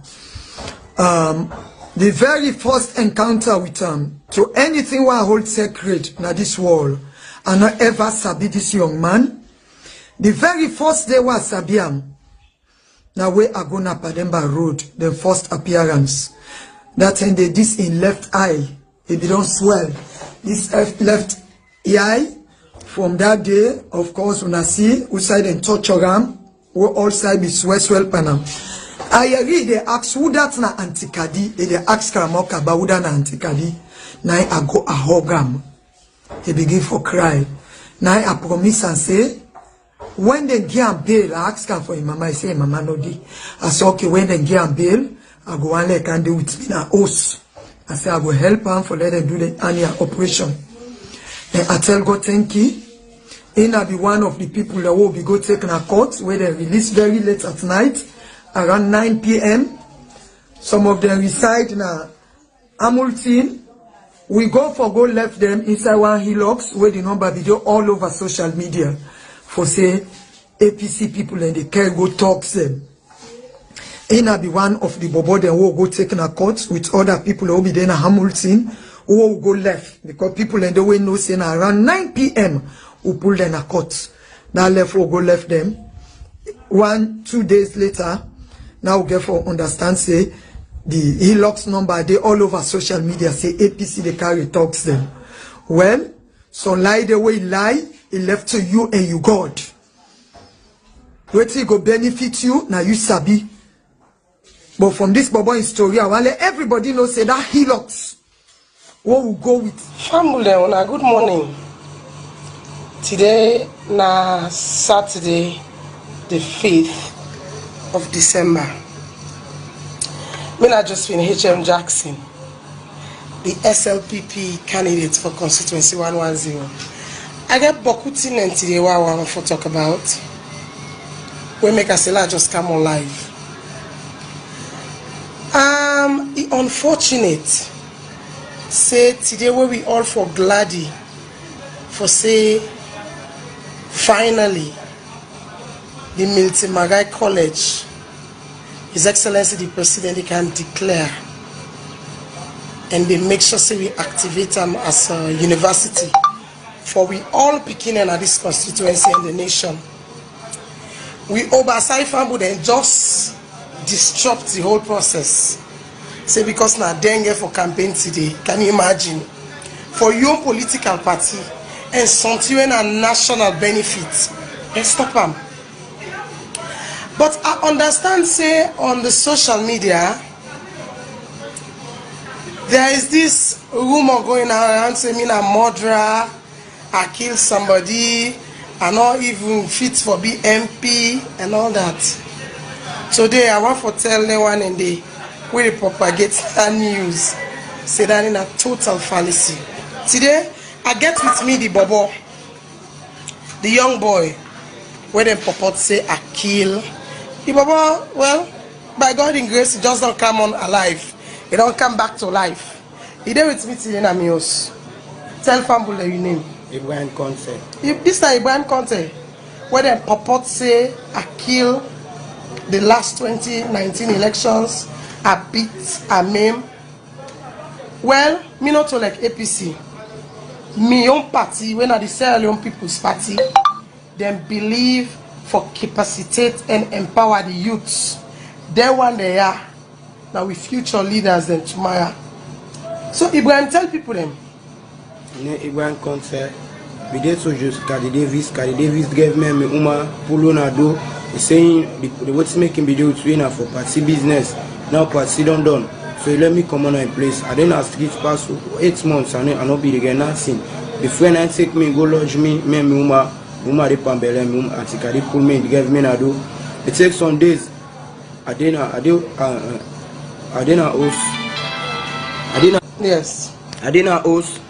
The very first encounter with to anything I hold sacred now this world, and not ever sabi this young man. The very first day was sabiam. Now where I go na Pademba Road, the first appearance. That ended this in left eye. It don't swell. This left eye. From that day, of course, when I see outside and torturam, we all side be swell panam. I read they ask who that's na antikadi, they ask Kramoka about who that na antikadi. Now I go a hogam. He begin for cry. Now I promise and say, when they get bail, I ask her for him, mama, I say, mama no di. I say, okay, when they get bail, I go and let can do with me na host. I say I go help him for let them do the annual operation. Then I tell God thank you. I'll be one of the people that will be go taken a court where they release very late at night, around 9 p.m. Some of them reside in a Hamilton. We go left them inside one hillocks where the number video all over social media for say APC people and they can go talk them. I'll be one of the bobo that will go taken a court with other people who will be there in a Hamilton who will go left because people in the way know saying around 9 p.m. who pull them a court. Now left will go left them. 1-2 days later, now we get for understand say the hillocks number they all over social media say APC they carry talks them. Well, so lie the way lie, it left to you and you God. Wetin go benefit you, now you sabi. But from this Bobo story, I want let everybody know say that Hilux. What will go with? Family, good morning. Today, na Saturday, the 5th of December. Me na Josephine H.M. Jackson, the SLPP candidate for constituency 110. I get Bokutin and today what I want to talk about. We make a seller just come on live. It's unfortunate. Say today where we all for glady for say finally the Milton Magai College, His Excellency the President, they can declare and they make sure say we activate them as a university for we all beginning at this constituency and the nation. We oversight family then just disrupt the whole process. Say because now dengue for campaign today, can you imagine? For your political party and something a national benefit, and stop them. But I understand say on the social media there is this rumor going around say me a murderer, I kill somebody, I not even fit for be MP and all that. Today I want to tell anyone in the way they propagate that news, say that in a total fallacy. Today I get with me the Bobo, the young boy, where they purport say I kill. The Bobo, well, by God in grace, he just don't come on alive. He don't come back to life. He there with me today in Amios. Tell Fambule your name. Ibrahim Conte. This is Ibrahim Conte, where they purport say I kill the last 2019 elections, I beat, I maim. Well, me not to like APC. Me own party, when I the Sierra Leone People's Party, them believe for capacitate and empower the youths. They one they are. Now we future leaders then tomorrow. So Ibrahim, tell people them. Ibrahim Conte, we did so just Cardi Davis gave me Uma Pulonado. Saying the what's making video trainer for party business. Now party don't done. So he let me come on in place. I didn't have street pass 8 months and I not be again nothing. The friend I take me, go lodge me Uma de Pambele, Antikari pull me, gave me na do. It takes some days. I didn't host.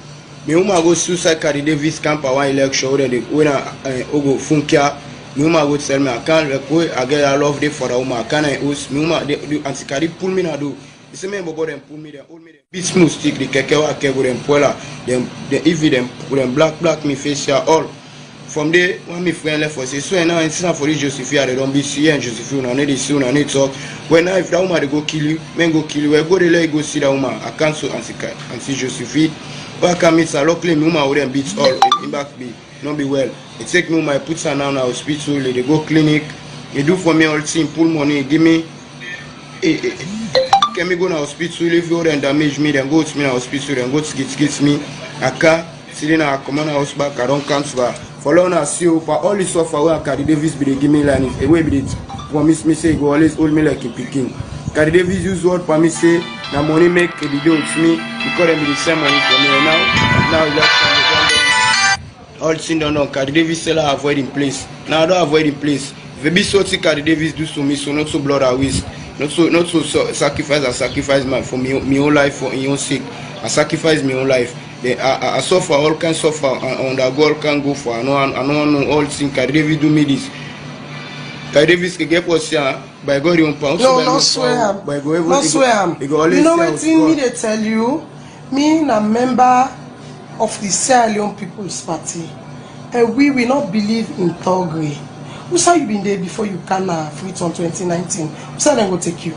Me go suicide Cardi Davis camp one election when Ogo Funkia. Me go tell me I can't I get a love day for the woman. I can't host. Me the Antikari pull me na do. You see me bobo them pull me them, hold me them. Beat smooth stick the kekewa kego them pola. Them if them black me face here all. From there, when my friend left for say, so now it's not for this Josephine, they don't be see and Josephine, I need to see, I need to talk. When if that woman they go kill you, men go kill you, where go they let go see that woman. I can't so and see Josephine. But I can meet a local woman with them beats all in back be not be well. It take me my puts her now in hospital, they go clinic, they do for me all team, pull money, give me can me go to hospital if you and damage me, then go to me in hospital, then go to get me. I can't see now I come on house back, I don't cancel. For long as you for all this stuff where Cardi Davis be the give me line away be it promise me say go always hold me like a picking. Cardi Davis use word for me say na money make a video with me because them be the same money for me and now election all thing done. Cardi Davis say I avoid in place. Now I don't avoid in place. If it be so Cardi Davis do to me so not so blood I waste. Not so sacrifice. I sacrifice my for me own life for your own sake. I sacrifice my own life. I suffer, all can suffer, and the goal can go for. I know all things. Cardi Davis do me this. Cardi Davis can get what's here by God you pound. No, not swear him. Not swear him. You know what thing me they tell you? Me a member of the Sierra Leone People's Party, and we will not believe in thuggery. Who saw you been there before you can free on 2019? Who said they go take you?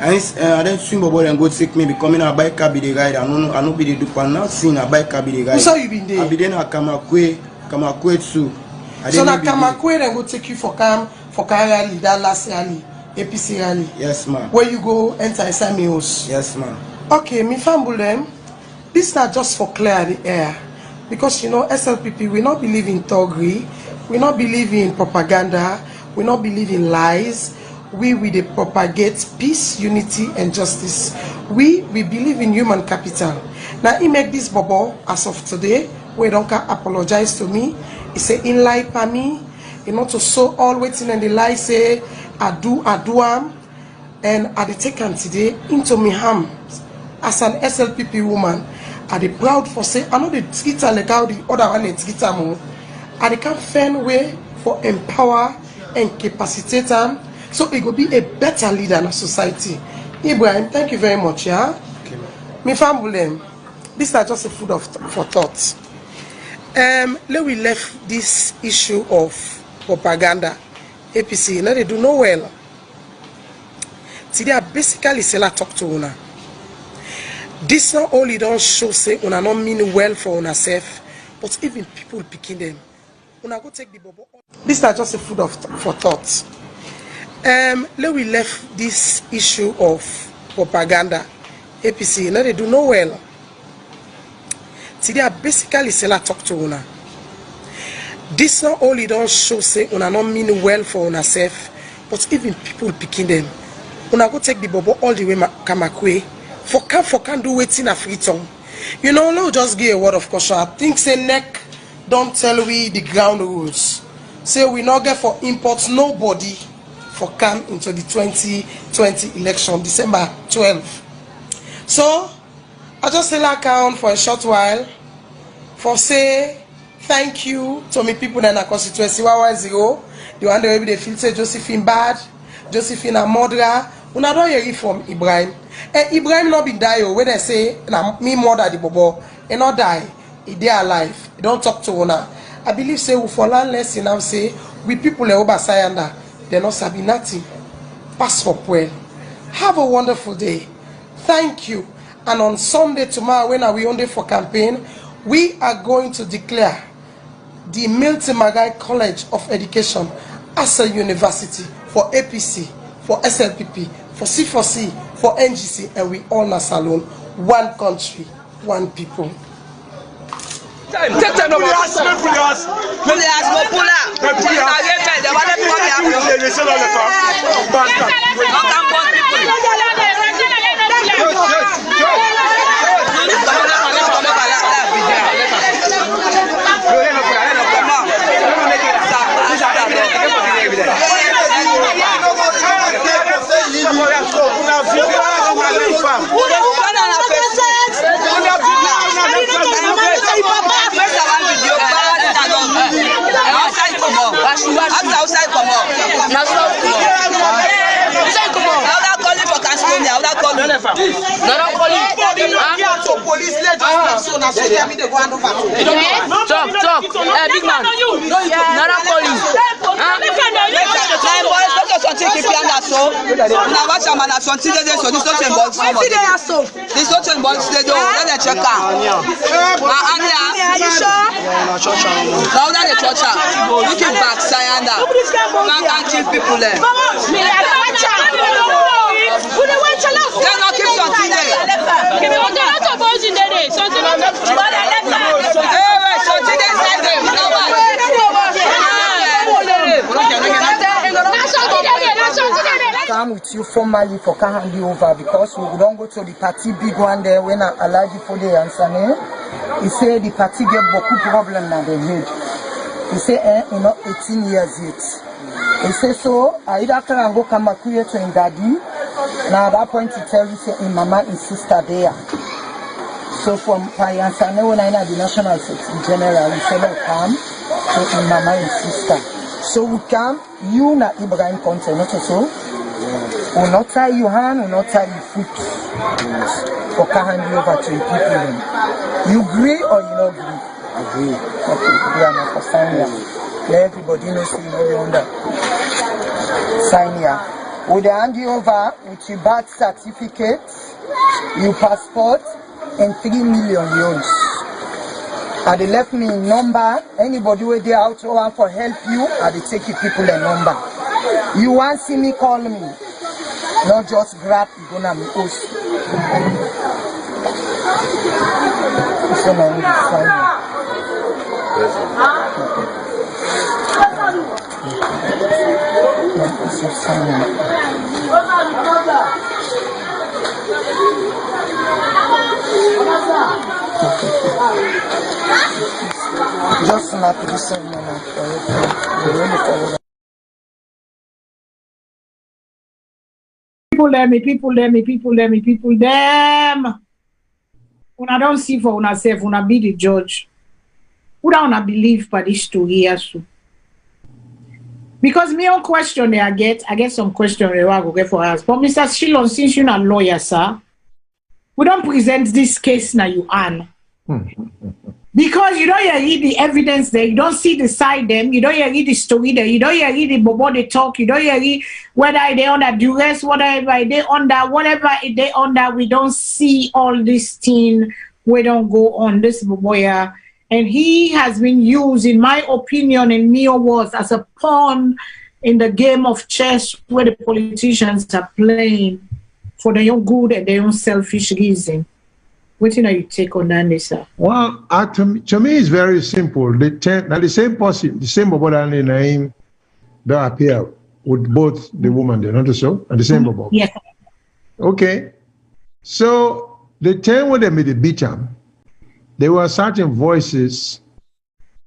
I don't swim about and go take me becoming a bike be the guide. I know be the dupan now seeing a bike be the guide. Who saw you been there? I be then a Kamakwe too. So na Kamakwe then go take you for rally, that last rally, APC rally. Yes, ma'am. Where you go enter inside me house. Yes, ma'am. Okay, me famble them. This is not just for clear the air. Because you know SLPP we not believe in thuggery, we not believe in propaganda, We not believe in lies. We dey propagate peace, unity, and justice. We believe in human capital. Now he make this bubble as of today. We don't apologize to me. He say in lie pa me. You know to sow all waiting and the lie say I do am. And I take am today into me ham as an SLPP woman. I dey proud for say I know the Twitter like how the other one is Twitter more. I can find way for empower and capacitate them so it will be a better leader in our society. Ibrahim, thank you very much. Yeah, okay. Me family, this is just a food for thought. Let we left this issue of propaganda. APC, now they do no well. Today I basically say I talk to una. This not only don't show say una not mean well for una self, but even people picking them. Una go take the bubble. This is just a food for thought. Let we left this issue of propaganda. APC, now they do no well. Today I basically say I talk to una. This not only don't show say una not mean well for una self, but even people picking them. Una go take the bubble all the way Kamakwe. For can do waiting a free tongue. You know, no just give a word of caution. I think say neck don't tell we the ground rules. Say we not get for imports nobody for come into the 2020 election, December 12. So I just say like count for a short while for say thank you to me people in our constituency 110. The one that they feel say Josephine bad, Josephine a murderer. Una don't hear it from Ibrahim. Ibrahim not be die when they say na me murder the bobo. He not die. He dey alive. He don't talk to una. I believe say we for learn lesson now say we people over Sayanda. They not sabi nothing. Pass for well. Have a wonderful day. Thank you. And on Sunday tomorrow when we on day for campaign, we are going to declare the Milton Magai College of Education as a university for APC, for SLPP, for C4C, for NGC, and we all are SALONE, one country, one people. Take time of us. Talk. Big man. Come with you formally for can hand you over because we don't go to the party big one there when I allowed you for the answer. He said the party get beaucoup problem now they head. He said you know 18 years yet. He said so I either can go come back here to in daddy. Now at that point he tell you say in mama and sister there. So from Payansane when I know the national in general we say no come so in mama and sister. So we come you na Ibrahim content not so. We not tie your hand, we not tie your foot. For can hand you over to the people. You agree or you not agree? Agree. Okay, we are not for sign here. Let everybody know so you know you under. Sign here. We hand you over with your birth certificate, your passport, and 3 million euros. They left me a number. Anybody where they out for help you, they take you people a number. You want to see me, call me. Not just grab, you're gonna be post. So now we Just an application people them. When I don't see for myself, when I be the judge, who don't believe for this story here so? Because me on question I get some question I go get for us. But Mr. Shilon, since you're not a lawyer, sir, we don't present this case now you on. Because you don't read the evidence there, you don't see the side them, you don't read the story there, you don't read the bobo they talk, you don't read whether they under duress, whatever they under, we don't see all this thing, we don't go on this boboya. And he has been used, in my opinion, in mere words, as a pawn in the game of chess where the politicians are playing for their own good and their own selfish reason. What do you take on that, Lisa? Well, to me, it's very simple. The same person, the same Bobo name that appear with both the woman, they not so, and the same Bobo. Yes. Okay. So the time when they made the beat him, there were certain voices,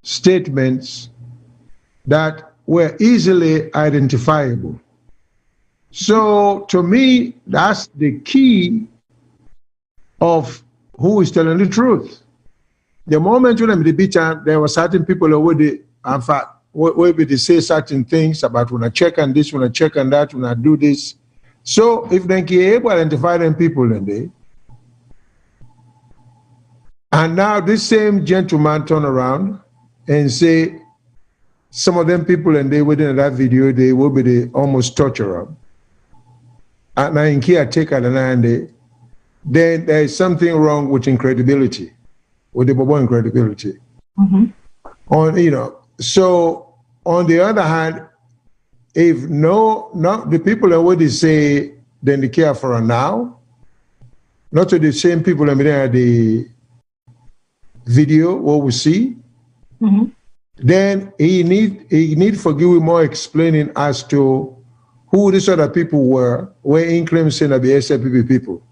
statements that were easily identifiable. So to me, that's the key of who is telling the truth. The moment when I'm debating, there were certain people who would, in fact, they say certain things about when I check on this, when I check on that, when I do this. So if they can able to identify them people in there, and now this same gentleman turn around and say some of them people in there within that video, they will be the almost torturer. And I can't take it and then there is something wrong with incredibility, with the Bobo incredibility. So on the other hand, if the people that would say then they care for her now, not to the same people that are the video what we see, then he need for give more explaining as to who these other people were, where in claims saying that the SLPP people.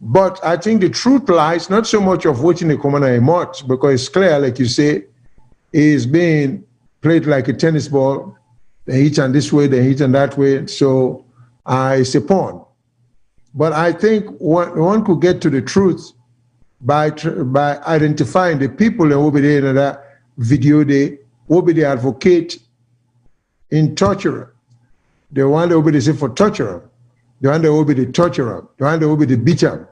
But I think the truth lies not so much of watching the commander much, because it's clear, like you say, is being played like a tennis ball. They hit on this way, they hit on that way. So it's a pawn. But I think one could get to the truth by identifying the people that will be there in that video. They will be the advocate in torture. The one that will be the say for torturer. The one that will be the torturer, the one that will be the beater,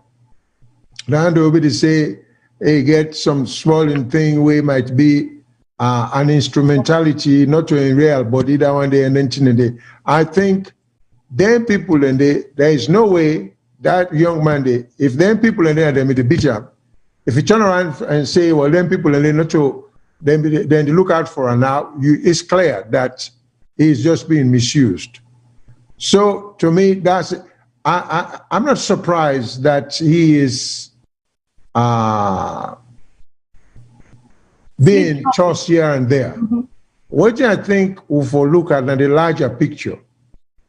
the one that will be the say, hey, get some small thing where it might be an instrumentality, not to in real, but either one day and then day. I think them people in there is no way that young man there, if them people in there, they made the beater, if you turn around and say, well, them people in there not to, then they look out for her now, it's clear that he's just being misused. So to me, that's I'm not surprised that he is being tossed here and there. What I think if we look at the larger picture,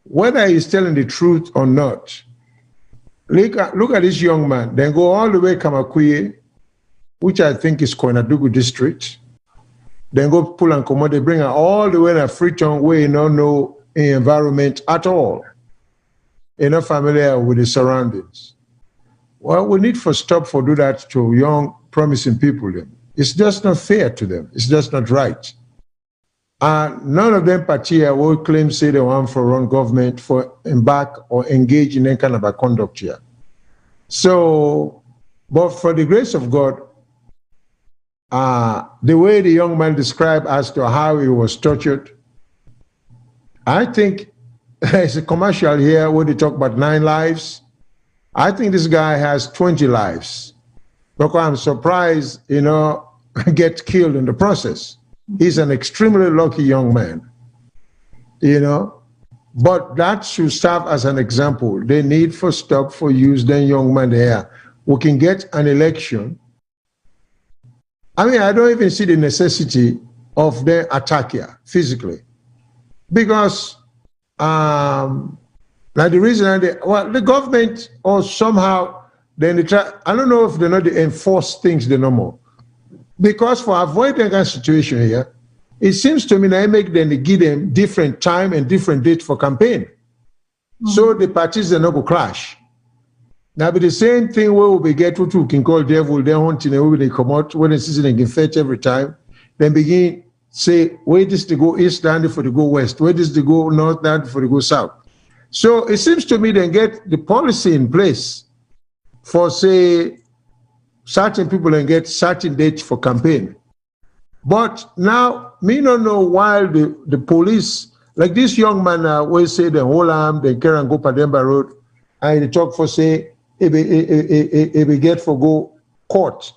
whether he's telling the truth or not, look at this young man, then go all the way Kamakwie, which I think is Koinadugu district, then go pull and come, they bring her all the way in a Freetown where you don't know environment at all. You're not familiar with the surroundings. Well, we need to stop for do that to young, promising people. It's just not fair to them. It's just not right. None of them party will claim say they want for run government for embark or engage in any kind of a conduct here. So, but for the grace of God, the way the young man described as to how he was tortured, I think there's a commercial here where they talk about 9 lives. I think this guy has 20 lives. Because I'm surprised, get killed in the process. He's an extremely lucky young man, But that should serve as an example. They need for stop for use then young man there. We can get an election. I mean, I don't even see the necessity of the attack here physically. Because now the reason the government or somehow then they try, I don't know if they not enforce things the normal. Because for avoiding that situation here, it seems to me that I make them give them different time and different date for campaign. So the parties are not go clash. Now be the same thing where we get what we can call devil, they're hunting and when they come out, when the season they get fetch every time, then begin say, where this to go east, down for to go west, where this to go north, down for to go south. So it seems to me they get the policy in place for say certain people and get certain dates for campaign. But now me don't know why the police, like this young man always say the whole arm, they carry and go Pademba Road, and they talk for say if we get for go court.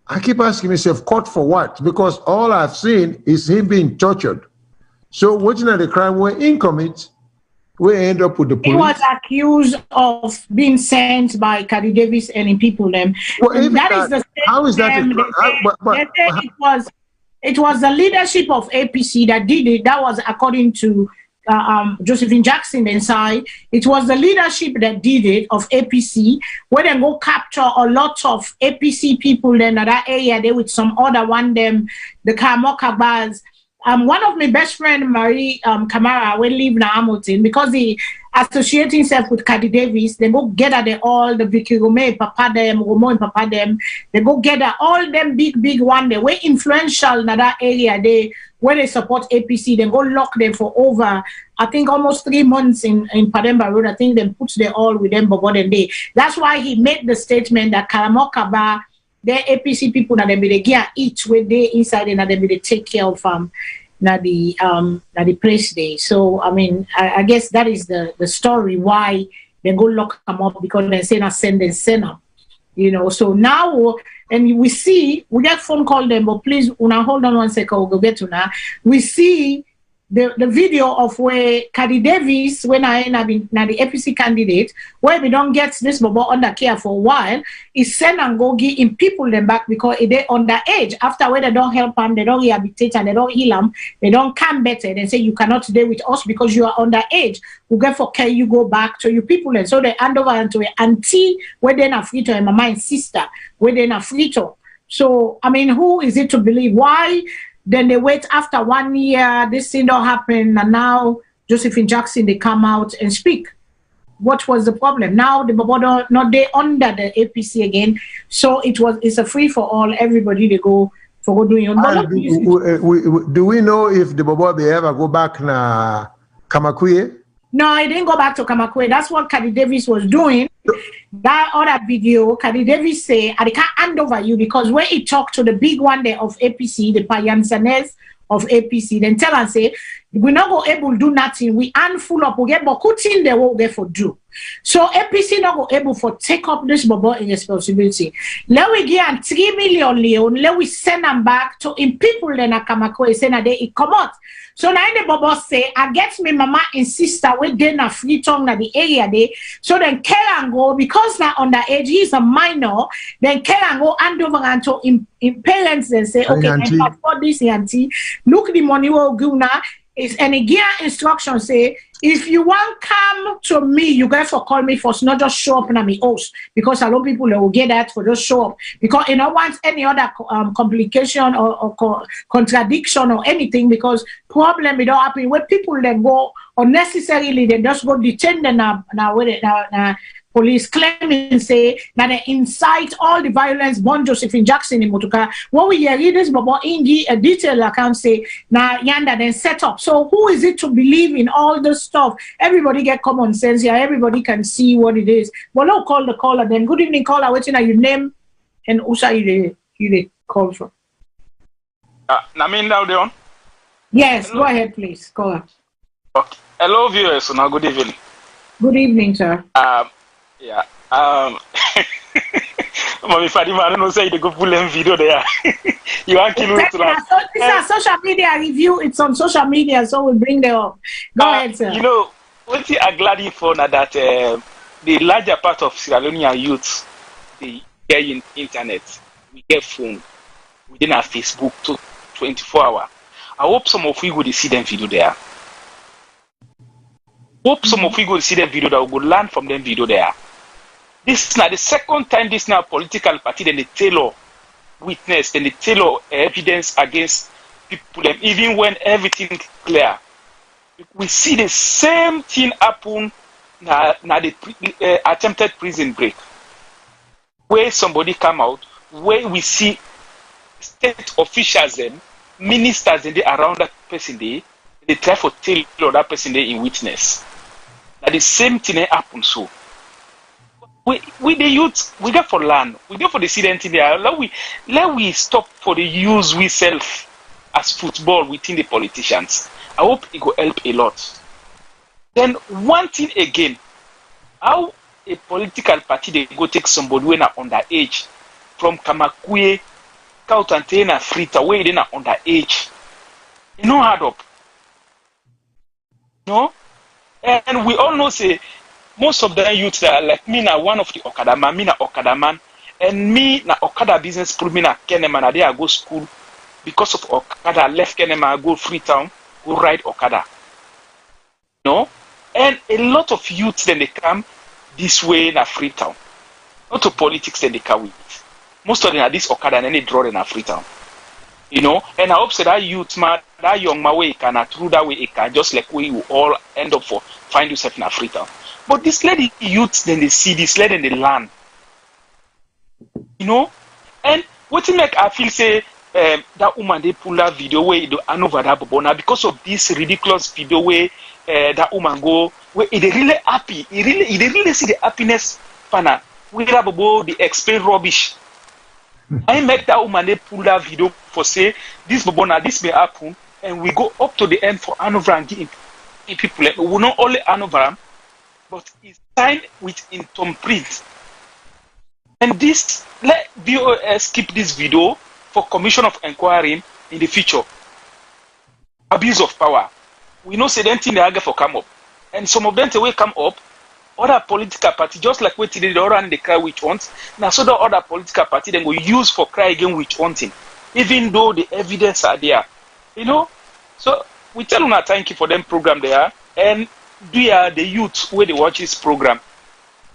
I keep asking myself, court for what? Because all I've seen is him being tortured. So watching at the crime where in commit, we end up with the police. He was accused of being sent by Cady Davis and in people them. Well, is the same how is that? It was the leadership of APC that did it. That was according to Josephine Jackson inside. It was the leadership that did it of APC, where they go capture a lot of APC people in that area there with some other one them, the Kamoka bars. One of my best friend, Marie Kamara, will live in Hamilton because he associates himself with Cady Davis. They go gather all the Vicky Rome, Papa them, Romo and Papa them. They go gather all them big one. They were influential in that area. Where they support APC, they go lock them for over, I think, almost 3 months in Pademba Road. I think they put them all with them, but day. That's why he made the statement that Karamokaba, the APC people that they be get each with they inside and that they be take care of the place day. So I mean, I guess that is the story why they go lock them up, because they say not send them. You know, so now and we see we get phone call them, but please una hold on 1 second, we'll go get to now. We see the video of where Cady Davis, when I have been now the APC candidate, where we don't get this bubble under care for a while, is send and go give in people them back because they underage. After where they don't help them, they don't rehabilitate and they don't heal them, they don't come better. They say you cannot stay with us because you are underage. We get for care, you go back to your people, and so they hand over to an auntie where they're not free to, and mama and sister where they're not free to. So I mean, who is it to believe? Why? Then they wait after 1 year, this thing don't happen, and now Josephine Jackson, they come out and speak. What was the problem? Now the Bobodo not they under the APC again, so it's a free for all. Everybody they go for doing. Do we know if the Bobo they ever go back na Kamakwe? No, I didn't go back to Kamakwe. That's what Cady Davis was doing. That other video, Cady Davis say, I can't hand over you because when he talked to the big one there of APC, the Payansanes of APC, then tell and say, we're not go able to do nothing. We aren't full up. We get Bokutin they will get for do. So APC not go able for take up this bubble in responsibility. Let we give 3 million Leone. Let we send them back to in people then a Kamakwe say that they come out. So now the bubble say, I get me mama and sister with then a free tongue na the area day. So then care and go because now underage he's a minor. Then care and go hand over and to in parents and say, okay, I afford this auntie. Look the money will go now. Is and again instruction say if you want come to me, you guys for call me first, not just show up in my house because a lot of people will get that for just show up because you don't want any other complication or contradiction or anything because problem it don't happen where people then go unnecessarily they just go detain them now police claiming say that they incite all the violence born Josephine Jackson in Motuka. What we hear this but Ingi a detail account say now yanda then set up. So who is it to believe in all this stuff? Everybody get common sense here, everybody can see what it is. But now call the caller then. Good evening, caller, waiting at your name and Usa you call from. Namin now Leon? Yes, hello. Go ahead please. Caller. Okay. Hello viewers, now good evening. Good evening, sir. Yeah. Mommy Fadima, I don't know say you go pull them video there. You want to this is a social media review. It's on social media, so we'll bring them up. Go ahead, sir. You know, what I'm glad for now that the larger part of Sierra Leonean youth they get in internet, we get phone, we didn't have Facebook to 24 hours. I hope some of you go to see them video there. Hope some of you go to see them video that will go learn from them video there. This is not the second time this now political party then they tailor witness, then they tailor evidence against people, them, even when everything clear. We see the same thing happen now the attempted prison break, where somebody come out, where we see state officials and ministers and they around that person they try to tailor that person they in witness. Now the same thing happen so. We the youth, we go for land, we go for the student in there. Let we stop for the use we self as football within the politicians. I hope it will help a lot. Then one thing again, how a political party they go take somebody when are underage from Kamakwe, Kautantena, Frita, where they are underage. You know hard up. No? And we all know say most of the youth that are like me now one of the Okada man, me na Okada man, and me na Okada business school, me na Kenema, and I go school because of Okada, left Kenema, I go Freetown, go ride Okada. No? And a lot of youth then they come this way in Freetown. Not to politics then they come with. Most of them are this Okada and then they draw in Freetown. You know? And I hope so that youth man, that young man way can through that way it can just like we will all end up for find yourself in Freetown. But this lady youth then they see this lady and they learn. You know? And what it make I feel say that woman they pull that video where they over that bobona because of this ridiculous video where that woman go where they really happy. They really see the happiness pana. We have they explain rubbish. I make that woman they pull that video for say this bobona this may happen and we go up to the end for Hanover and give people we will not only Hanover but it's signed with in Tom print. And this let BOS keep this video for commission of inquiry in the future. Abuse of power. We know say them thing they are for come up. And some of them they will come up, other political party, just like what they all run the cry witch hunt. Now so the other political party then will use for cry again witch hunting. Even though the evidence are there. You know? So we tell them thank you for them program there. And we are the youth where they watch this program.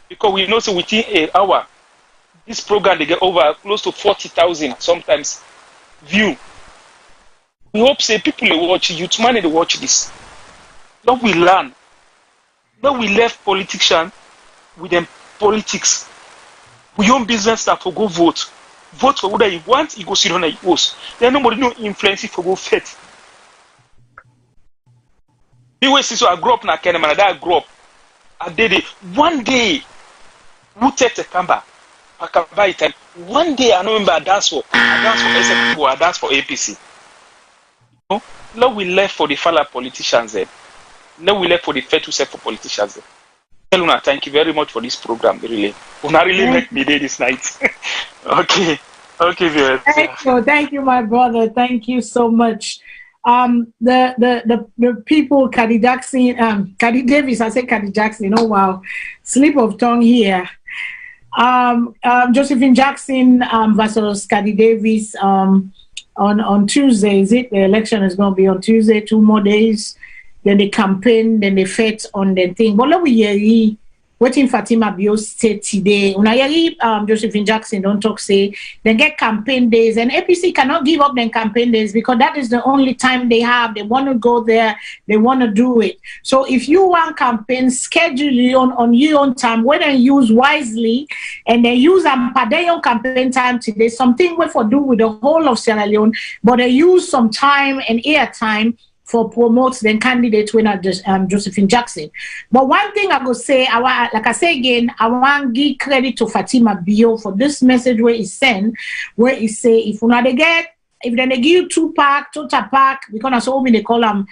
Because we know so within an hour, this program they get over close to 40,000 sometimes view. We hope say people they watch youth man they watch this. Now we learn. Now we left politicians with them politics. We own business that for go vote. Vote for whether you want, you go sit on a post. Then nobody no influence if you go fet. The way so I grew up na Kenema, that I grew up. I did it one day. Who take the camera? One day I remember I dance for SFP, I dance for APC. No? Now we left for the fellow politicians then. Now we left for the fair to self for politicians then. Luna, thank you very much for this program, really. Una really make me day this night. Okay, viewers. Thank you, my brother. Thank you so much. The people, Caddy Jackson, Caddy Davis, I say Caddy Jackson. Oh wow, slip of tongue here. Josephine Jackson versus Caddy Davis on Tuesday. Is it? The election is going to be on Tuesday. 2 more days. Then the campaign. Then the fete on the thing. But let we hear waiting Fatima Bio said today. When I hear Josephine Jackson don't talk say they get campaign days and APC cannot give up their campaign days because that is the only time they have. They want to go there. They want to do it. So if you want campaign, schedule it on your own time. When they use wisely and they use Padeon campaign time today, something we for do with the whole of Sierra Leone, but they use some time and air time for promotes the candidate winner Josephine Jackson. But one thing I go say, like I say again, I want to give credit to Fatima Bio for this message where he sent, where he say if they give you 2 pack, total pack, because that's all they call them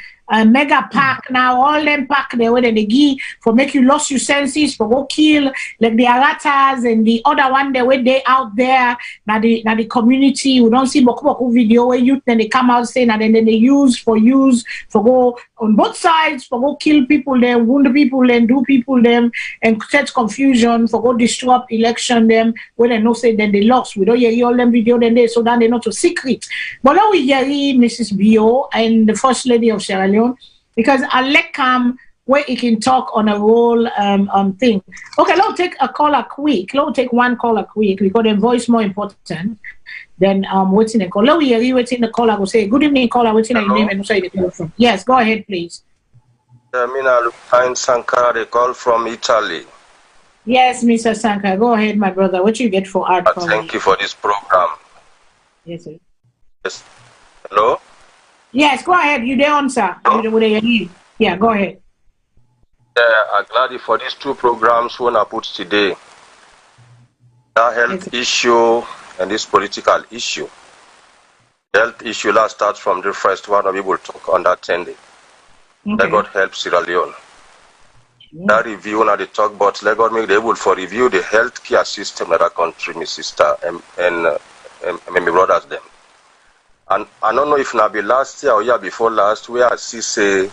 mega pack now, all them pack there where they give for make you lost your senses, for go kill like the Aratas and the other one there where they out there now the community. We don't see boku video where youth then they come out saying and then they use for go on both sides for go kill people them, wound people and do people them and set confusion for go disrupt election them when they know say then they lost. We don't hear all them video then they so that they not a secret. But now we hear Mrs. Bio and the First Lady of Sierra Leone because I let come where he can talk on a role thing. Okay, let's take a caller quick. Let's take one caller quick because the voice more important than waiting the call. Let me hear you waiting the caller will say, good evening caller, waiting your name and say the call from. Yes, go ahead please. Mina Lupine Sankara, they call from Italy. Yes, Mr. Sankara, go ahead my brother. What you get for art? Thank you for this program. Yes, sir. Yes. Hello? Yes, go ahead. You there answer. Yeah, go ahead. Yeah, I'm glad for these two programs when I put today. The health issue and this political issue. The health issue last starts from the first one of people talk on that 10 day. Let God help Sierra Leone. That review now they talk about let God make the able for review the healthcare system of that country, my sister and my brothers them. And I don't know if now be last year or year before last where I see say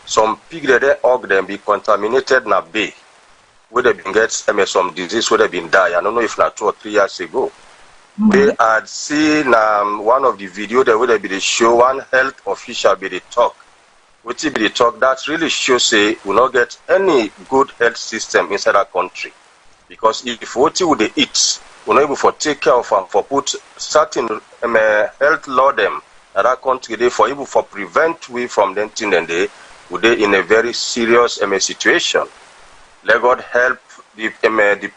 some pig they hog them be contaminated na bay where they been get some disease where they been die. I don't know if now 2 or 3 years ago. We had seen one of the video that where they be the show one health official be the talk. Which be the talk that really shows say we not get any good health system inside our country. Because if what you would eat, we're not able to take care of them, for put certain health law them that our country they for able for prevent we from them thing and they would they in a very serious situation. Let God help the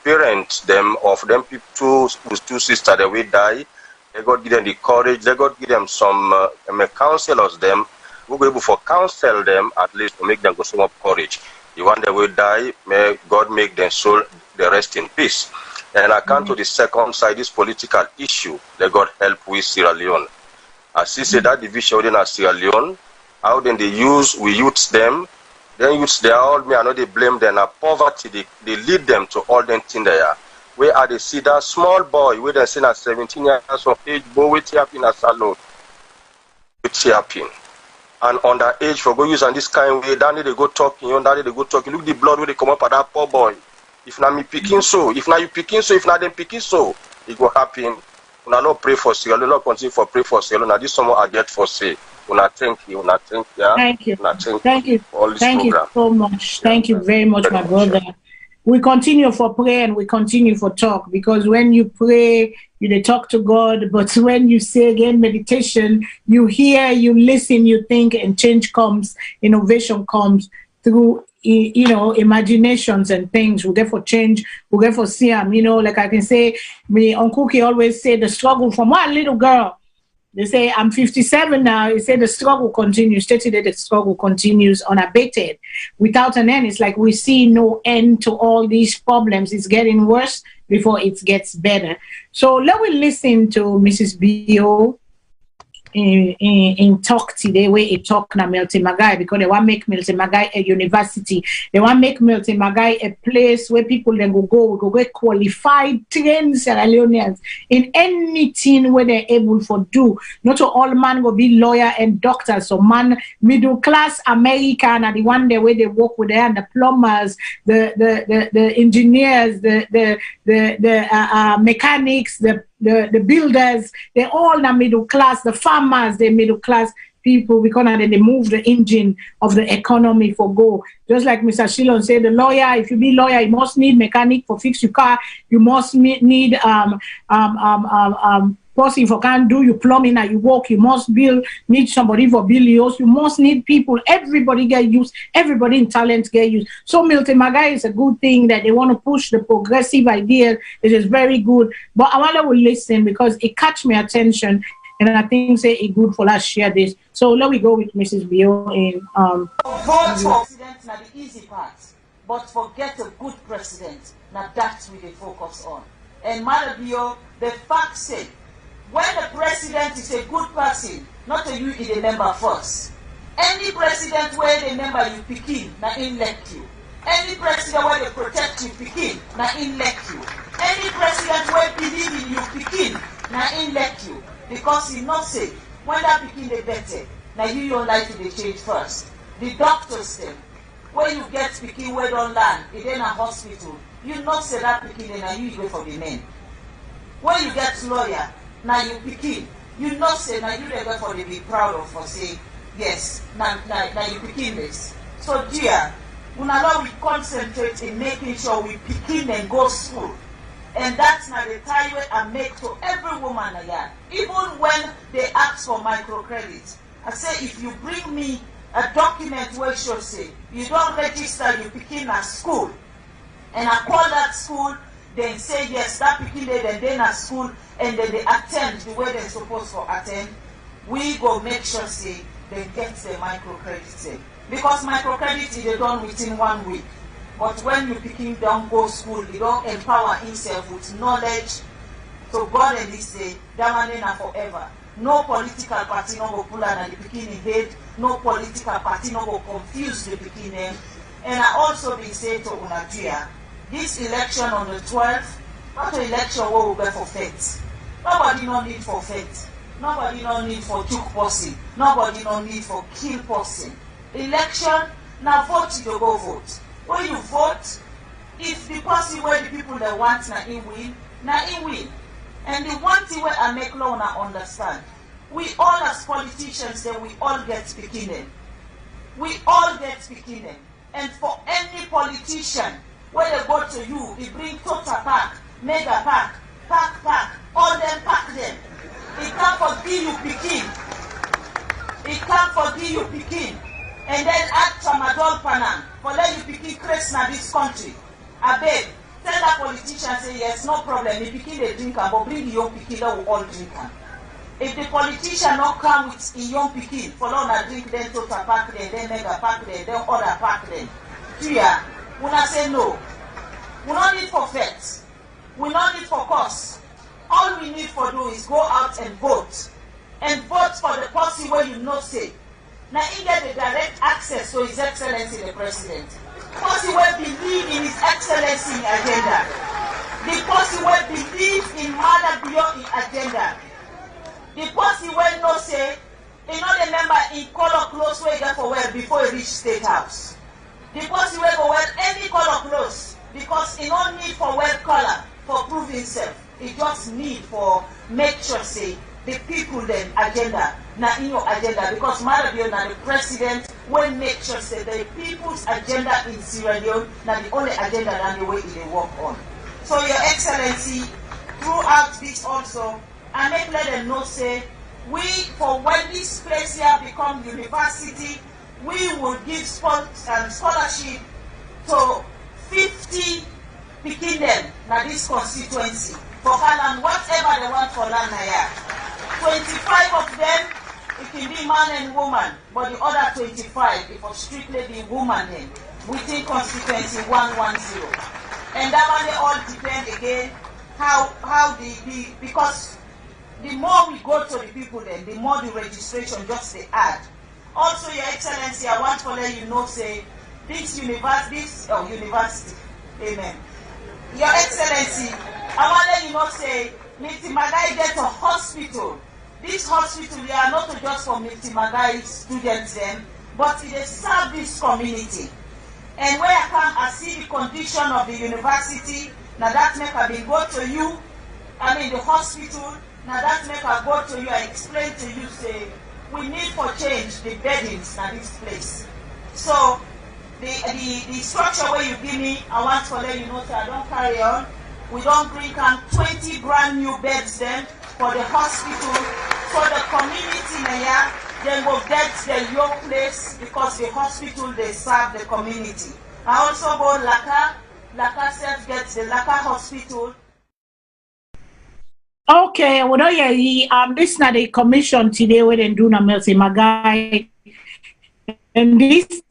parents them of them people two sisters that will die. Let God give them the courage. Let God give them some counselors them who will be able to counsel them at least to make them go some of courage. The one that will die, may God make them soul the rest in peace. And I come to the second side, this political issue. Let God help with Sierra Leone. As he said, that division within Sierra Leone, how then we youth them, then youths they are all me, I know they blame them, poverty, they lead them to all them things there. Where are they see that small boy, where they say at 17 years of age, boy, with in a salon, with happen. And on that age, for go use on this kind of way, that they go talking, that they go talking. Look the blood where they come up at that poor boy. If not me picking so, if not you picking so, if not them picking so, it will happen. Una not pray for Sierra Leone, not continue for pray for Sierra Leone. This someone I get for say. Una thank you, yeah. Thank you. Thank you for all this Thank program. You so much. Thank you very much, my brother. We continue for prayer and we continue for talk because when you pray, you talk to God, but when you say again meditation, you hear, you listen, you think, and change comes, innovation comes through imaginations and things. We get for change, we get for see them, like I can say, me Uncle Cookie always say the struggle from one little girl. They say, I'm 57 now. He said the struggle continues. Stated that the struggle continues unabated without an end. It's like we see no end to all these problems. It's getting worse before it gets better. So let me listen to Mrs. B.O. in talk today where he talk na Milton Magai because they want to make Milton Magai a university. They want to make Milton Magai a place where people then go get qualified, trained Sierra Leoneans in anything where they're able to do. Not all man will be lawyer and doctor. So man, middle class American are the one there where they work with them, the plumbers, the engineers, the mechanics, the builders, they're all the middle class, the farmers, they're middle class people because they move the engine of the economy for go. Just like Mr. Shilon said, the lawyer, if you be lawyer, you must need mechanic for fix your car, you must need person for can't do you plumbing and you work, you must need somebody for billions, you must need people, everybody get used, everybody in talent get used. So Milton Magai is a good thing that they want to push the progressive idea. It is very good. But I want to listen because it catch my attention and I think say it good for us share this. So let me go with Mrs. Bio in vote for president now the easy part, but forget a good president. Now that's what they focus on. And Mother Bio, the fact say when the president is a good person, not a you is a member first. Any president where they remember you picking, na elect you. Any president where they protect you picking, na elect you. Any president where believe in you picking, na elect you. Because he not say, when that picking they better, now you your life to change first. The doctors them, when you get picking where don't land, it in a hospital, you not say that picking and now you go for the men. When you get lawyer, now you picking, you not say now you never for the be proud of for say, yes, now you picking this. So dear, we concentrate in making sure we picking and go school. And that's not the time I make to every woman again. Even when they ask for microcredit, I say if you bring me a document where it should say you don't register you picking at school, and I call that school, then say yes, that picking there, then at school, and then they attend the way they're supposed to attend, we go make sure say they get the microcredit. Because microcredit is done within 1 week. But when you picking don't go school, you don't empower himself with knowledge. So God and this say, that one is forever. No political party no go pull on the beginning head. No political party no go confuse the beginning. And I also been saying to Unatia, this election on the 12th, not an election where we go for faith. Nobody no need for faith. Nobody no need for juke person. Nobody no need for kill person. Election, now vote you go vote. When you vote, if the person where the people that want na in win. And the one thing where I make law now understand, we all as politicians then we all get speaking in. We all get speaking in. And for any politician, where they go to you, they bring total pack, mega pack, pack, all them pack them. It can't forgive you picking. It can't forgive you picking. And then add tramadol panam for let you picking craze na this country. I beg, tell that politician say yes, no problem. If picking they drink but bring the young picking, they will all drink. If the politician not come with the young picking, follow na drink then total pack them, then mega pack them, then other pack them. Here, we not say no. We not need for facts. We not need for cause. All we need for do is go out and vote. And vote for the policy where you know say. Now he get the direct access to His Excellency the President. Policy where believe in His Excellency agenda. The policy where believe in Mother Beyond agenda. The policy where no say, you know the member in color clothes where you get for wear before you reach State House. The policy where go wear any color clothes because he don't need for wear color for prove himself. He just need for make sure say the people then agenda na in your agenda because Marabio na the president will make sure say the people's agenda in Sierra Leone na the only agenda that the way they work on. So Your Excellency, throughout this also, I make let them know say we for when this place here become university, we will give scholarship to 50 picking them na this constituency for land whatever they want for land here. 25 of them, it can be man and woman, but the other 25, it will strictly be woman then, within constituency 110. And that one they all depend again how because the more we go to the people then, the more the registration just they add. Also, Your Excellency, I want to let you know, say, this university, amen. Your Excellency, I want to let you know, say, Mr. Magai get a hospital. This hospital, we are not just for Mr. Magai students then, but it serve this community. And where I come, I see the condition of the university. Now that make I go to you, the hospital. Now that make I go to you, I explain to you, say, we need for change the beddings in this place. So, the structure where you give me, I want to let you know that I don't carry on. We don't bring 20 brand new beds then for the hospital, for the community here. Then we'll get the young place because the hospital they serve the community. I also go Laka self gets the Laka hospital. Okay, well, this is not the commission today where they do Melty Magai. And this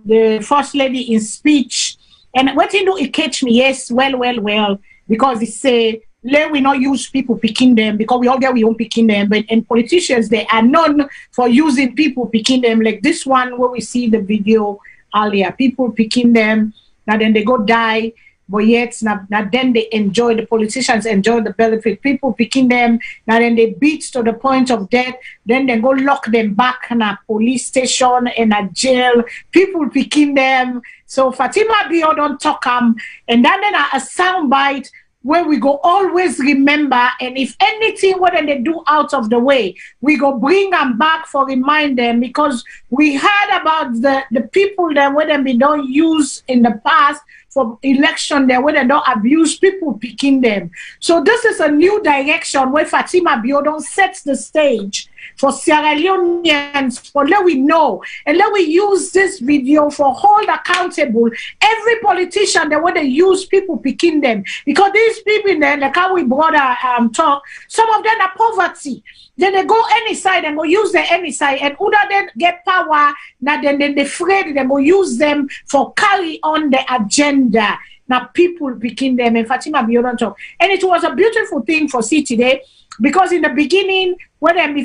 the First Lady in speech. And what you do, it catch me, yes, well, because it say let we not use people picking them because we all get we own picking them, but and politicians they are known for using people picking them like this one where we see the video earlier, people picking them, now then they go die, but yet now then they enjoy, the politicians enjoy the benefit, people picking them, now then they beat to the point of death, then they go lock them back in a police station, in a jail, people picking them. So Fatima Bio don't talk and then a soundbite where we go always remember, and if anything what they do out of the way, we go bring them back for remind them, because we heard about the people that where they don't use in the past for election there where they don't abuse people picking them. So this is a new direction where Fatima Biodon sets the stage for Sierra Leoneans, for let we know and let we use this video for hold accountable every politician that when they use people picking them, because these people there, like how we brother talk, some of them are poverty. Then they go any side and go use the any side, and other then get power. Now then they afraid they go use them for carry on the agenda. Now people picking them, and Fatima Biodon talk, and it was a beautiful thing for see today. Because in the beginning, when they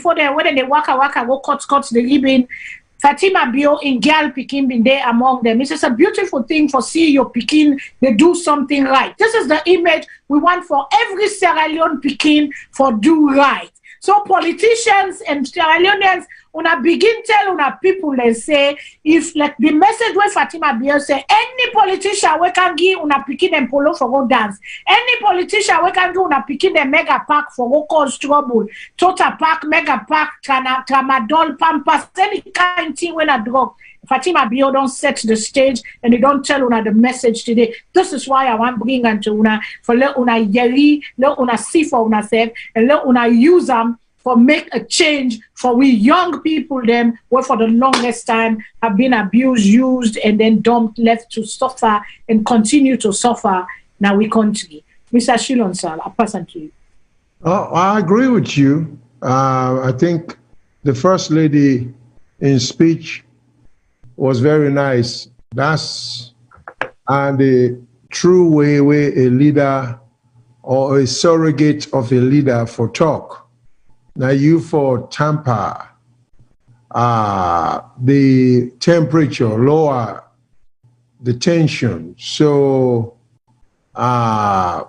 waka go cut the ribbon, Fatima Bio in girl picking been there among them. It's just a beautiful thing for see your picking, they do something right. This is the image we want for every Sierra Leone picking for do right. So politicians and Sierra Leoneans, una begin tell una people, they say, if like the message where Fatima Bio say, any politician we can give una picking them polo for go dance, any politician we can give una picking them mega pack for go cause trouble, Tota pack, mega pack, tramadol, pampas, any kind of thing when a drug. Fatima Bio don't set the stage and they don't tell una the message today. This is why I want to bring unto una for let una yeri, let una see for una self, and let una use them for make a change for we young people them who for the longest time have been abused, used, and then dumped, left to suffer and continue to suffer. Now we continue. Mr. Shilon Sal, I pass on to you. Oh, I agree with you. I think the First Lady in speech was very nice. That's the true way where a leader or a surrogate of a leader for talk. Now you for tamper, the temperature, lower the tension. So I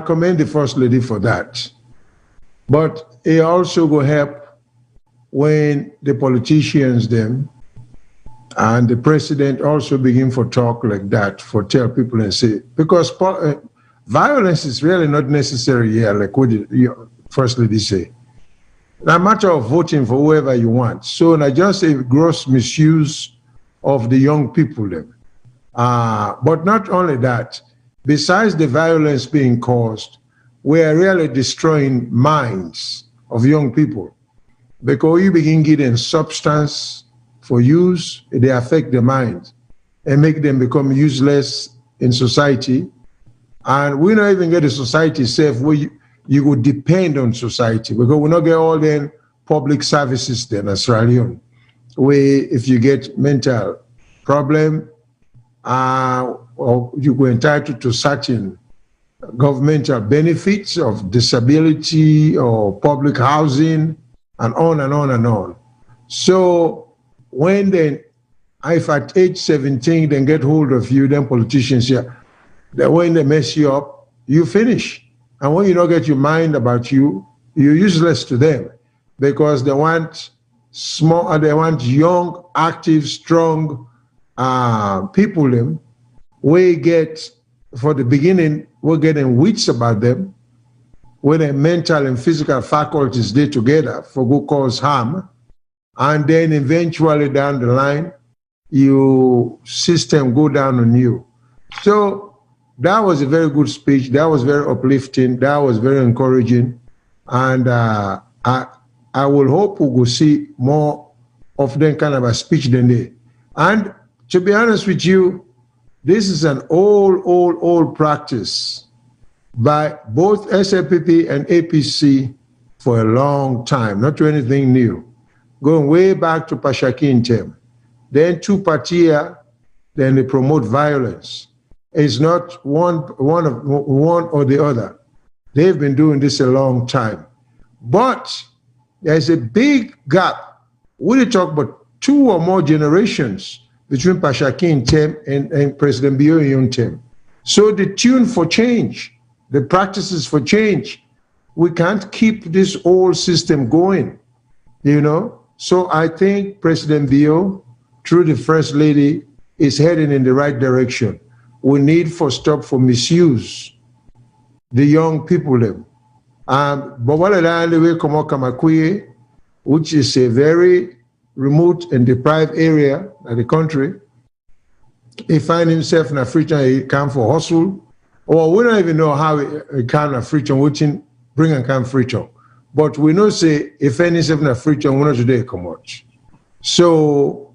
commend the First Lady for that. But it also will help when the politicians them and the president also begin for talk like that, for tell people and say, because violence is really not necessary here, like what the First Lady say. It's a matter of voting for whoever you want. So not just a gross misuse of the young people them. But not only that, besides the violence being caused, we are really destroying minds of young people. Because you begin getting substance for use, they affect the mind and make them become useless in society. And we don't even get a society safe where you would depend on society, because we not get all the public services then as Sierra Leone, where if you get mental problem, or you go entitled to certain governmental benefits of disability or public housing, and on and on and on. So when then, if at age 17, then get hold of you, then politicians here, that when they mess you up, you finish. And when you don't get your mind about you, you're useless to them, because they want small, they want young, active, strong people them. We get, for the beginning, we're getting wits about them, when their mental and physical faculties stay together for good cause harm, and then eventually down the line, your system go down on you. So that was a very good speech. That was very uplifting. That was very encouraging. And I will hope we will see more of that kind of a speech than they. And to be honest with you, this is an old practice by both SLPP and APC for a long time, not to anything new. Going way back to Pashakin term. Then two partia, then they promote violence. is not one or the other. They've been doing this a long time. But there's a big gap. We talk about 2 or more generations between Pashakin term and President Bio term. So the tune for change, the practices for change, we can't keep this old system going, you know? So I think President Bio, through the First Lady, is heading in the right direction. We need for stop for misuse the young people them. Kamakwe, which is a very remote and deprived area of the country, he find himself in Africa, he come for hustle, or we don't even know how he can Africa, which bring and come Africa. But we know say if any himself in Africa, we know today come out. So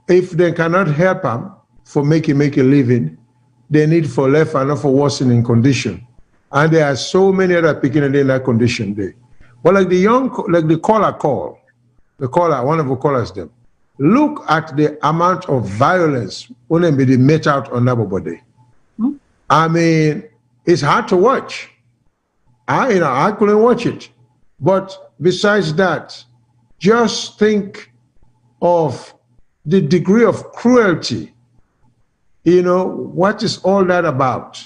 if they cannot help him for make a living, they need for left and not for worsening condition. And there are so many other people in that condition there. But like the caller, one of the callers them, look at the amount of violence when they met out on everybody. I mean, it's hard to watch. I couldn't watch it. But besides that, just think of the degree of cruelty. You know, what is all that about?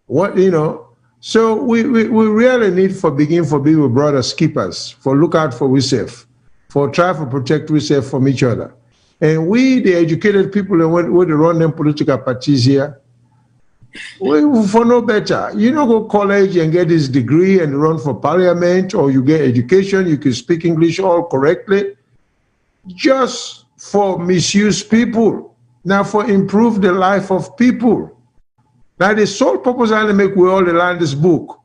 What, you know, so we really need for begin for be with brothers keepers, for look out for ourselves, for try to protect ourselves from each other. And we, the educated people, and when they run them political parties here, we for no better. You don't go college and get this degree and run for parliament, or you get education, you can speak English all correctly, just for misuse people, now for improve the life of people. Now the sole purpose I make we all learn this book.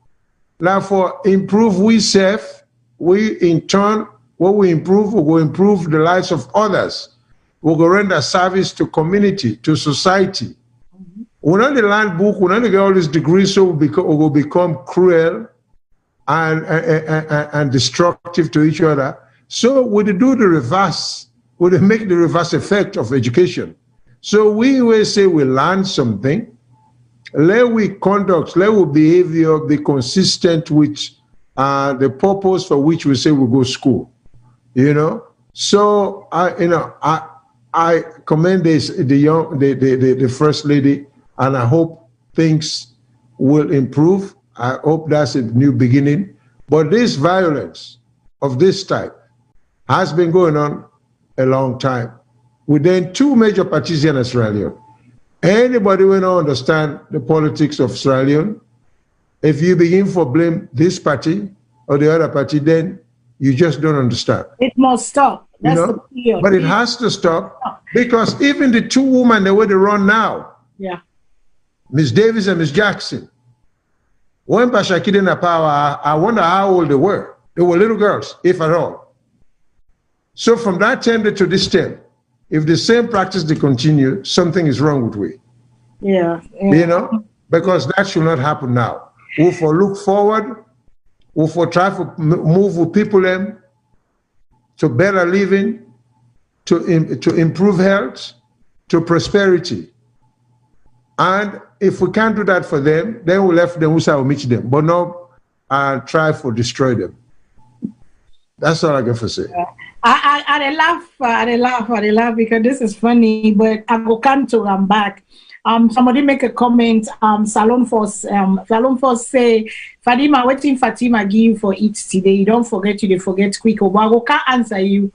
Now for improve we self, we in turn, what we improve, we will improve the lives of others. We will render service to community, to society. We not the learn book, we not get all these degrees, so we will become cruel and destructive to each other. So we do the reverse, we make the reverse effect of education. So we will say we learn something, let we conduct, let our behavior be consistent with the purpose for which we say we go to school, you know. So I commend the First Lady, and I hope things will improve. I hope that's a new beginning. But this violence of this type has been going on a long time within 2 major parties in Australia. Anybody will not understand the politics of Australia. If you begin to blame this party or the other party, then you just don't understand. It must stop. That's you know? the period. But it has to stop because even the 2 women, the way they run now, yeah, Miss Davis and Miss Jackson, when Pashakid in power, I wonder how old they were. They were little girls, if at all. So from that time to this time, if the same practice they continue, something is wrong with we. Yeah. You know, because that should not happen now. We for look forward, we for try to move with people them to better living, to improve health, to prosperity. And if we can't do that for them, then we left them, we will meet them, but not try to destroy them. That's all I got to say. I laugh because this is funny, but I go come to back. Somebody make a comment. Salon Force say, Fatima, waiting Fatima give for it today. You don't forget you, they forget quick. But I can't answer you.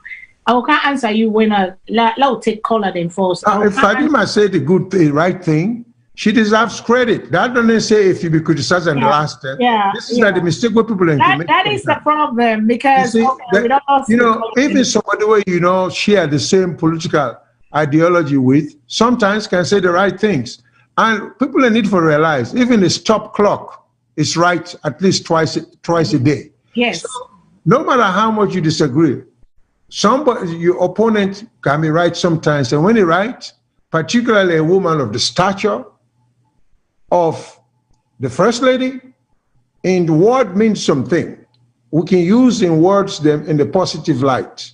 I can't answer you when I'll take caller then first. If Fatima said the right thing, she deserves credit. That doesn't say if you be criticized and last time. Yeah, this is like the mistake what people make. That is the problem because you know, even somebody where you know share the same political ideology with, sometimes can say the right things. And people need to realize even the stop clock is right at least twice a day. Yes. So, no matter how much you disagree, your opponent can be right sometimes, and when he right, particularly a woman of the stature of the First Lady, in the word means something. We can use in words them in the positive light.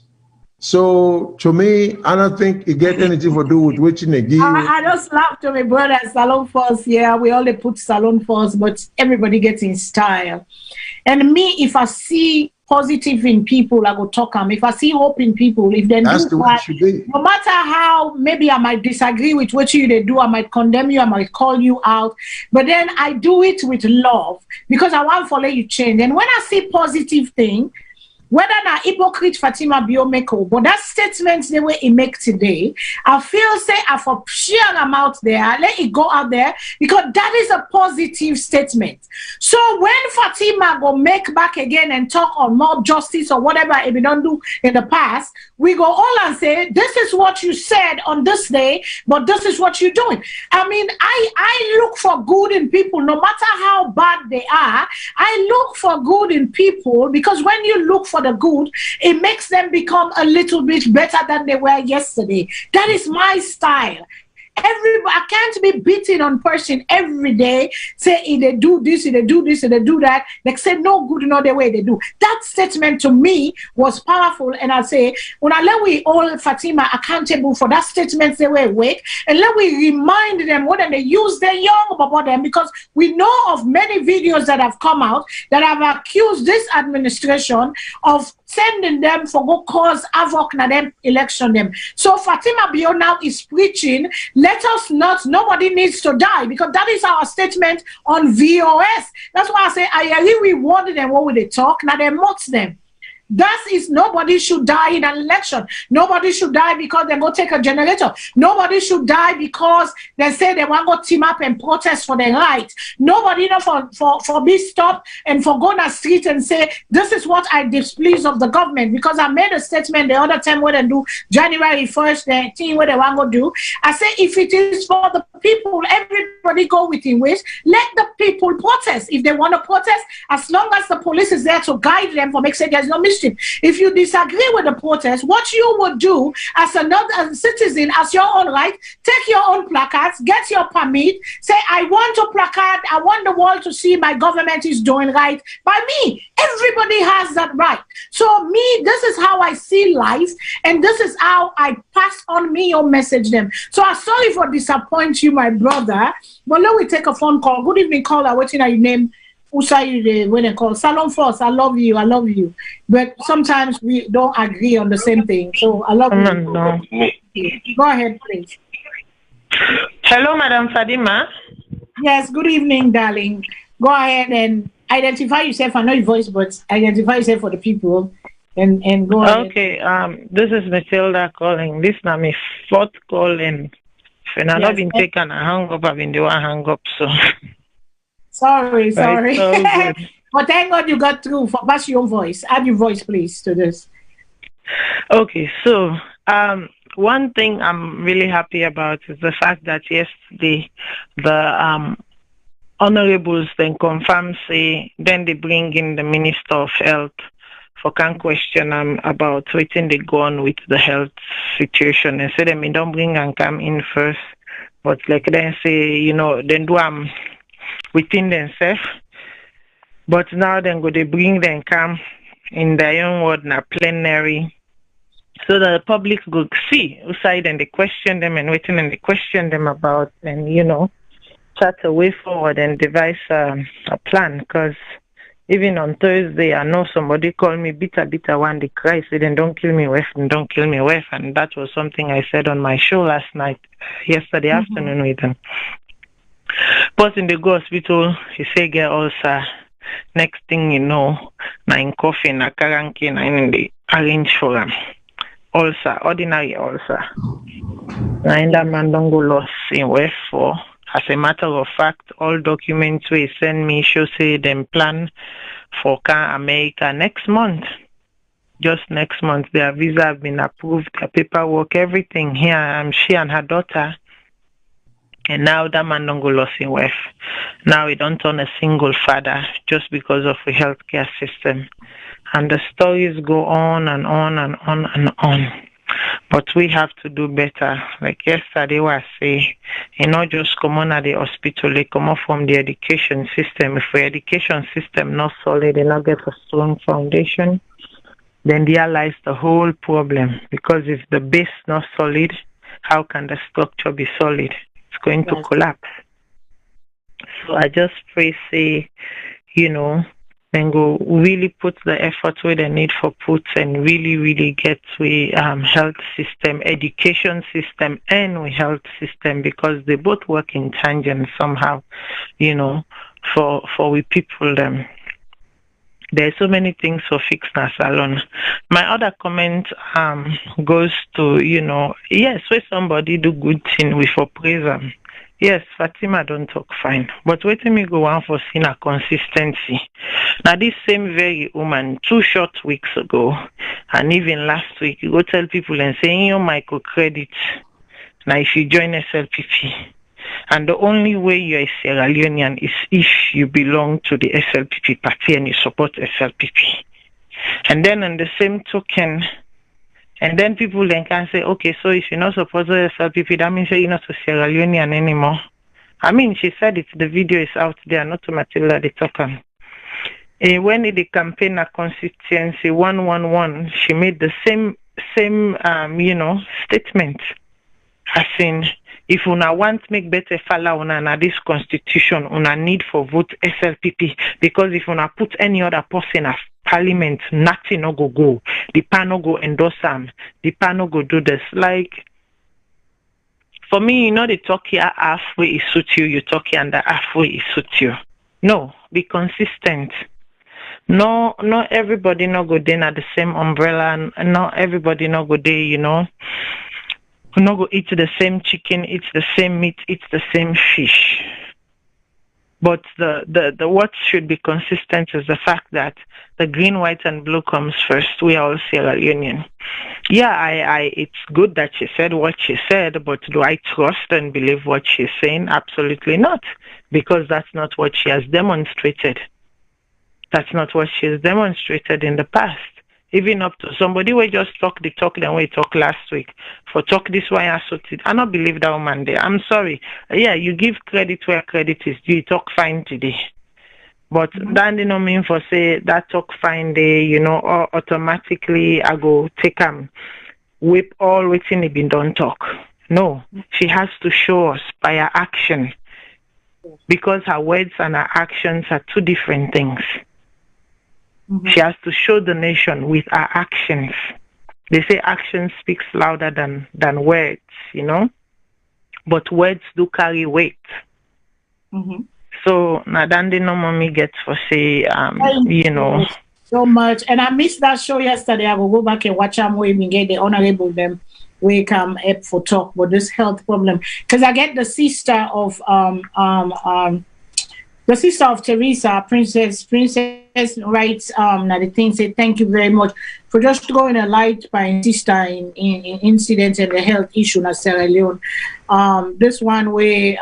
So to me, I don't think it get anything to do with which they give. I just laugh to my brother Salone Force. Yeah, we only put Salone Force, but everybody gets in style. And me, if I see positive in people, I go talk them. If I see hope in people, if they That's do the way it should be. no matter how maybe I might disagree with what they do, I might condemn you, I might call you out, but then I do it with love because I want to let you change. And when I see positive thing, whether na hypocrite Fatima Biomeko, but that statement the way he make today, I feel say I for share them out there, let it go out there because that is a positive statement. So when Fatima go make back again and talk on more justice or whatever if we don't do in the past, we go all and say this is what you said on this day, but this is what you're doing. I mean, I look for good in people, no matter how bad they are. I look for good in people because when you look for the good, it makes them become a little bit better than they were yesterday. That is my style. I can't be beating on person every day, say if they do this, if they do this, if they do that. They say no good, no the way they do. That statement to me was powerful, and I say, when I let we all Fatima accountable for that statement they were awake, and let we remind them when they use their young about them, because we know of many videos that have come out that have accused this administration of sending them for go cause havoc na them election them. So Fatima Bio now is preaching, let us not, nobody needs to die, because that is our statement on VOS. That's why I say I really reward them when they talk, now they mock them. That is, nobody should die in an election. Nobody should die because they go take a generator. Nobody should die because they say they want to go team up and protest for their right. Nobody, you know, for be stopped and for go on the street and say, this is what I displease of the government. Because I made a statement the other time when they do January 1st, the thing where they want to do. I say, if it is for the people, everybody go within ways. Let the people protest. If they want to protest, as long as the police is there to guide them for make sure there's no mistake. If you disagree with the protest, what you would do as another citizen, as your own right, take your own placards, get your permit, say, I want a placard, I want the world to see my government is doing right by me. Everybody has that right. So me, this is how I see life, and this is how I pass on me your message them. So I'm sorry for disappoint you, my brother, but let me take a phone call. Good evening, caller. What's your name? When they call Salone Force, I love you. But sometimes we don't agree on the same thing. So I love you. No. Go ahead, please. Hello, Madam Fadima. Yes, good evening, darling. Go ahead and identify yourself. I know your voice, but identify yourself for the people and go ahead. Okay, this is Matilda calling. This is my fourth call, and when I've not been taken a hang up, I've been doing a hang up, so. Sorry. Right, so but thank God you got through. Pass your voice. Add your voice, please, to this. Okay, so one thing I'm really happy about is the fact that yesterday the honorables then confirmed, say, then they bring in the Minister of Health for can question about waiting they go on with the health situation, and say them don't bring and come in first, but like then say, you know, then do within themselves, but now then go they bring them come in their own word na plenary, so the public go see outside and they question them and waiting and they question them about, and you know, chart a way forward and devise a plan. Because even on Thursday, I know somebody called me bitter one, they cry, said, then don't kill me wife, and don't kill me wife, and that was something I said on my show yesterday afternoon with them. Person they go hospital, he say get ulcer. Next thing you know, na in coffee, na karanki, na in the arrange for him. Ulcer, ordinary ulcer. Na in that man don't go lost in West for. As a matter of fact, all documents we send me show say them plan for America next month. Just next month, their visa have been approved, their paperwork, everything here. She and her daughter. And now that man don't go lost in wife. Now he don't turn a single father just because of the healthcare system. And the stories go on and on and on and on. But we have to do better. Like yesterday was say, you know, just come on at the hospital, they come off from the education system. If the education system not solid, they not get a strong foundation, then there lies the whole problem. Because if the base not solid, how can the structure be solid? It's going to collapse. So I just pray, say, then go really put the effort where they need for put and really get we health system, education system, and we health system, because they both work in tangent somehow, for we people them. There's so many things to fix na salon. My other comment goes to, yes, when somebody do good thing, we for praise them. Yes, Fatima don't talk fine. But wait me go on for seeing a consistency. Now this same very woman 2 short weeks ago, and even last week, you go tell people and say in your microcredit. Now if you join SLPP, and the only way you're a Sierra Leonean is if you belong to the SLPP party and you support SLPP. And then on the same token, and then people then can say, okay, so if you're not supposed to SLPP, that means you're not a Sierra Leonean anymore. I mean, she said it, the video is out there, not to Matilda the talker. When the campaign a constituency 111, she made the same statement. As in, if una want make better falla una na this constitution, una need for vote SLPP, because if una put any other person as parliament, nothing no go. The PAN no go endorse them. The PAN no go do this. Like, for me, they talk here halfway it suit you, you talk here and the halfway it suit you. No, be consistent. No, not everybody no go there at the same umbrella, and not everybody no go there, no go eat the same chicken, eat the same meat, eat the same fish. But the what should be consistent is the fact that the green, white, and blue comes first. We are all Sierra Leonean. Yeah, it's good that she said what she said, but do I trust and believe what she's saying? Absolutely not, because that's not what she has demonstrated. That's not what she has demonstrated in the past. Even up to somebody who just talk the talk than we talk last week. For talk this way, I don't believe that woman there. I'm sorry. Yeah, you give credit where credit is due. You talk fine today. But that did not mean for say that talk fine day, or automatically I go take whip all waiting it been done talk. No, she has to show us by her action. Because her words and her actions are two different things. She has to show the nation with her actions. They say action speaks louder than words, but words do carry weight. So Nadandi no mommy gets for say, so much. And I missed that show yesterday. I will go back and watch them where we get the honorable them we come up for talk about this health problem. Because I get the sister of Teresa, Princess writes now the thing say thank you very much for just going a light by sister in incidents and the health issue in Sierra Leone. This one way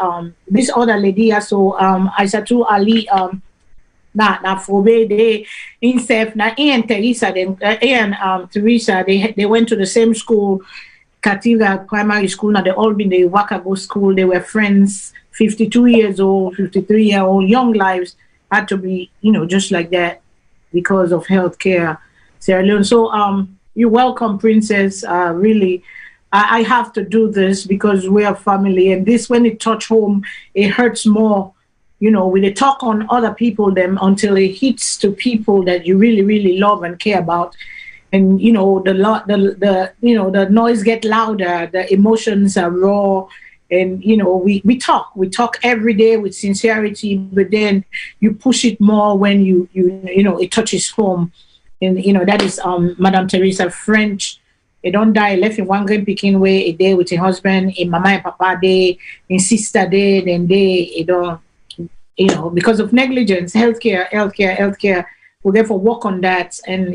this other lady also Aissatou Ali na fobe they insef na and Teresa and Teresa they went to the same school, Katiga Primary School. Now they all been the Wakago school. They were friends. 52 years old, 53-year-old, young lives had to be, just like that because of healthcare, Sierra Leone. So you're welcome, Princess. Really, I have to do this because we are family. And this, when it touch home, it hurts more, when they talk on other people them until it hits to people that you really, really love and care about. And, the noise get louder, the emotions are raw. And, we talk every day with sincerity, but then you push it more when it touches home. And, that is Madame Teresa French. They don't die, left in one great picking way a day with a husband, in mama and papa day, in sister day, then they don't, because of negligence, healthcare. We therefore work on that. And,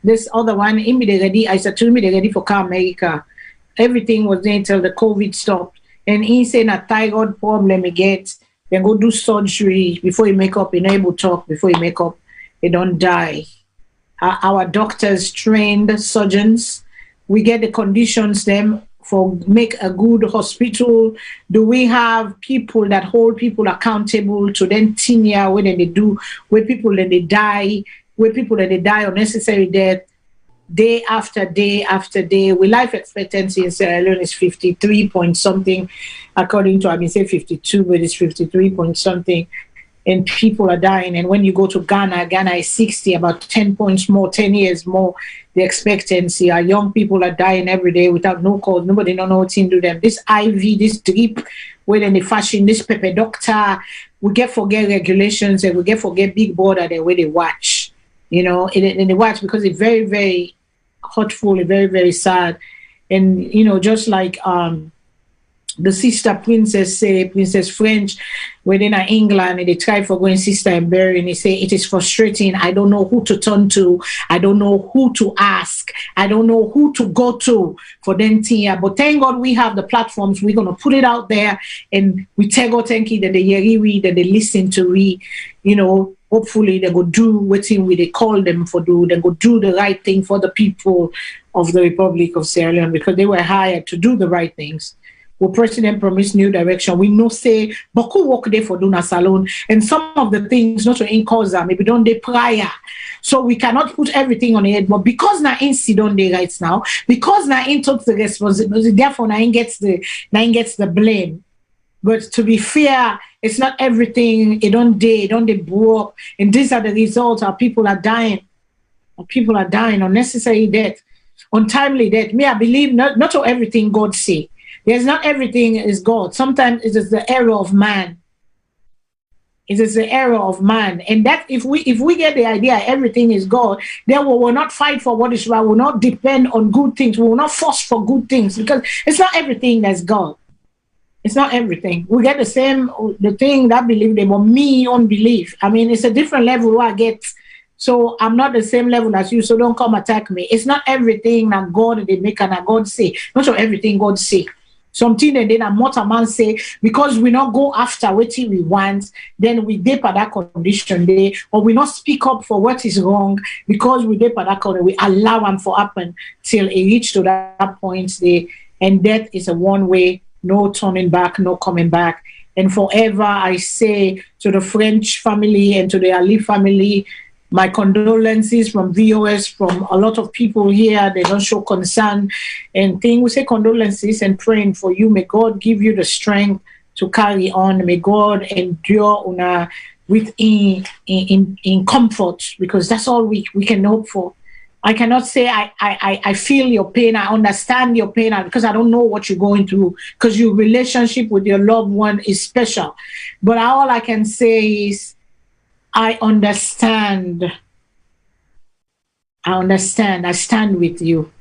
this other one, I said to me, they're ready for car America. Everything was there until the COVID stopped. And he said a thyroid problem he gets, then go do surgery before he make up, he not able to talk, before he make up, he don't die. Our doctors, trained surgeons, we get the conditions them for make a good hospital. Do we have people that hold people accountable to then tenure when they do, where people that they die unnecessary death? day after day after day. With life expectancy in Sierra Leone is 53 point something, according to, I mean, say 52, but it's 53 point something. And people are dying. And when you go to Ghana, Ghana is 60, about 10 points more, 10 years more, the expectancy. Our young people are dying every day without no cause. Nobody don't know what to do them. This IV, this drip, where then they fashion, this pepper doctor, we get forget regulations and we get forget big border the way they watch. You know, and they watch because it's very, very hurtful and very, very sad. And, you know, just like the sister Princess say, Princess French, within England, and they try for going sister and bury, and they say it is frustrating. I don't know who to turn to. I don't know who to ask. I don't know who to go to for them here. But thank God we have the platforms. We're gonna put it out there, and we tell God thank you that they hear we, that they listen to we, you know. Hopefully they go do what we they call them for do. They go do the right thing for the people of the Republic of Sierra Leone, because they were hired to do the right things. Well, President promised new direction. We know say Boku work there for Duna Salone, and some of the things not to in cause maybe don't they prior. So we cannot put everything on the head. But because na in sit on the right now, because na in took the responsibility, therefore na in gets the blame. But to be fair, it's not everything. It don't they blow up, and these are the results. Our people are dying. Our people are dying. Unnecessary death, untimely death. Me, I believe not all everything God say. There's not everything is God. Sometimes it is the error of man. It is the error of man. And that if we get the idea everything is God, then we will not fight for what is right. We will not depend on good things. We will not force for good things, because it's not everything that's God. It's not everything. We get the thing that believe them, or me unbelief. I mean, it's a different level where I get. So I'm not the same level as you, so don't come attack me. It's not everything that God they make and that God say. Not sure everything God say. Something and then a mortal man say, because we not go after what we want, then we dip at that condition there, or we not speak up for what is wrong, because we dip at that condition, we allow them for happen till it reach to that point there. And that is a one way, no turning back, no coming back. And forever I say to the French family and to the Ali family, my condolences from VOS, from a lot of people here. They don't show concern and things. We say condolences and praying for you. May God give you the strength to carry on. May God endure with in comfort, because that's all we can hope for. I cannot say I feel your pain, I understand your pain, because I don't know what you're going through, because your relationship with your loved one is special. But all I can say is, I understand. I stand with you.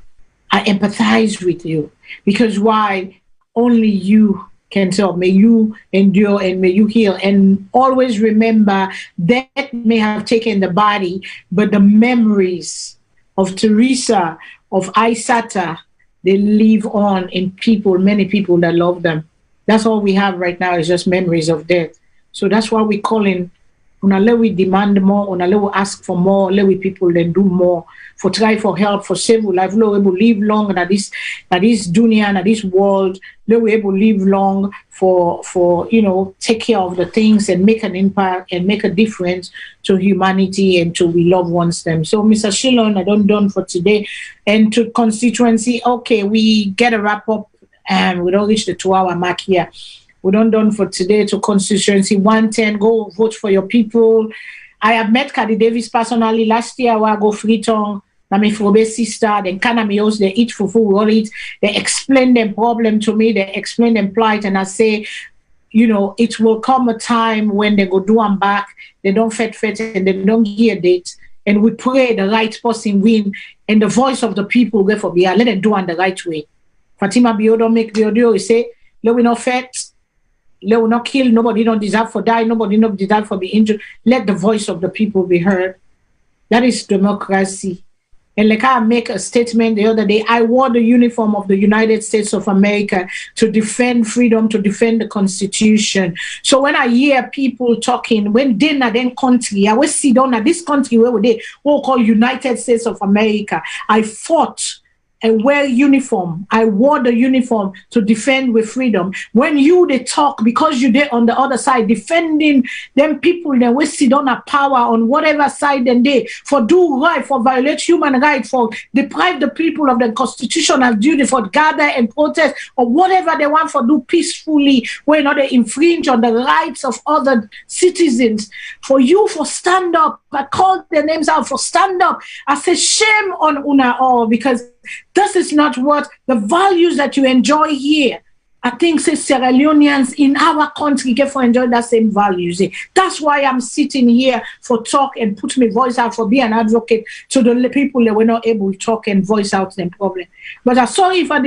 I empathize with you. Because why? Only you can tell. May you endure and may you heal. And always remember, death may have taken the body, but the memories of Teresa, of Aisata, they live on in people, many people that love them. That's all we have right now is just memories of death. So that's why we call in. Let we demand more, let we ask for more, let we people then do more, for try for help, for save life, let we able live long that this dunya, that this world, let we able live long for take care of the things and make an impact and make a difference to humanity and to we loved ones them. So Mr. Shillon, I don't done for today. And to constituency, okay, we get a wrap up and we don't reach the 2-hour mark here. We don't done for today. To constituency 110, go vote for your people. I have met Kadi Davis personally last year. I go Freetown, na me Frobe sister, then Kanamios, they eat fufu, we all eat. They explain their problem to me, they explain their plight, and I say, it will come a time when they go do them back, they don't fet, and they don't hear that. And we pray the right person win, and the voice of the people go for let them do it the right way. Fatima Bio don't make the audio, he say, let we not fet. Let will not kill, nobody don't deserve for die, nobody don't deserve for be injured. Let the voice of the people be heard. That is democracy. And like I make a statement the other day, I wore the uniform of the United States of America to defend freedom, to defend the Constitution. So when I hear people talking, when they're not in country, I always see down at this country where they all call United States of America. I fought I wear uniform. I wore the uniform to defend with freedom. When they talk, because you there on the other side, defending them people that we sit on a power on whatever side then they for do right, for violate human rights, for deprive the people of the constitutional duty, for gather and protest, or whatever they want for do peacefully, when they infringe on the rights of other citizens. For you for stand up, I call their names out for stand up. I say shame on una all, because this is not what the values that you enjoy here. I think say Sierra Leoneans in our country get for enjoy that same values. That's why I'm sitting here for talk and put my voice out, for being an advocate to the people that were not able to talk and voice out their problem. But I'm sorry if I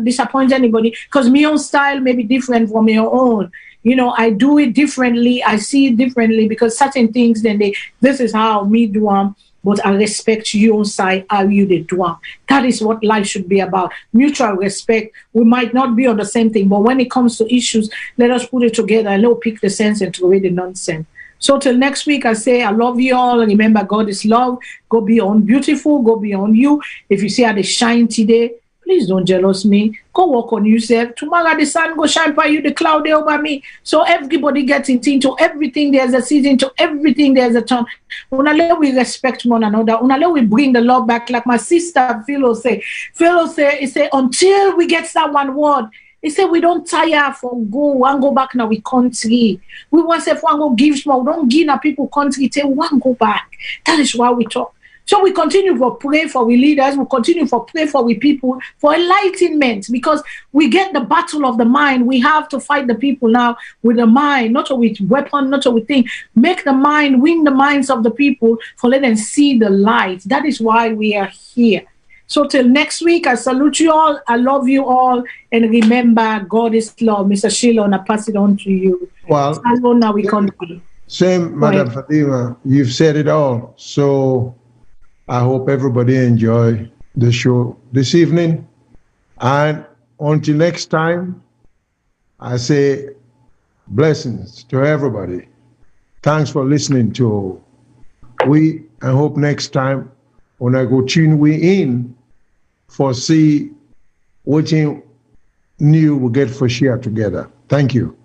disappoint anybody, because my own style may be different from your own. I do it differently. I see it differently, because certain things, this is how me do them. But I respect your side, how you they do them. That is what life should be about. Mutual respect. We might not be on the same thing, but when it comes to issues, let us put it together and let's pick the sense and throw away the nonsense. So till next week, I say I love you all. Remember, God is love. Go beyond beautiful. Go beyond you. If you see how they shine today, please don't jealous me. Go work on yourself. Tomorrow the sun go shine by you, the cloud over me. So everybody gets into everything. There's a season to everything. There's a time. Unale we respect one another. Unale we bring the love back. Like my sister Philo say, he say until we get that one word. He said we don't tire for go and go back now we country. We want to say one go give small. We don't give na people country till one go back. That is why we talk. So we continue to pray for we leaders, we continue to pray for we people, for enlightenment, because we get the battle of the mind. We have to fight the people now with the mind, not with weapon, not with thing. Make the mind, win the minds of the people, for let them see the light. That is why we are here. So till next week, I salute you all. I love you all. And remember, God is love. Mr. Shilon, I pass it on to you. Well, Salone, now we continue. Same, Madam Fatima. You've said it all. So I hope everybody enjoy the show this evening. And until next time, I say blessings to everybody. Thanks for listening to we. I hope next time when I go tune we in for see what new we get for share together. Thank you.